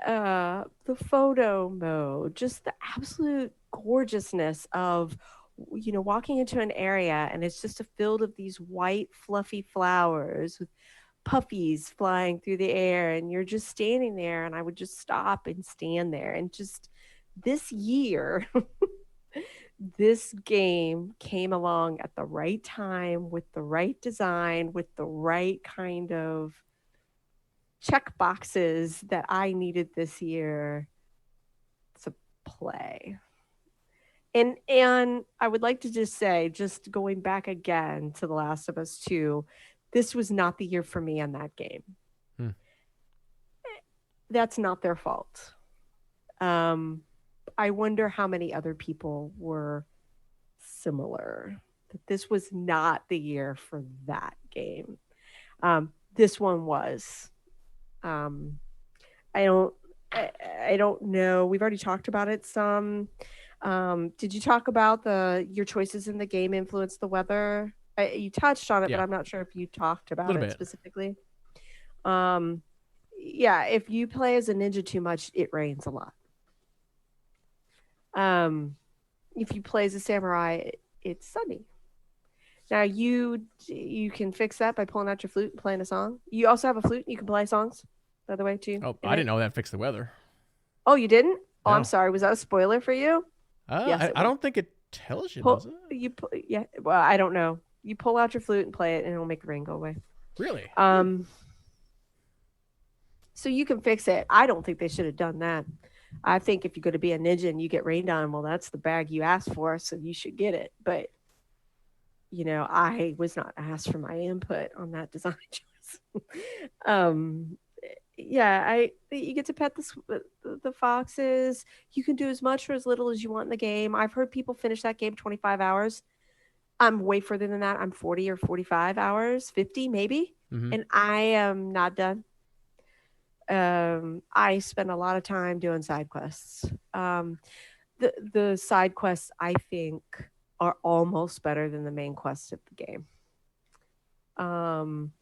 The photo mode, just the absolute gorgeousness of walking into an area and it's just a field of these white fluffy flowers with puppies flying through the air, and you're just standing there, and I would just stop and stand there, and just this year this game came along at the right time with the right design, with the right kind of check boxes that I needed this year to play. And I would like to just say, just going back again to The Last of Us 2, this was not the year for me on that game. Hmm. That's not their fault. I wonder how many other people were similar. That this was not the year for that game. This one was. Um, I don't I don't know. We've already talked about it some. Did you talk about your choices in the game influence the weather? You touched on it, but Yeah, I'm not sure if you talked a about little it bit. specifically. Um, yeah, if you play as a ninja too much, it rains a lot. Um, if you play as a samurai, it's sunny. Now you can fix that by pulling out your flute and playing a song. You also have a flute. You can play songs, by the way, too, Oh, in I didn't it. know that fixed the weather. Oh, you didn't? Oh, I'm No, sorry. Was that a spoiler for you? Yes, it I was. don't think it tells you, does Pull it? yeah. Well, I don't know. You pull out your flute and play it, and it'll make the rain go away. Really? Um, so you can fix it. I don't think they should have done that. I think if you're going to be a ninja and you get rained on, well, that's the bag you asked for, so you should get it. But I was not asked for my input on that design choice. um, yeah, you get to pet the foxes. You can do as much or as little as you want in the game. I've heard people finish that game 25 hours. I'm way further than that. I'm 40 or 45 hours, 50 maybe, Mm-hmm. and I am not done. I spend a lot of time doing side quests. The side quests I think are almost better than the main quests of the game. Um,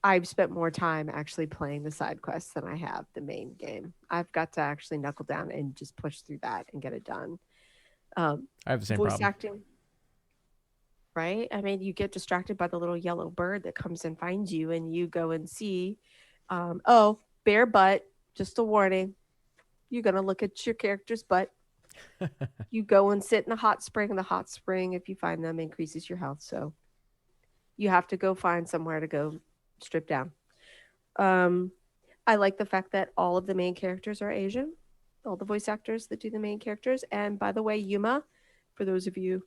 I've spent more time actually playing the side quests than I have the main game. I've got to actually knuckle down and just push through that and get it done. I have the same Voice problem. acting, right? I mean, you get distracted by the little yellow bird that comes and finds you, and you go and see, oh, bare butt, just a warning. You're going to look at your character's butt. You go and sit in the hot spring. The hot spring, if you find them, increases your health. So you have to go find somewhere to go strip down. Um, I like the fact that all of the main characters are Asian, all the voice actors that do the main characters. And by the way, Yuma, for those of you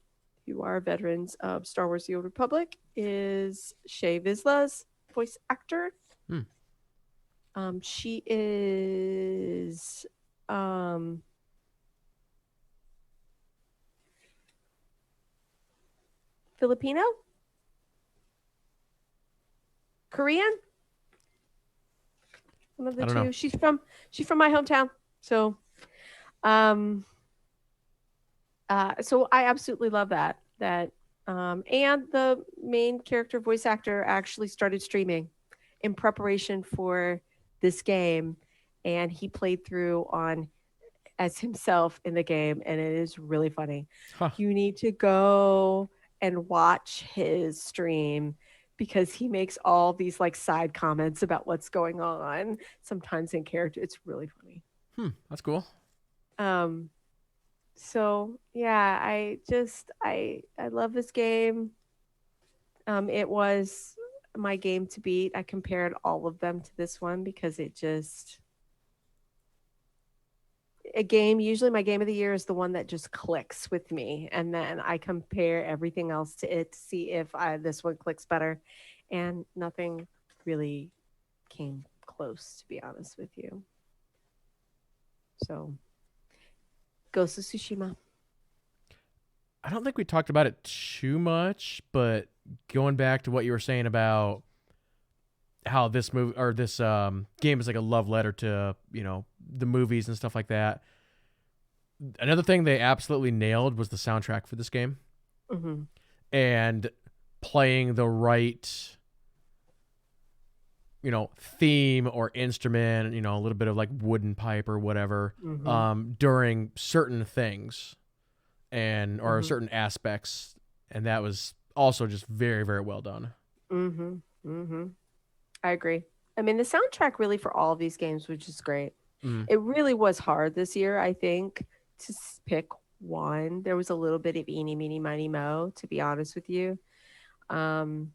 who are veterans of Star Wars The Old Republic, is Shea Vizsla's voice actor. Hmm. She is Filipino? Korean? One of the I don't know. two. She's from my hometown. So um so I absolutely love that and the main character voice actor actually started streaming in preparation for this game, and he played through on as himself in the game, and it is really funny. Huh. You need to go and watch his stream because he makes all these like side comments about what's going on sometimes in character. It's really funny. That's cool. Um, so yeah, I love this game. It was my game to beat. I compared all of them to this one because it just a game. Usually, my game of the year is the one that just clicks with me, and then I compare everything else to it to see if this one clicks better, and nothing really came close, to be honest with you. So, Ghost of Tsushima. I don't think we talked about it too much, but going back to what you were saying about how this movie or this game is like a love letter to the movies and stuff like that. Another thing they absolutely nailed was the soundtrack for this game Mm-hmm. and playing the right theme or instrument, a little bit of like wooden pipe or whatever, Mm-hmm. during certain things and or Mm-hmm. certain aspects, and that was also just very very well done. Mm-hmm. Mm-hmm. I agree. I mean, the soundtrack really for all of these games, which is great. Mm. It really was hard this year, I think, to pick one. There was a little bit of eeny, meeny, miny, mo, to be honest with you. Um,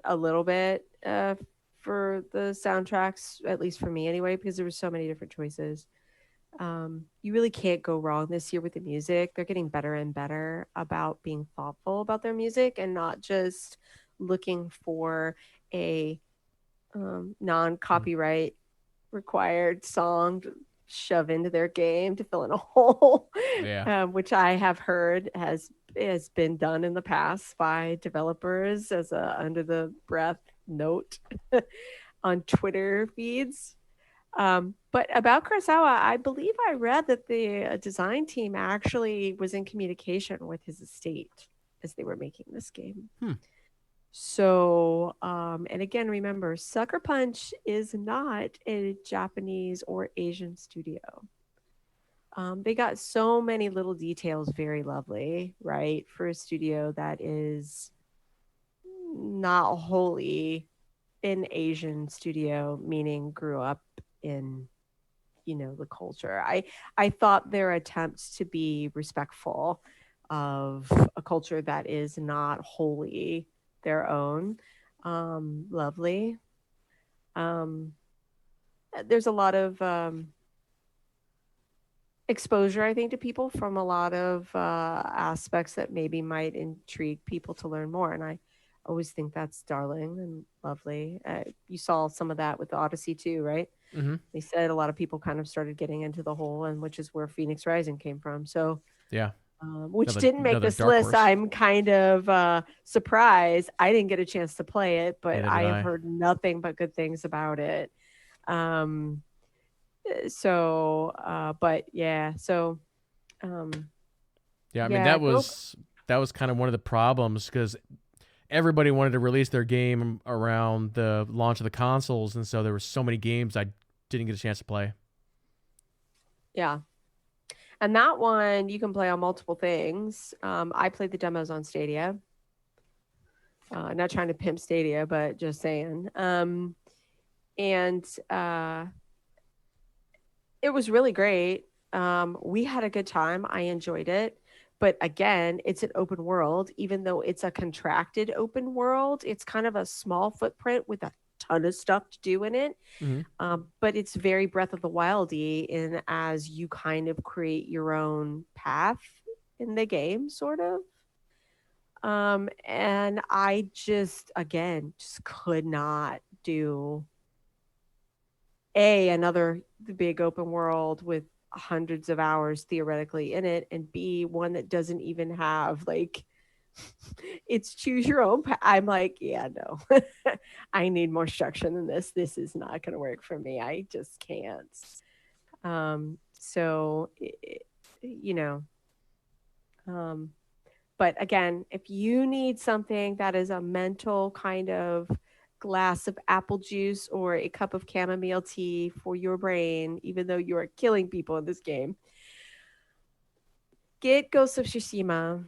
a little bit for the soundtracks, at least for me anyway, because there were so many different choices. You really can't go wrong this year with the music. They're getting better and better about being thoughtful about their music and not just looking for a Mm. non-copyright required song to shove into their game to fill in a hole, Yeah. which I have heard has been done in the past by developers as a under the breath note on Twitter feeds. But about Kurosawa, I believe I read that the design team actually was in communication with his estate as they were making this game. Hmm. So, and again, remember, Sucker Punch is not a Japanese or Asian studio. They got so many little details, very lovely, right? For a studio that is not wholly an Asian studio, meaning grew up in the culture. I thought their attempts to be respectful of a culture that is not wholly their own lovely. um there's a lot of exposure, I think, to people from a lot of aspects that maybe might intrigue people to learn more, and I always think that's darling and lovely. You saw some of that with the Odyssey too, right? Mm-hmm. They said a lot of people kind of started getting into the whole, and which is where Phoenix Rising came from. So, Yeah. which didn't make Another this dark list. horse. I'm kind of surprised. I didn't get a chance to play it, but Neither did I have I. heard nothing but good things about it. Um, but yeah, um, Yeah, I mean yeah, go. that was kind of one of the problems because everybody wanted to release their game around the launch of the consoles, and so there were so many games I didn't get a chance to play. Yeah, and that one you can play on multiple things. I played the demos on Stadia. Not trying to pimp Stadia, but just saying. And it was really great. We had a good time. I enjoyed it. But again, it's an open world. Even though it's a contracted open world, it's kind of a small footprint with a ton of stuff to do in it. Mm-hmm. But it's very Breath of the Wildy in as you kind of create your own path in the game, sort of. And I just, again, just could not do another big open world with hundreds of hours theoretically in it, and B, one that doesn't even have like it's choose your own I'm like, yeah, no. I need more structure than this is not going to work for me. I just can't. So you know um but again, if you need something that is a mental kind of glass of apple juice or a cup of chamomile tea for your brain, even though you are killing people in this game, get Ghost of Tsushima.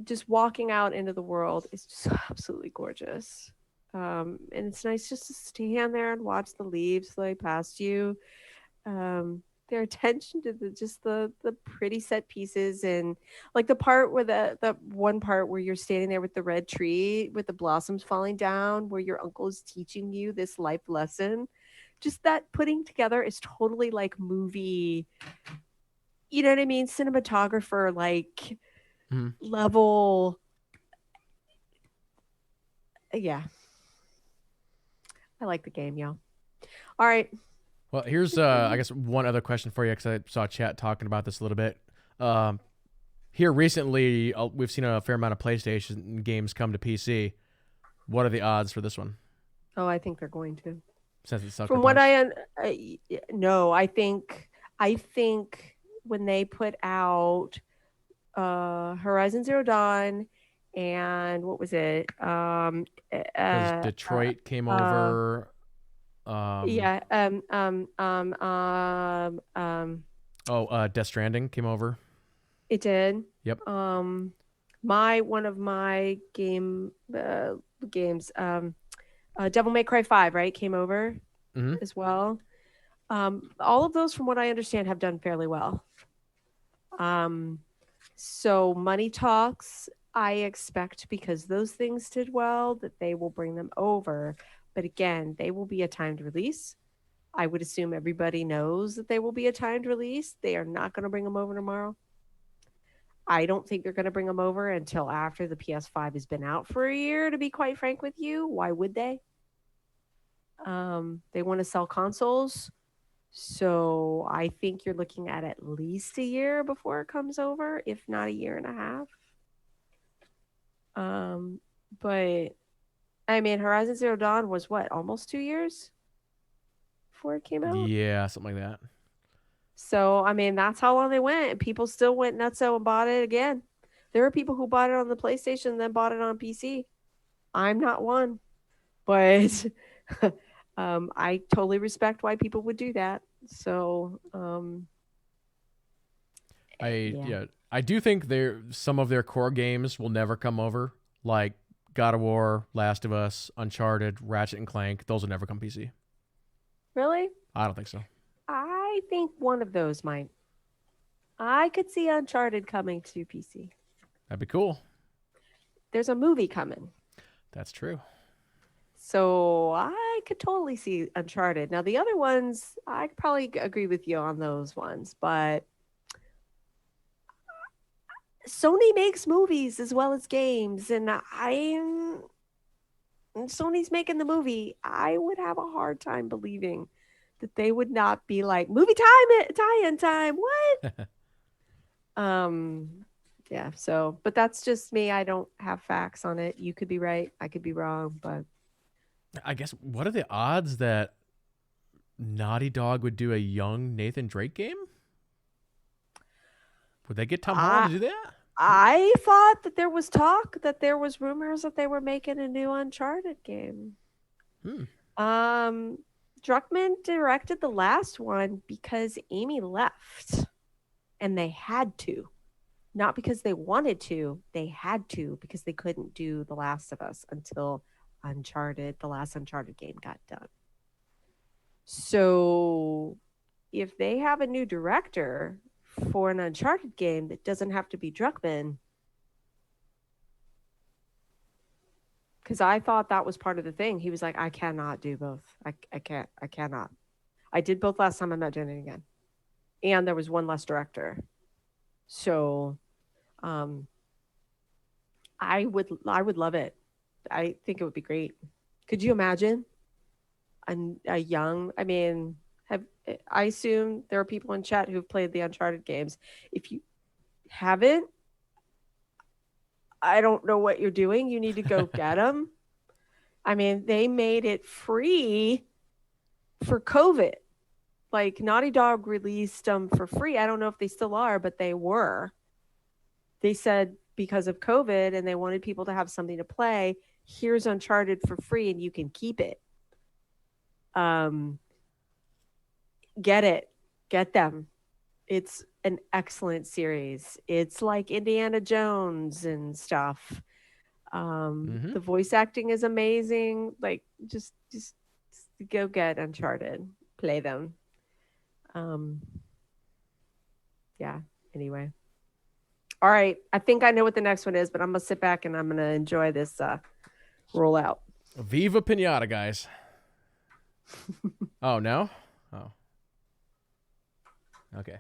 Just walking out into the world is just absolutely gorgeous. And it's nice just to stand there and watch the leaves fly past you. their attention to the pretty set pieces, and like the part where the one part where you're standing there with the red tree with the blossoms falling down, where your uncle is teaching you this life lesson. Just that putting together is totally like movie, you know what I mean? Cinematographer like Hmm. level. Yeah, I like the game, y'all. All right. Well, here's I guess one other question for you because I saw chat talking about this a little bit. Um, Here recently, we've seen a fair amount of PlayStation games come to PC. What are the odds for this one? Oh, I think they're going to. Since it's Sucker From what Punch. no, I think when they put out Horizon Zero Dawn and what was it? Because Uh, uh, Detroit came uh, over. Um, yeah, Death Stranding came over. it did. Yep. Um, my one of my games, Devil May Cry 5, right, came over Hmm. as well. All of those, from what I understand, have done fairly well. Um, so money talks, I expect because those things did well that they will bring them over. But again, they will be a timed release. I would assume everybody knows that they will be a timed release. They are not going to bring them over tomorrow. I don't think they're going to bring them over until after the PS5 has been out for a year, to be quite frank with you. Why would they? They want to sell consoles. So I think you're looking at least a year before it comes over, if not a year and a half. Um, but I mean, Horizon Zero Dawn was what, almost 2 years before it came out? Yeah, something like that. So, I mean, that's how long they went. People still went nutso and bought it again. There are people who bought it on the PlayStation and then bought it on PC. I'm not one, but I totally respect why people would do that. So, yeah. I do think some of their core games will never come over, like God of War, Last of Us, Uncharted, Ratchet and Clank. Those will never come PC. Really? I don't think so. I think one of those might. I could see Uncharted coming to PC. That'd be cool. There's a movie coming. That's true. So I could totally see Uncharted. Now, the other ones, I probably agree with you on those ones, but Sony makes movies as well as games, and Sony's making the movie. I would have a hard time believing that they would not be like movie time, tie-in time. What? Um, yeah. So, but that's just me. I don't have facts on it. You could be right. I could be wrong, but I guess what are the odds that Naughty Dog would do a young Nathan Drake game? Would they get Tom Holland I to do that? I thought that there was talk, that there was rumors that they were making a new Uncharted game. Hmm. Um, Druckmann directed the last one because Amy left, and they had to. Not because they wanted to, they had to because they couldn't do The Last of Us until the last Uncharted game got done. So if they have a new director for an Uncharted game that doesn't have to be Druckmann, because I thought that was part of the thing. He was like, I cannot do both. I cannot. I did both last time. I'm not doing it again. And there was one less director. So um, I would love it. I think it would be great. Could you imagine a young, I mean, I assume there are people in chat who've played the Uncharted games. If you haven't, I don't know what you're doing. You need to go get them. I mean, they made it free for COVID. Like Naughty Dog released them for free. I don't know if they still are, but they were. They said because of COVID and they wanted people to have something to play, here's Uncharted for free and you can keep it. Um, get it, get them. It's an excellent series. It's like Indiana Jones and stuff. Mm-hmm. The voice acting is amazing. Like just go get Uncharted, play them. Um, yeah. Anyway. All right. I think I know what the next one is, but I'm going to sit back and I'm going to enjoy this rollout. Viva Pinata, guys. Oh, no? Oh. Okay.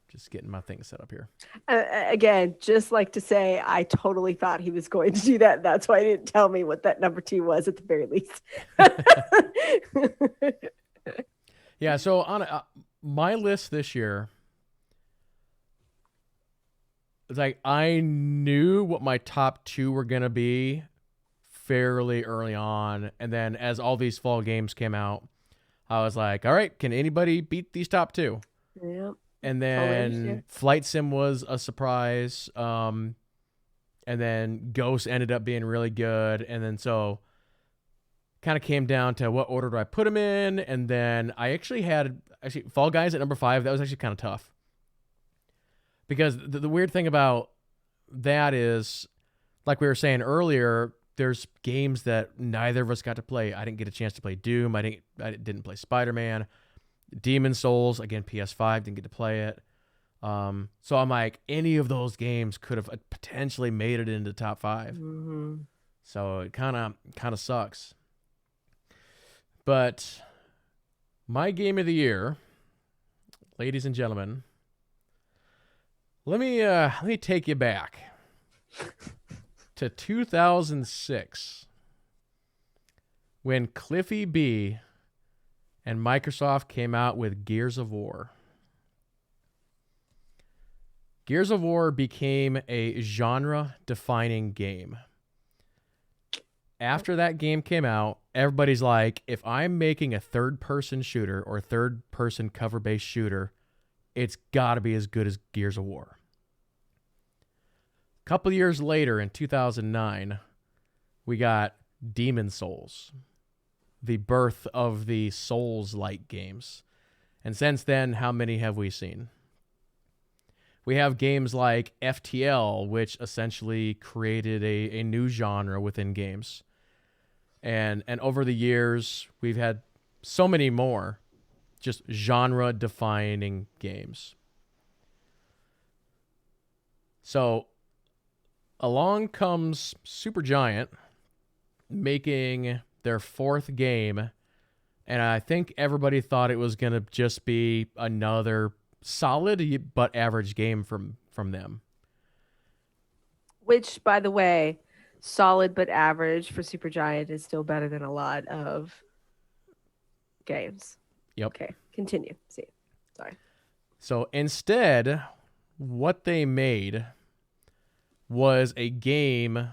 Just getting my thing set up here. Again, just like to say, I totally thought he was going to do that. That's why he didn't tell me what that number 2 was at the very least. Yeah, so on my list this year, it's like I knew what my top 2 were going to be fairly early on. And then as all these fall games came out, I was like, all right, can anybody beat these top 2? Yeah. And then Flight Sim was a surprise. And then Ghost ended up being really good. And then so kind of came down to what order do I put them in. And then I actually had Fall Guys at number 5. That was actually kind of tough. Because the weird thing about that is, like we were saying earlier, there's games that neither of us got to play. I didn't get a chance to play Doom. I didn't play Spiderman. Demon Souls, again, PS5, didn't get to play it. So I'm like, any of those games could have potentially made it into top 5. Mm-hmm. So it kind of sucks. But my game of the year, ladies and gentlemen, let me take you back to 2006 when Cliffy B and Microsoft came out with Gears of War. Gears of War became a genre-defining game. After that game came out, everybody's like, if I'm making a third-person shooter or third-person cover-based shooter, it's got to be as good as Gears of War. A couple years later, in 2009, we got Demon Souls, the birth of the Souls-like games. And since then, how many have we seen? We have games like FTL, which essentially created a new genre within games. And over the years, we've had so many more just genre-defining games. So along comes Supergiant making their 4th game, and I think everybody thought it was going to just be another solid but average game from them. Which, by the way, solid but average for Supergiant is still better than a lot of games. Yep. Okay, continue. See, sorry. So instead, what they made was a game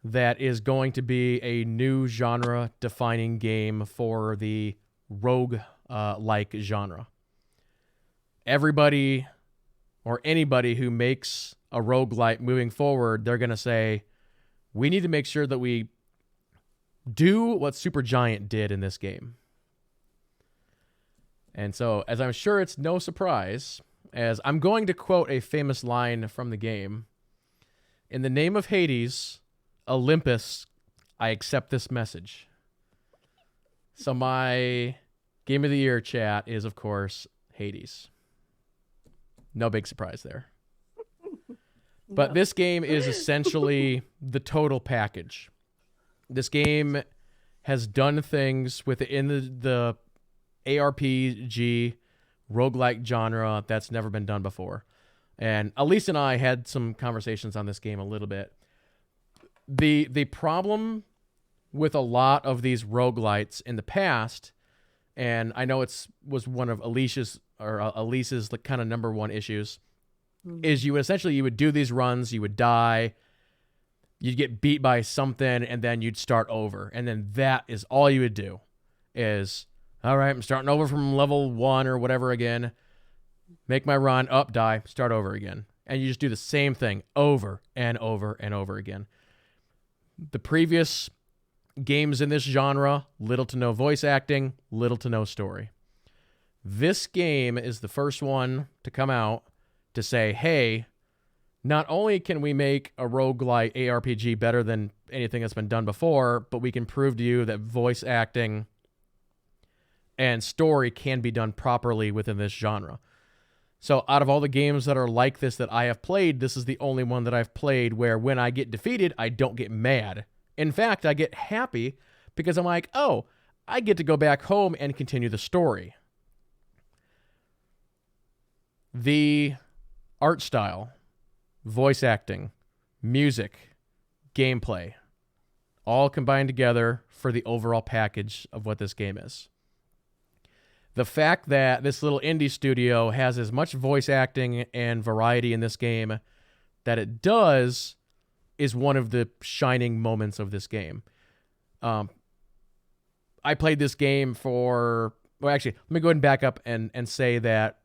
that is going to be a new genre-defining game for the rogue-like genre. Everybody or anybody who makes a roguelite moving forward, they're going to say, we need to make sure that we do what Supergiant did in this game. And so, as I'm sure it's no surprise, as I'm going to quote a famous line from the game, in the name of Hades, Olympus, I accept this message. So my game of the year chat is, of course, Hades. No big surprise there. But this game is essentially the total package. This game has done things within the ARPG roguelike genre that's never been done before. And Alise and I had some conversations on this game a little bit. The problem with a lot of these roguelites in the past, and I know was one of Alise's like kind of number one issues, is you would do these runs, you would die, you'd get beat by something, and then you'd start over. And then that is all you would do is, all right, I'm starting over from level 1 or whatever again, make my run, up, die, start over again. And you just do the same thing over and over and over again. The previous games in this genre, little to no voice acting, little to no story. This game is the first one to come out to say, hey, not only can we make a roguelite ARPG better than anything that's been done before, but we can prove to you that voice acting and story can be done properly within this genre. So out of all the games that are like this that I have played, this is the only one that I've played where when I get defeated, I don't get mad. In fact, I get happy because I'm like, oh, I get to go back home and continue the story. The art style, voice acting, music, gameplay, all combined together for the overall package of what this game is. The fact that this little indie studio has as much voice acting and variety in this game that it does is one of the shining moments of this game. I played this game for... Well, actually, let me go ahead and back up and say that,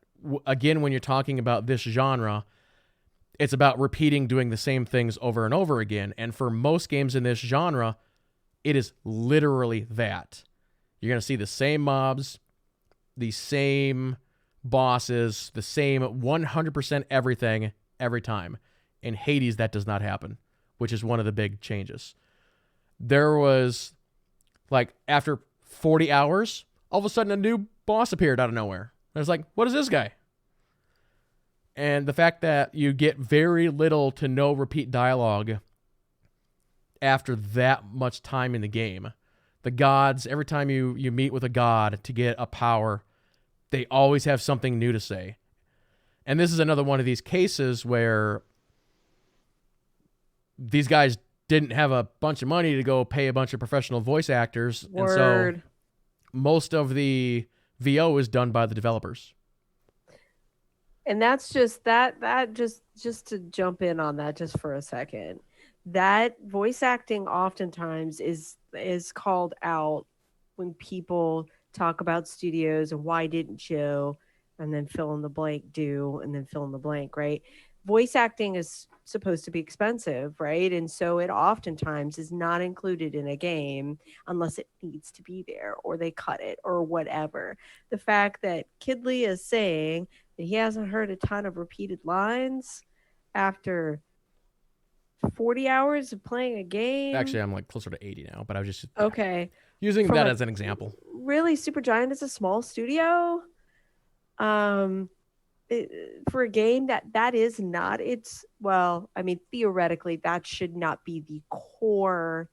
again, when you're talking about this genre, it's about repeating doing the same things over and over again. And for most games in this genre, it is literally that. You're going to see the same mobs, the same bosses, the same 100% everything every time. In Hades, that does not happen, which is one of the big changes. There was, like, after 40 hours, all of a sudden a new boss appeared out of nowhere. I was like, what is this guy? And the fact that you get very little to no repeat dialogue after that much time in the game. The gods, every time you meet with a god to get a power, they always have something new to say. And this is another one of these cases where these guys didn't have a bunch of money to go pay a bunch of professional voice actors. Word. And so most of the VO is done by the developers. And that's just just to jump in on that just for a second. That voice acting oftentimes is called out when people talk about studios and why didn't you, and then fill in the blank do, and then fill in the blank, right? Voice acting is supposed to be expensive, right? And so it oftentimes is not included in a game unless it needs to be there or they cut it or whatever. The fact that Kidley is saying that he hasn't heard a ton of repeated lines after 40 hours of playing a game. Actually, I'm like closer to 80 now, but I was just okay. using From that a- as an example. Really, Supergiant is a small studio. For a game that is not its, well, I mean, theoretically, that should not be the core,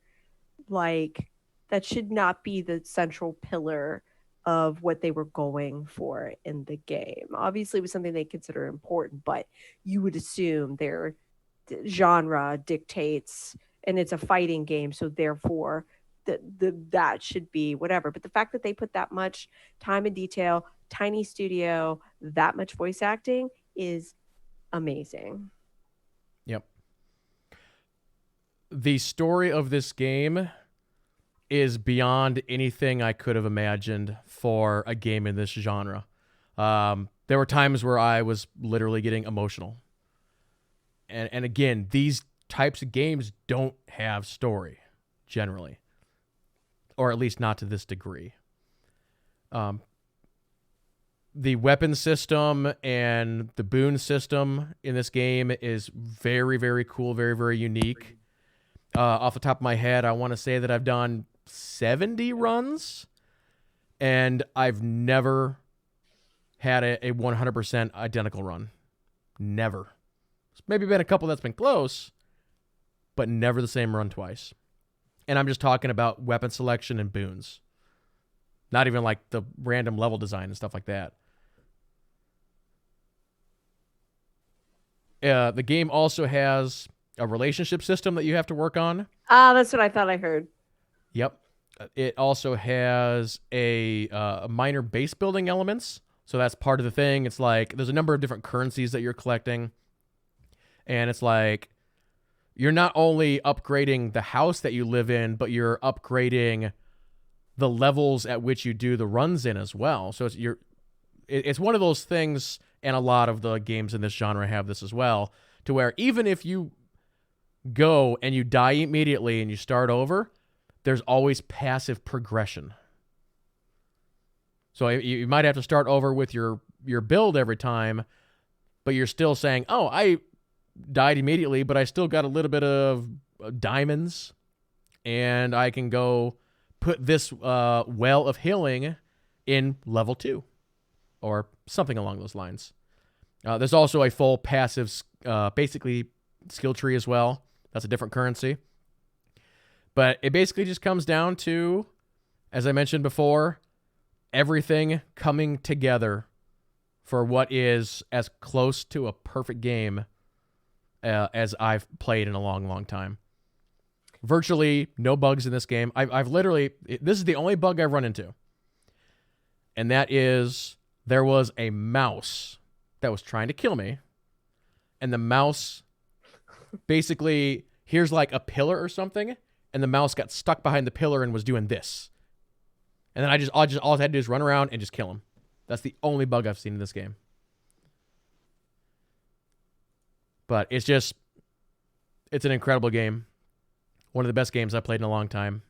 like, that should not be the central pillar of what they were going for in the game. Obviously, it was something they consider important, but you would assume their genre dictates, and it's a fighting game, so therefore that should be whatever. But the fact that they put that much time and detail, tiny studio, that much voice acting is amazing. Yep. The story of this game is beyond anything I could have imagined for a game in this genre. There were times where I was literally getting emotional. And again, these types of games don't have story, generally. Or at least not to this degree. The weapon system and the boon system in this game is very, very cool, very, very unique. Off the top of my head, I want to say that I've done 70 runs, and I've never had a 100% identical run. Never. There's maybe been a couple that's been close, but never the same run twice. And I'm just talking about weapon selection and boons. Not even like the random level design and stuff like that. The game also has a relationship system that you have to work on. That's what I thought I heard. Yep. It also has a minor base building elements. So that's part of the thing. It's like there's a number of different currencies that you're collecting. And it's like you're not only upgrading the house that you live in, but you're upgrading the levels at which you do the runs in as well. So it's one of those things, and a lot of the games in this genre have this as well, to where even if you go and you die immediately and you start over, there's always passive progression. So you might have to start over with your build every time, but you're still saying, oh, I died immediately, but I still got a little bit of diamonds and I can go put this well of healing in level 2 or something along those lines. There's also a full passive, basically skill tree as well. That's a different currency. But it basically just comes down to, as I mentioned before, everything coming together for what is as close to a perfect game as I've played in a long, long time. Virtually no bugs in this game. I've literally, this is the only bug I've run into. And that is, there was a mouse that was trying to kill me. And the mouse basically, here's like a pillar or something. And the mouse got stuck behind the pillar and was doing this. And then all I had to do is run around and just kill him. That's the only bug I've seen in this game. But it's an incredible game. One of the best games I've played in a long time.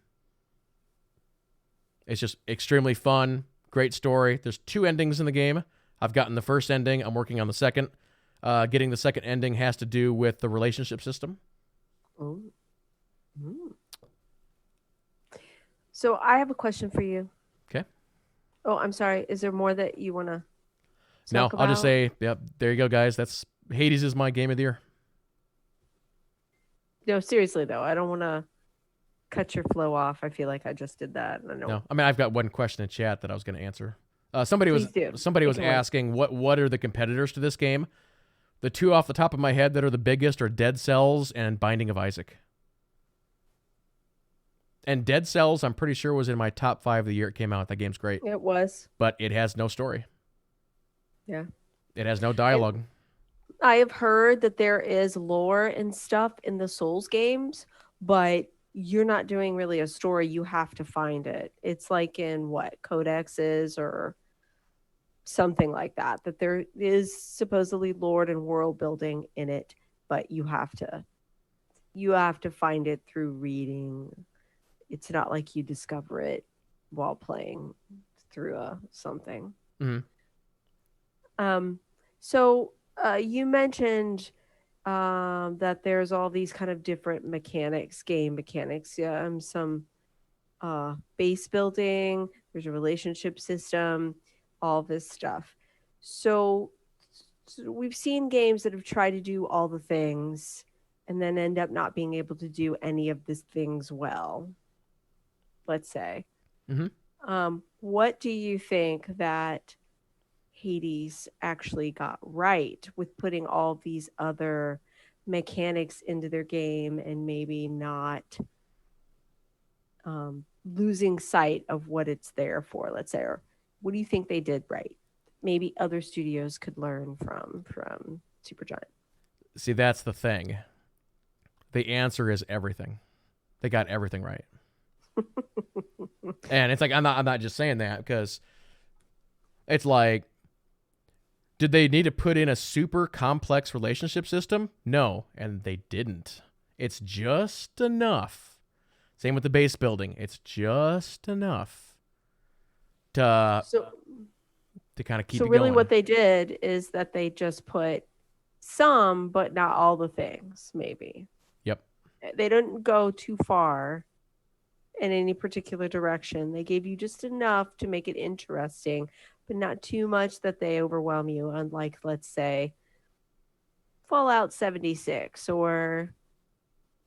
It's just extremely fun. Great story. There's 2 endings in the game. I've gotten the first ending. I'm working on the second. Getting the second ending has to do with the relationship system. Oh. Mm. So I have a question for you. Okay. Oh, I'm sorry. Is there more that you want to No, talk about? I'll just say, yep, there you go, guys. Hades is my game of the year. No, seriously, though. I don't want to cut your flow off. I feel like I just did that. No, I mean, I've got one question in chat that I was going to answer. Somebody was asking, what are the competitors to this game? The 2 off the top of my head that are the biggest are Dead Cells and Binding of Isaac. And Dead Cells, I'm pretty sure, was in my top 5 of the year it came out. That game's great. It was. But it has no story. Yeah. It has no dialogue. I have heard that there is lore and stuff in the Souls games, but you're not doing really a story. You have to find it. It's like in codexes or something like that, that there is supposedly lore and world building in it, but you have to find it through reading. It's not like you discover it while playing through something. Mm-hmm. So you mentioned that there's all these kind of different game mechanics. Yeah, some base building. There's a relationship system. All this stuff. So we've seen games that have tried to do all the things and then end up not being able to do any of these things well. Let's say. Mm-hmm. What do you think that Hades actually got right with putting all these other mechanics into their game and maybe not losing sight of what it's there for, let's say? Or what do you think they did right? Maybe other studios could learn from Supergiant. See, that's the thing. The answer is everything. They got everything right. And it's like, I'm not just saying that because it's like, did they need to put in a super complex relationship system? No, and they didn't. It's just enough. Same with the base building. It's just enough to kind of keep it going. So really what they did is that they just put some, but not all the things, maybe. Yep. They didn't go too far in any particular direction. They gave you just enough to make it interesting, but not too much that they overwhelm you, unlike, let's say, Fallout 76. Or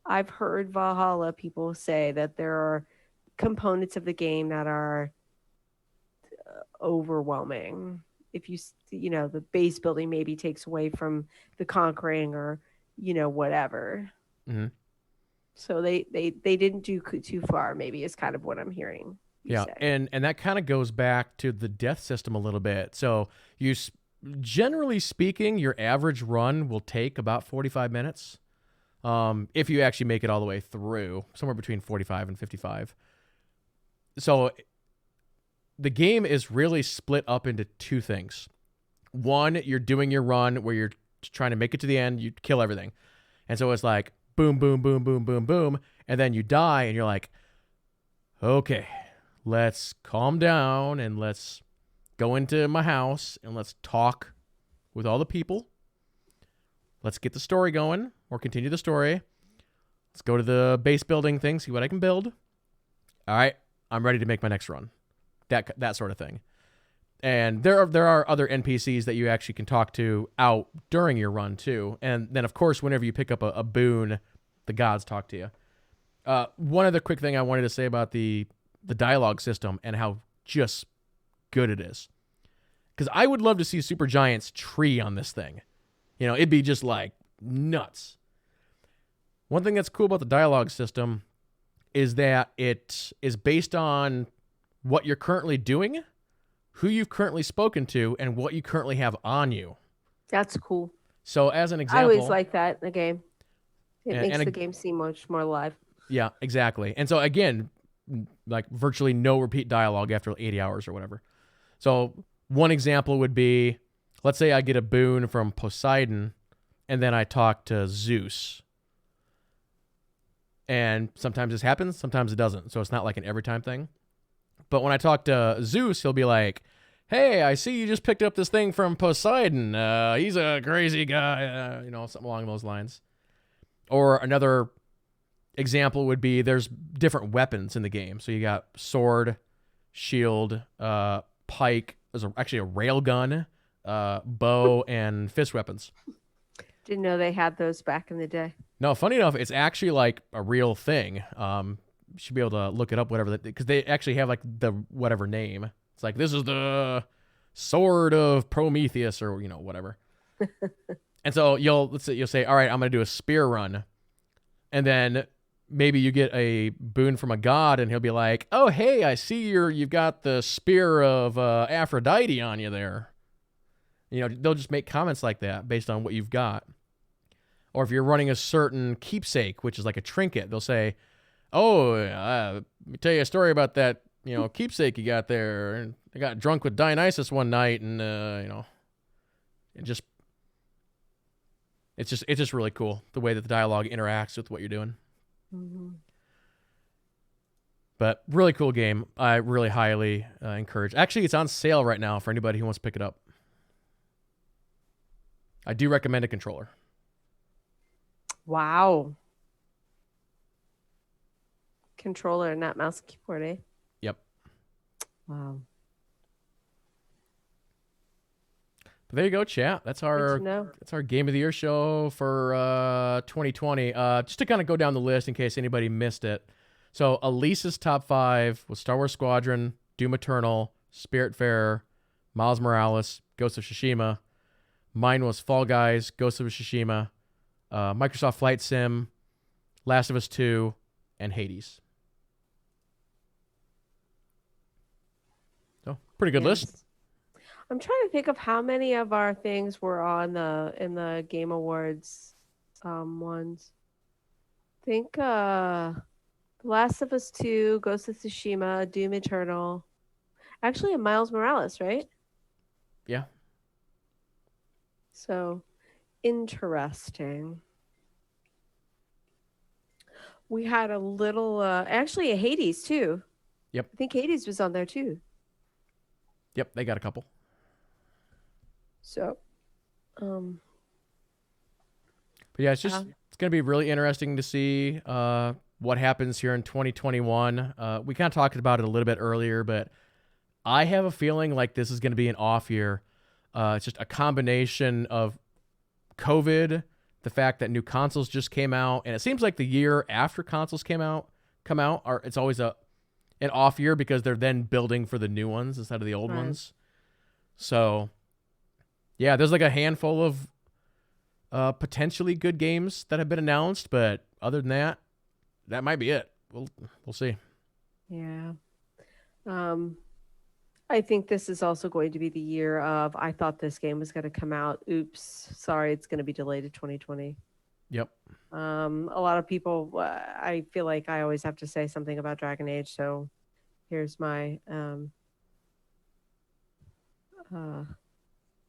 I've heard Valhalla people say that there are components of the game that are overwhelming. If the base building maybe takes away from the conquering or, whatever. Mm-hmm. So they didn't do too far, maybe, is kind of what I'm hearing. Yeah, and that kind of goes back to the death system a little bit. So generally speaking, your average run will take about 45 minutes. If you actually make it all the way through, somewhere between 45 and 55. So the game is really split up into 2 things. One, you're doing your run where you're trying to make it to the end, you kill everything. And so it's like boom, boom, boom, boom, boom, boom. And then you die and you're like, okay, let's calm down and let's go into my house and let's talk with all the people. Let's get the story going or continue the story. Let's go to the base building thing, see what I can build. All right, I'm ready to make my next run. That sort of thing. And there are other NPCs that you actually can talk to out during your run too. And then of course, whenever you pick up a boon, the gods talk to you. One other quick thing I wanted to say about the dialogue system and how just good it is. Because I would love to see Supergiant's tree on this thing. You know, it'd be just like nuts. One thing that's cool about the dialogue system is that it is based on what you're currently doing, who you've currently spoken to, and what you currently have on you. That's cool. So as an example... I always like that in the game. It makes the game seem much more alive. Yeah, exactly. And so again, like virtually no repeat dialogue after 80 hours or whatever. So one example would be, let's say I get a boon from Poseidon, and then I talk to Zeus. And sometimes this happens, sometimes it doesn't. So it's not like an every time thing. But when I talk to Zeus, he'll be like, hey, I see you just picked up this thing from Poseidon. He's a crazy guy, something along those lines. Or another example would be there's different weapons in the game. So you got sword, shield, pike. There's actually a railgun, bow, and fist weapons. Didn't know they had those back in the day. No, funny enough, it's actually like a real thing. You should be able to look it up, whatever, because they actually have like the whatever name. It's like, this is the sword of Prometheus or, whatever. And so you'll say, all right, I'm going to do a spear run. And then maybe you get a boon from a god and he'll be like, oh, hey, I see you've got the spear of Aphrodite on you there. They'll just make comments like that based on what you've got. Or if you're running a certain keepsake, which is like a trinket, they'll say, oh, let me tell you a story about that, keepsake you got there. And I got drunk with Dionysus one night, and it's just really cool the way that the dialogue interacts with what you're doing. Mm-hmm. But really cool game. I really highly encourage. Actually, it's on sale right now for anybody who wants to pick it up. I do recommend a controller. Wow. Controller, not mouse and keyboard, eh? Yep. Wow. But there you go, chat. That's our Game of the Year show for 2020. Just to kind of go down the list in case anybody missed it. So Alise's top 5 was Star Wars Squadron, Doom Eternal, Spiritfarer, Miles Morales, Ghost of Tsushima. Mine was Fall Guys, Ghost of Tsushima, Microsoft Flight Sim, Last of Us 2, and Hades. So, pretty good list. I'm trying to think of how many of our things were in the Game Awards ones. I think Last of Us 2, Ghost of Tsushima, Doom Eternal. Actually, a Miles Morales, right? Yeah. So, interesting. We had a little, actually a Hades too. Yep. I think Hades was on there too. Yep, they got a couple. So, but yeah, it's going to be really interesting to see what happens here in 2021. We kind of talked about it a little bit earlier, but I have a feeling like this is going to be an off year. It's just a combination of COVID, the fact that new consoles just came out, and it seems like the year after consoles come out, it's always an off year because they're then building for the new ones instead of the old ones. So, yeah, there's like a handful of potentially good games that have been announced, but other than that, that might be it. We'll see. Yeah. I think this is also going to be the year of, I thought this game was going to come out. Oops. Sorry, it's going to be delayed to 2020. Yep. A lot of people, I feel like I always have to say something about Dragon Age. So here's my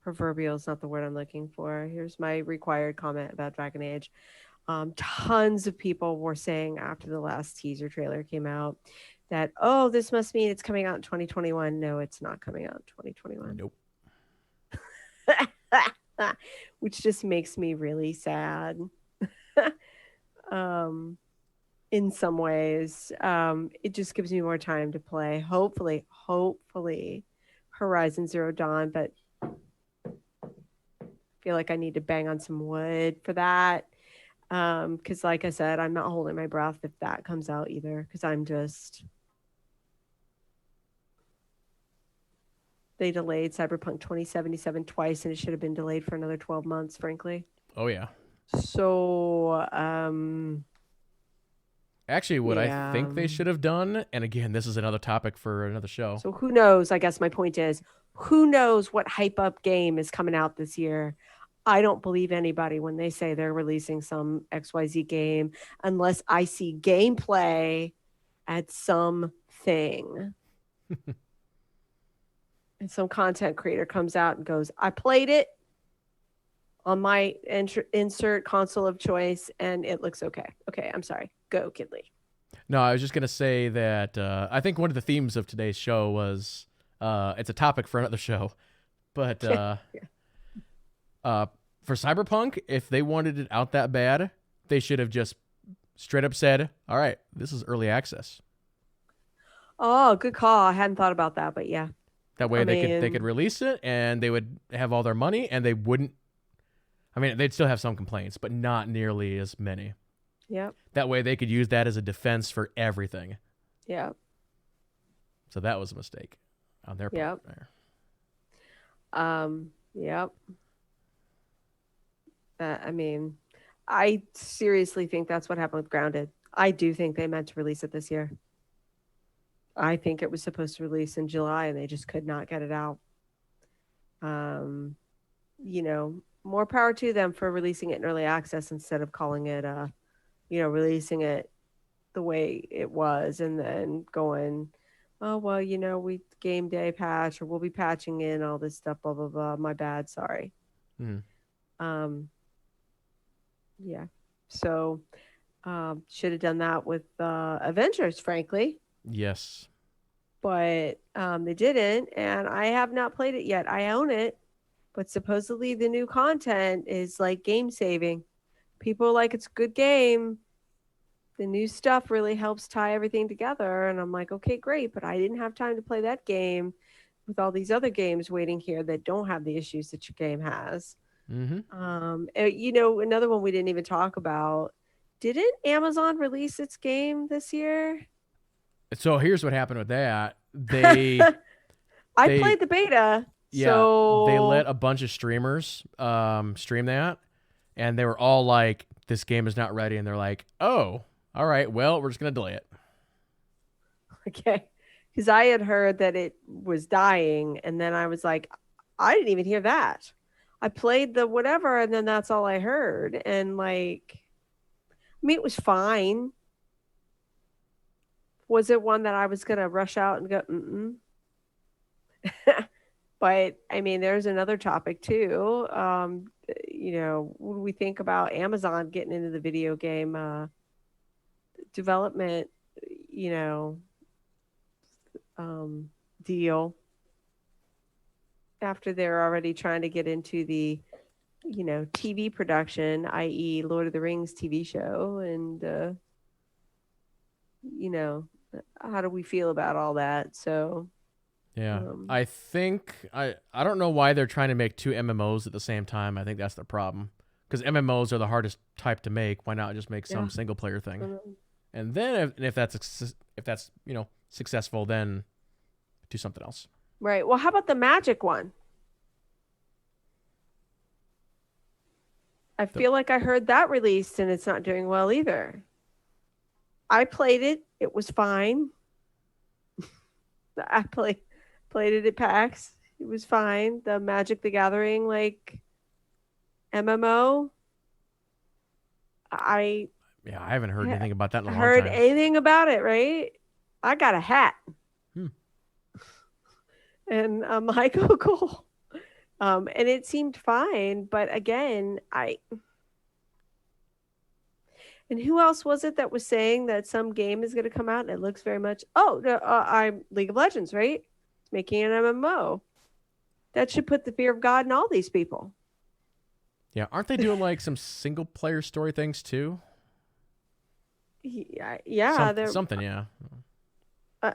proverbial is not the word I'm looking for. Here's my required comment about Dragon Age. Tons of people were saying after the last teaser trailer came out that, oh, this must mean it's coming out in 2021. No, it's not coming out in 2021. Nope. Which just makes me really sad. in some ways. It just gives me more time to play. Hopefully, Horizon Zero Dawn, but I feel like I need to bang on some wood for that. Because like I said, I'm not holding my breath if that comes out either. Because they delayed Cyberpunk 2077 twice, and it should have been delayed for another 12 months, frankly. Oh yeah. So, Actually, what I yeah. think they should have done, and again, this is another topic for another show. So who knows? I guess my point is, who knows what hype up game is coming out this year? I don't believe anybody when they say they're releasing some XYZ game unless I see gameplay at something. And some content creator comes out and goes, I played it on my insert console of choice and it looks okay. Okay, I'm sorry. Go, Kidley. No, I was just going to say that I think one of the themes of today's show was it's a topic for another show. But for Cyberpunk, if they wanted it out that bad, they should have just straight up said, all right, this is early access. Oh, good call. I hadn't thought about that, but yeah. That way they could release it and they would have all their money and they wouldn't. I mean, they'd still have some complaints, but not nearly as many. Yep. That way they could use that as a defense for everything. Yeah. So that was a mistake on their part. There. Yep. I mean, I seriously think that's what happened with Grounded. I do think they meant to release it this year. I think it was supposed to release in July and they just could not get it out. More power to them for releasing it in early access instead of calling it, releasing it the way it was and then going, oh, well, we game day patch or we'll be patching in all this stuff, blah, blah, blah. My bad. Sorry. Yeah. So should have done that with Avengers, frankly. Yes. But they didn't, and I have not played it yet. I own it, but supposedly the new content is like game saving. People are like, it's a good game. The new stuff really helps tie everything together. And I'm like, okay, great. But I didn't have time to play that game with all these other games waiting here that don't have the issues that your game has. Another one we didn't even talk about. Didn't Amazon release its game this year? So here's what happened with that. I played the beta. Yeah, so... they let a bunch of streamers stream that, and they were all like, this game is not ready. And they're like, oh, all right, well, we're just going to delay it. Okay. Because I had heard that it was dying, and then I was like, I didn't even hear that. I played the whatever, and then that's all I heard. And it was fine. Was it one that I was going to rush out and go, mm-mm? But, there's another topic, too. When we think about Amazon getting into the video game development, deal after they're already trying to get into the, TV production, i.e. Lord of the Rings TV show. And, how do we feel about all that? So yeah, I think I don't know why they're trying to make two MMOs at the same time. I think that's the problem, because MMOs are the hardest type to make. Why not just make some single player thing? And then if that's successful, then do something else. Right. Well, how about the Magic one? I feel like I heard that released and it's not doing well either. I played it. It was fine. I played it at PAX. It was fine. The Magic the Gathering, MMO. I haven't heard anything about that in a long time. Heard anything about it, right? I got a hat. And I'm like, oh, cool. And it seemed fine. But again, and who else was it that was saying that some game is going to come out and it looks very much, I'm League of Legends, right? It's making an MMO. That should put the fear of God in all these people. Yeah, aren't they doing some single player story things too? Yeah, Something, yeah.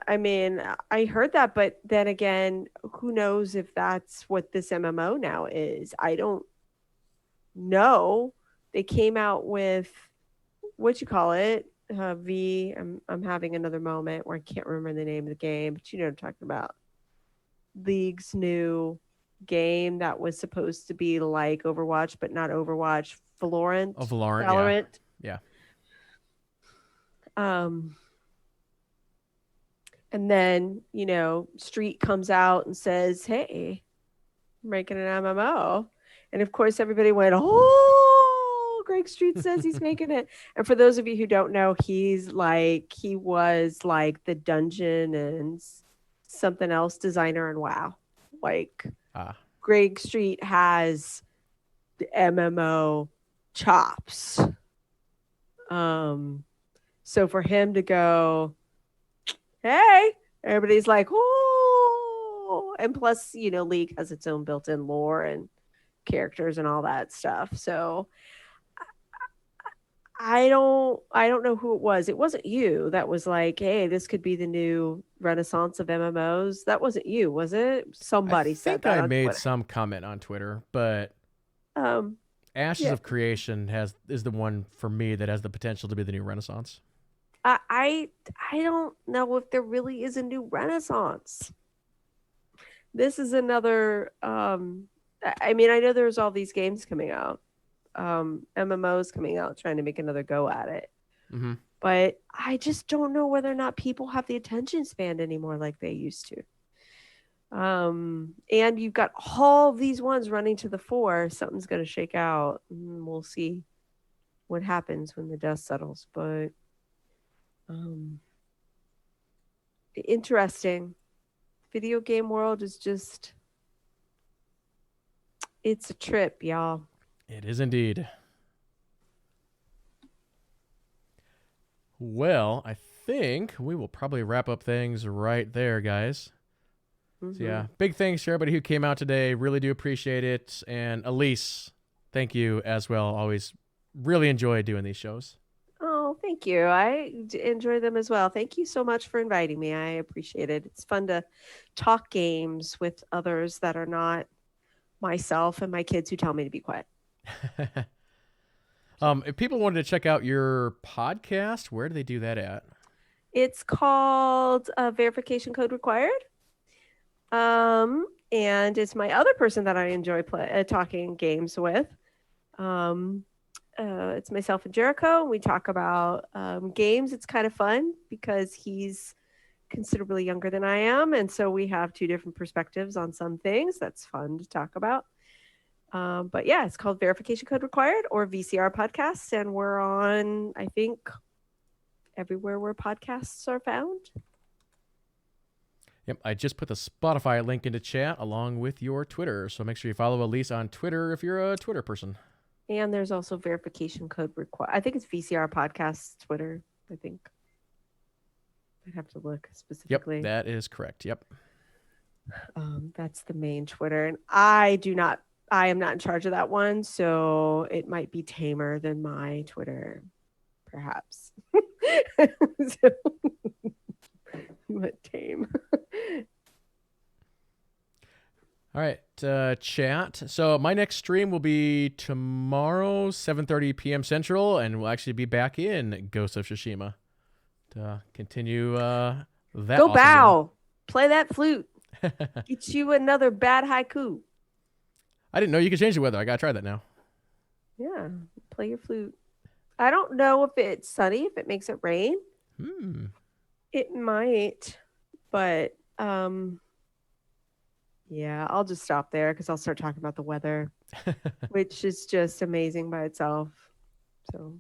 I mean, I heard that, but then again, who knows if that's what this MMO now is? I don't know. They came out with what you call it, I'm having another moment where I can't remember the name of the game, but you know what I'm talking about. League's new game that was supposed to be like Overwatch, but not Overwatch. Valorant. Oh, Valorant, Valorant. yeah. Um, and then, you know, Street comes out and says, hey, I'm making an MMO. And of course, everybody went, oh, Greg Street says he's making it. And for those of you who don't know, he was like the dungeon and something else designer in WoW. Like, Greg Street has the MMO chops. So for him to go, hey, everybody's like, oh, and plus, you know, League has its own built-in lore and characters and all that stuff. So I don't know who it was. It wasn't you that was like, hey, this could be the new renaissance of MMOs. That wasn't you, was it? Somebody said that. I think I made some comment on Twitter, but Ashes of Creation is the one for me that has the potential to be the new renaissance. I don't know if there really is a new renaissance. This is another I mean, I know there's all these games coming out, MMOs coming out, trying to make another go at it. Mm-hmm. But I just don't know whether or not people have the attention span anymore like they used to. And you've got all these ones running to the fore. Something's going to shake out. And we'll see what happens when the dust settles. But interesting. Video game world is just, it's a trip, y'all. It is indeed. Well, I think we will probably wrap up things right there, guys. Mm-hmm. So yeah, big thanks to everybody who came out today. Really do appreciate it. And Alise, thank you as well. Always really enjoy doing these shows. Oh, thank you. I enjoy them as well. Thank you so much for inviting me. I appreciate it. It's fun to talk games with others that are not myself and my kids who tell me to be quiet. If people wanted to check out your podcast, where do they do that at? It's called Verification Code Required. And it's my other person that I enjoy talking games with. It's myself and Jericho. We talk about games. It's kind of fun because he's considerably younger than I am. And so we have two different perspectives on some things. That's fun to talk about. But yeah, it's called Verification Code Required or VCR Podcasts. And we're on, I think, everywhere where podcasts are found. Yep, I just put the Spotify link into chat along with your Twitter. So make sure you follow Alise on Twitter if you're a Twitter person. And there's also Verification Code Required. I think it's VCR Podcasts Twitter, I think. I'd have to look specifically. Yep, that is correct. Yep. That's the main Twitter. And I am not in charge of that one, so it might be tamer than my Twitter, perhaps. What tame. All right, chat. So my next stream will be tomorrow, 7:30 p.m. Central, and we'll actually be back in Ghost of Tsushima to continue that. Go awesome bow. Game. Play that flute. Get you another bad haiku. I didn't know you could change the weather. I got to try that now. Yeah, play your flute. I don't know if it's sunny, if it makes it rain. It might, but yeah, I'll just stop there because I'll start talking about the weather, which is just amazing by itself. So,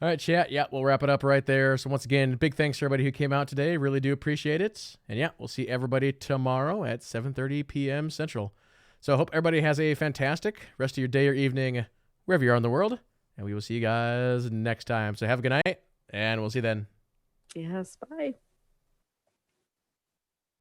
all right, chat. Yeah, we'll wrap it up right there. So once again, big thanks to everybody who came out today. Really do appreciate it. And yeah, we'll see everybody tomorrow at 7:30 p.m. Central. So I hope everybody has a fantastic rest of your day or evening, wherever you are in the world. And we will see you guys next time. So have a good night, and we'll see you then. Yes, bye.